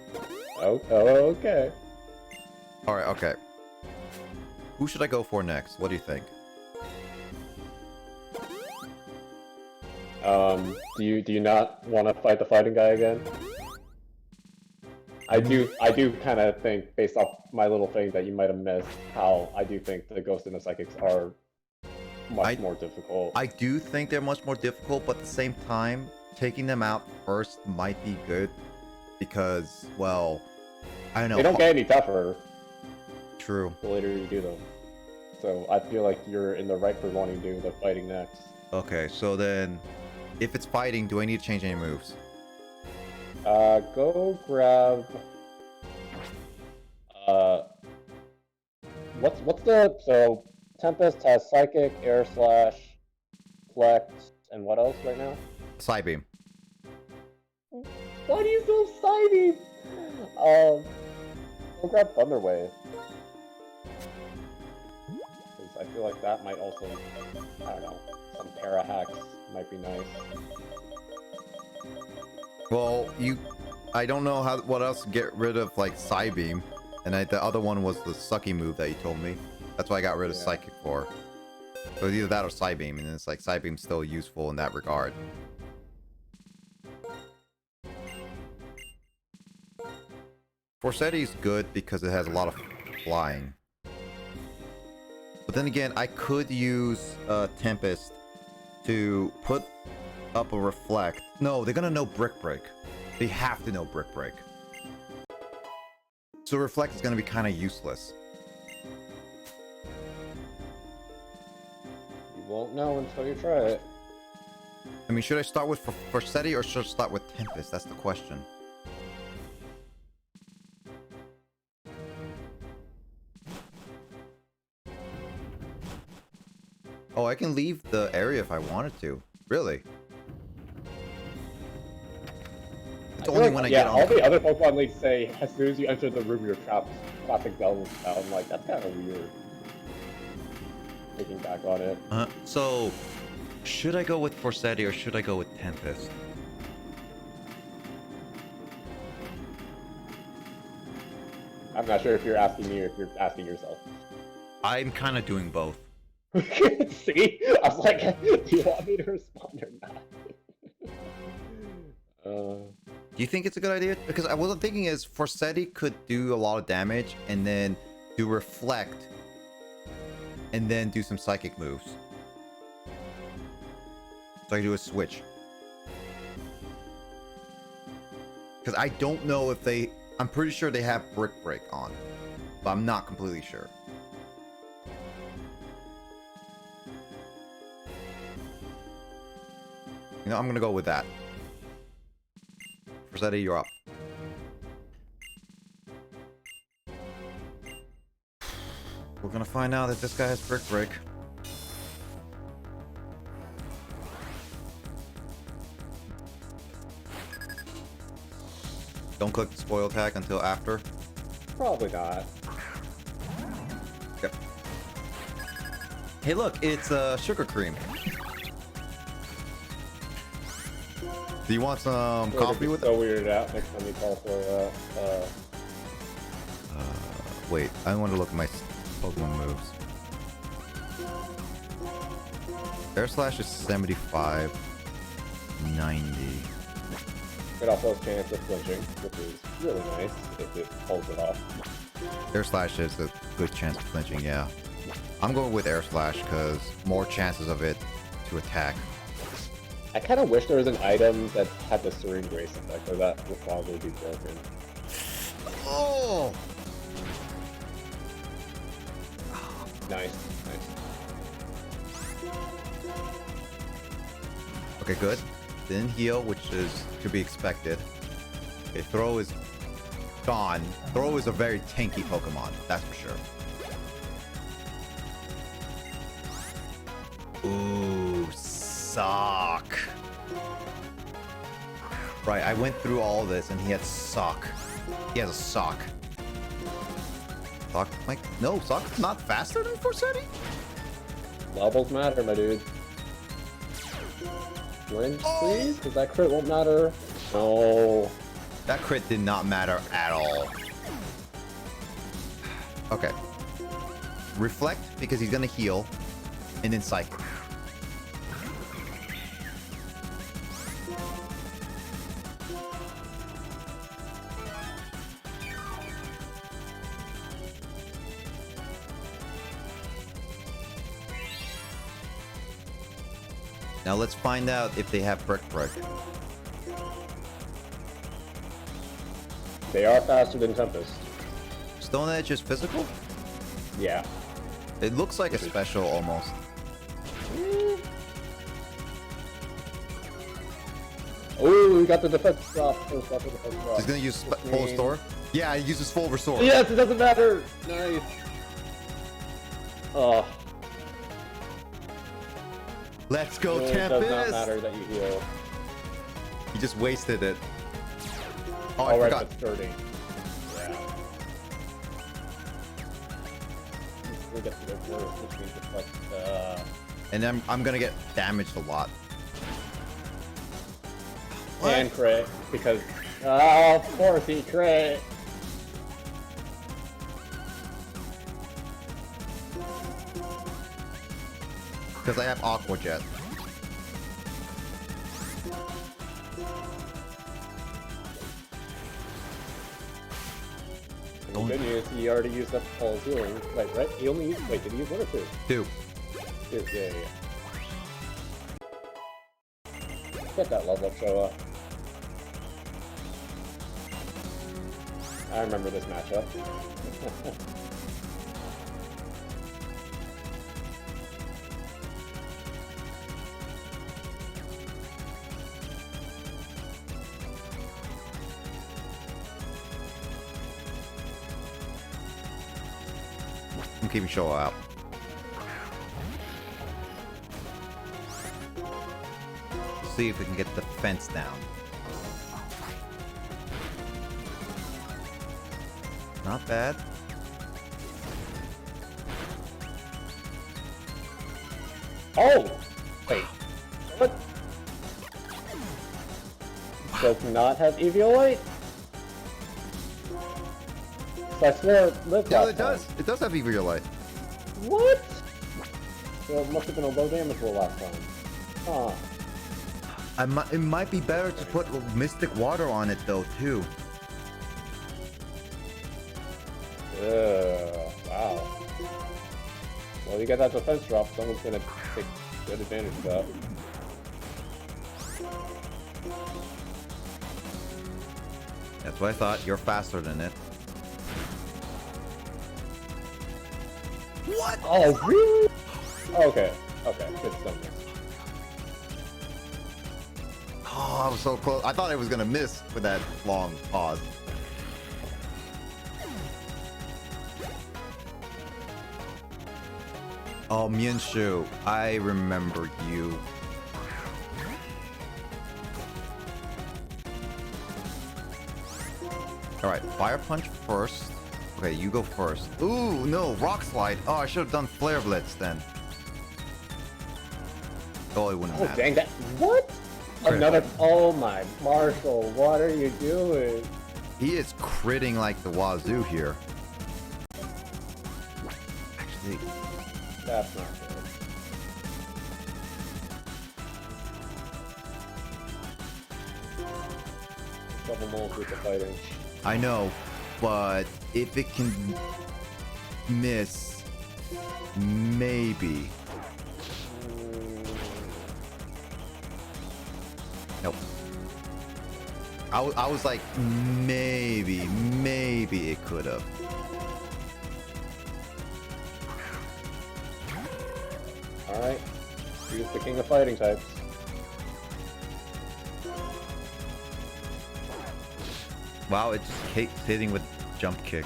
Oh, okay. Alright, okay. Who should I go for next? What do you think? Do you not want to fight the fighting guy again? I do kind of think, based off my little thing that you might have missed, how I do think the Ghost and the Psychics are much more difficult. I do think they're much more difficult, but at the same time, taking them out first might be good. Because, well, I don't know. They don't get any tougher True. the later you do them. So I feel like you're in the right for wanting to do the fighting next. Okay, so then, if it's fighting, do I need to change any moves? Go grab. What's the so Tempest has Psychic, Air Slash, Flex, and what else right now? Psybeam. Why do you still Psybeam? Go grab Thunder Wave. Because I feel like that might also, I don't know, some para hacks might be nice. Well, I don't know what else to get rid of, like, Psybeam. And the other one was the sucky move that you told me. That's why I got rid of Psychic for. So it's either that or Psybeam, and it's like Psybeam's still useful in that regard. Forseti's good because it has a lot of flying. But then again, I could use Tempest to put up a Reflect. No, they're gonna know Brick Break. They have to know Brick Break. So Reflect is gonna be kind of useless. You won't know until you try it. I mean, should I start with Forseti or should I start with Tempest? That's the question. Oh, I can leave the area if I wanted to. Really? It's only when I get on. All the other Pokemon Leagues say as soon as you enter the room, you're trapped. Classic Delvin style. I'm like, that's kind of weird. Thinking back on it. So, should I go with Forseti or should I go with Tempest? I'm not sure if you're asking me or if you're asking yourself. I'm kind of doing both. See? I was like, do you want me to respond or not? Do you think it's a good idea? Because what I'm thinking is Forseti could do a lot of damage and then do Reflect and then do some Psychic moves. So I do a switch. Because I don't know if I'm pretty sure they have Brick Break on, but I'm not completely sure. You know, I'm gonna go with that. Forseti, you're up. We're gonna find out that this guy has Brick Break. Don't click the spoil tag until after. Probably not. Yep. Hey, look, it's sugar cream. Do you want some coffee with it? So weirded out next time you call for wait, I want to look at my Pokemon moves. Air Slash is 75, 90. It also has chance of flinching, which is really nice if it pulls it off. Air Slash is a good chance of flinching, yeah. I'm going with Air Slash because more chances of it to attack. I kind of wish there was an item that had the Serene Grace effect, or that would probably be broken. Oh! Nice. Okay, good. Didn't heal, which is to be expected. Okay, Throw is gone. Throw is a very tanky Pokemon, that's for sure. Ooh, Sock. Right, I went through all this and he had Sock. He has a Sock. Sock, like, no, Sock's not faster than Forseti? Levels matter, my dude. Flinch, please? Because that crit won't matter. No. That crit did not matter at all. Okay. Reflect, because he's gonna heal. And then Psychic. Now let's find out if they have Brick Break. They are faster than Tempest. Stone Edge is physical? Yeah. It looks like a special almost. Oh, we got the defense drop. First off the defense drop. He's gonna use full restore. Yeah, he uses full restore. Yes, it doesn't matter. Nice. Oh. Let's go, It Tempest! does not matter that you heal. He just wasted it. Oh, I All right, forgot. but sturdy. Yeah. We get to go first, which means it's like, And then I'm gonna get damaged a lot. and crit, because, oh, of course he crit. Because I have Aqua Jet. The good news, he already used up all his healing. Wait, right? He only used, wait, did he use one or two? Two. Two, yeah. Get that level up, Showa. I remember this matchup. I'm keeping Showa out. See if we can get the fence down. Not bad. Oh! Wait. What? Does not have Eviolite? So I swear it lived Yeah, last it does. It does have Eviolite. time. What? So it must have been a low damage roll last time. Huh. It might be better to put Mystic Water on it though, too. Wow. Well, you got that defense drop, someone's gonna take good advantage of that. That's what I thought. You're faster than it. What? Oh, really? Okay, okay, good stuff. Oh, I was so close. I thought I was gonna miss with that long pause. Oh, Mienshu, I remember you. Alright, Fire Punch first. Okay, you go first. Ooh, no, Rock Slide. Oh, I should have done Flare Blitz then. Oh, it wouldn't Oh, matter. dang that. What? Another. Oh my, Marshall, what are you doing? He is critting like the wazoo here. Actually, That's not good. Double moles with the fighting. I know, but if it can miss, maybe. Nope. I was like, maybe it could have. Alright. He's the king of fighting types. Wow, it just keeps hitting with jump kick.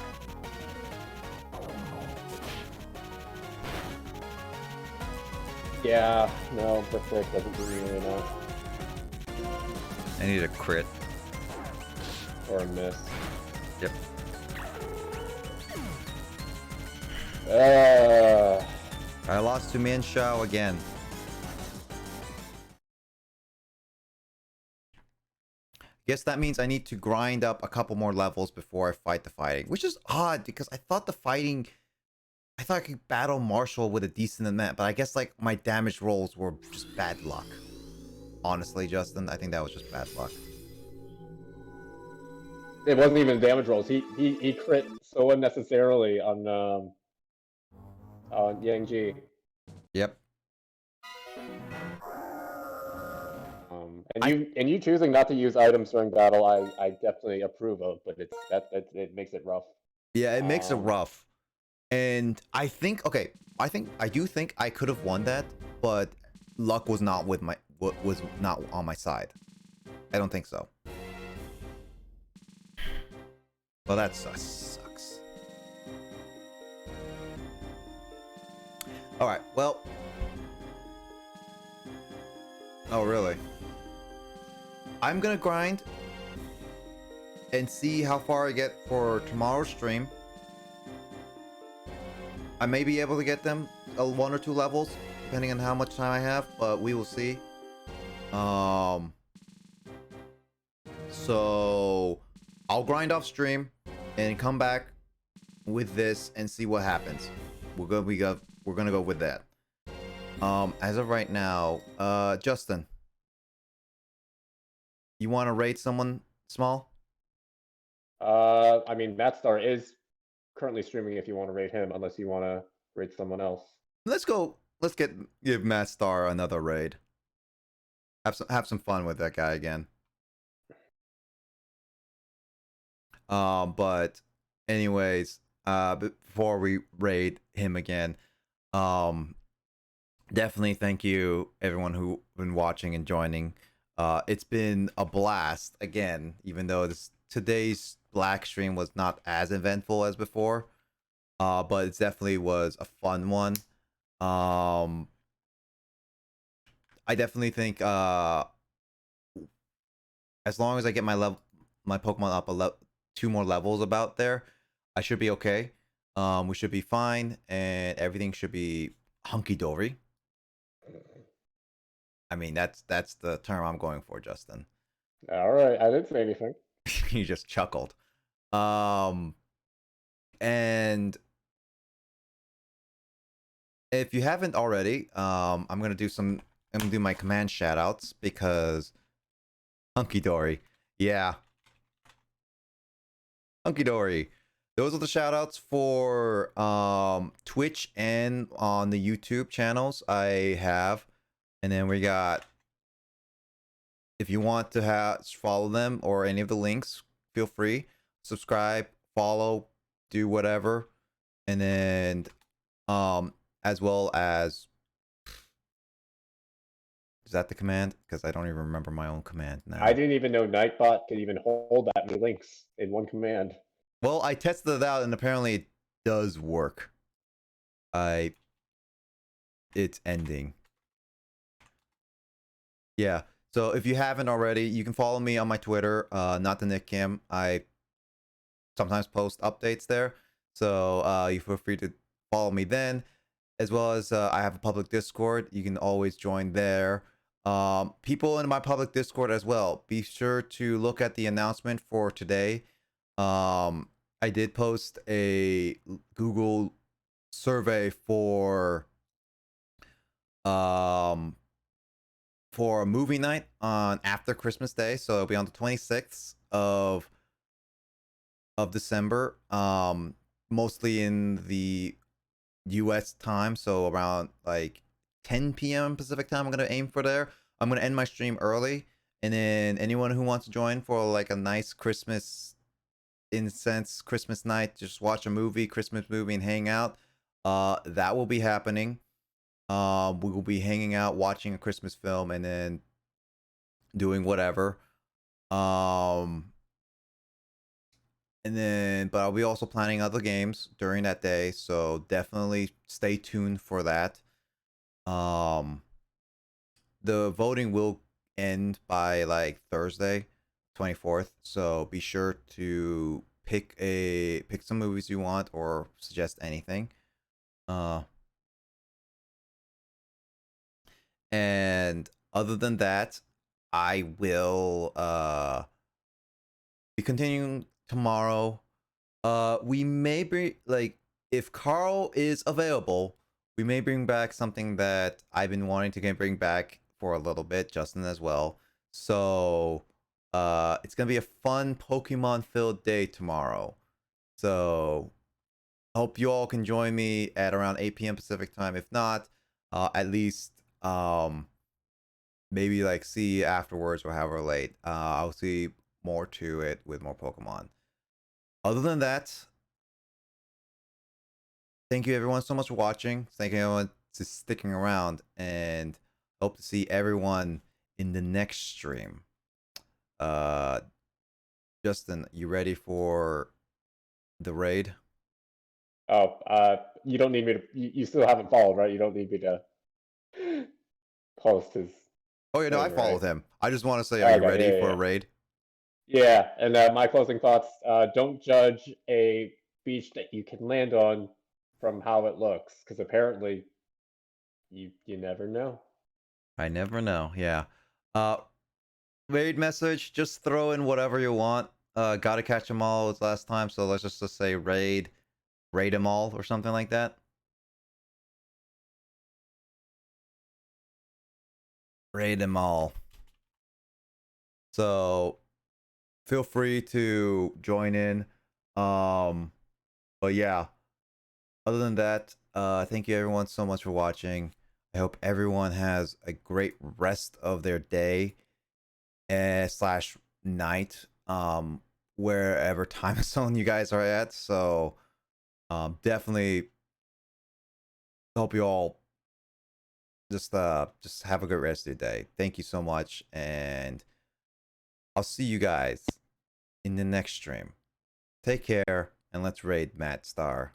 Yeah, no, Brick Break doesn't do me enough. I need a crit. Or a miss. Yep. I lost to Min Shao again. Guess that means I need to grind up a couple more levels before I fight the fighting, which is odd because I thought I could battle Marshall with a decent amount, but I guess like my damage rolls were just bad luck. Honestly, Justin, I think that was just bad luck. It wasn't even damage rolls. He crit so unnecessarily on Yang Ji. Yep. And you choosing not to use items during battle, I definitely approve of, but it makes it rough. Yeah, it makes it rough. And I think, okay, I do think I could have won that, but luck was not with my, was not on my side. I don't think so. Well, that sucks. All right, well. Oh, really? I'm gonna grind and see how far I get for tomorrow's stream. I may be able to get them 1 or 2 levels, depending on how much time I have, but we will see. So I'll grind off stream and come back with this and see what happens. We're gonna go with that. As of right now, Justin, you want to rate someone small? I mean, Matstar is currently streaming if you want to rate him, unless you want to rate someone else. Let's go. Let's give Matt Star another raid. Have some fun with that guy again. But anyways, before we raid him again, definitely thank you everyone who's been watching and joining. It's been a blast again, even though today's Black stream was not as eventful as before. But it definitely was a fun one. I definitely think as long as I get my Pokemon up 2 more levels about there, I should be okay. We should be fine, and everything should be hunky dory. I mean, that's the term I'm going for, Justin. All right, I didn't say anything. You just chuckled. And if you haven't already, I'm gonna do my command shoutouts because hunky dory, yeah, hunky dory. Those are the shoutouts for Twitch and on the YouTube channels I have, and then we got. If you want to follow them or any of the links, feel free. Subscribe, follow, do whatever, and then as well as, is that the command? Because I don't even remember my own command now. I didn't even know Nightbot could even hold that many links in one command. Well, I tested it out and apparently it does work. It's ending. Yeah. So if you haven't already, you can follow me on my Twitter, not the Nick Kim. I sometimes post updates there. So you feel free to follow me then. As well as I have a public Discord. You can always join there. People in my public Discord as well. Be sure to look at the announcement for today. I did post a Google survey for a movie night on after Christmas Day, so it'll be on the 26th of December. Mostly in the US time, so around like 10 p.m. Pacific time. I'm gonna aim for there. I'm gonna end my stream early, and then anyone who wants to join for like a nice Christmas Christmas night, just watch a movie, Christmas movie, and hang out. That will be happening. We will be hanging out, watching a Christmas film, and then doing whatever. But I'll be also planning other games during that day, so definitely stay tuned for that. The voting will end by like Thursday, 24th, so be sure to pick some movies you want or suggest anything. And other than that, I will be continuing tomorrow. We may be like, if Carl is available, we may bring back something that I've been wanting to bring back for a little bit, Justin as well. So it's gonna be a fun Pokemon filled day tomorrow. So hope you all can join me at around 8 p.m. Pacific time. If not, at least maybe like see afterwards or however late. I'll see more to it with more Pokemon. Other than that, thank you everyone so much for watching. Thank you everyone for sticking around, and hope to see everyone in the next stream. Justin, you ready for the raid? Oh, you don't need me to. You still haven't followed, right? You don't need me to post his Oh yeah, no, I thing, followed right? him. I just want to say, are you Okay, ready yeah, for yeah, a raid? yeah. And my closing thoughts: don't judge a beach that you can land on from how it looks, because apparently, you never know. I never know. Yeah. Uh, raid message. Just throw in whatever you want. Gotta catch them all was last time, so let's just say raid them all or something like that. Raid them all. So feel free to join in. But yeah, other than that, thank you everyone so much for watching. I hope everyone has a great rest of their day slash night, wherever time zone you guys are at. So definitely hope you all just have a good rest of your day. Thank you so much, and I'll see you guys in the next stream. Take care, and let's raid Matt Star.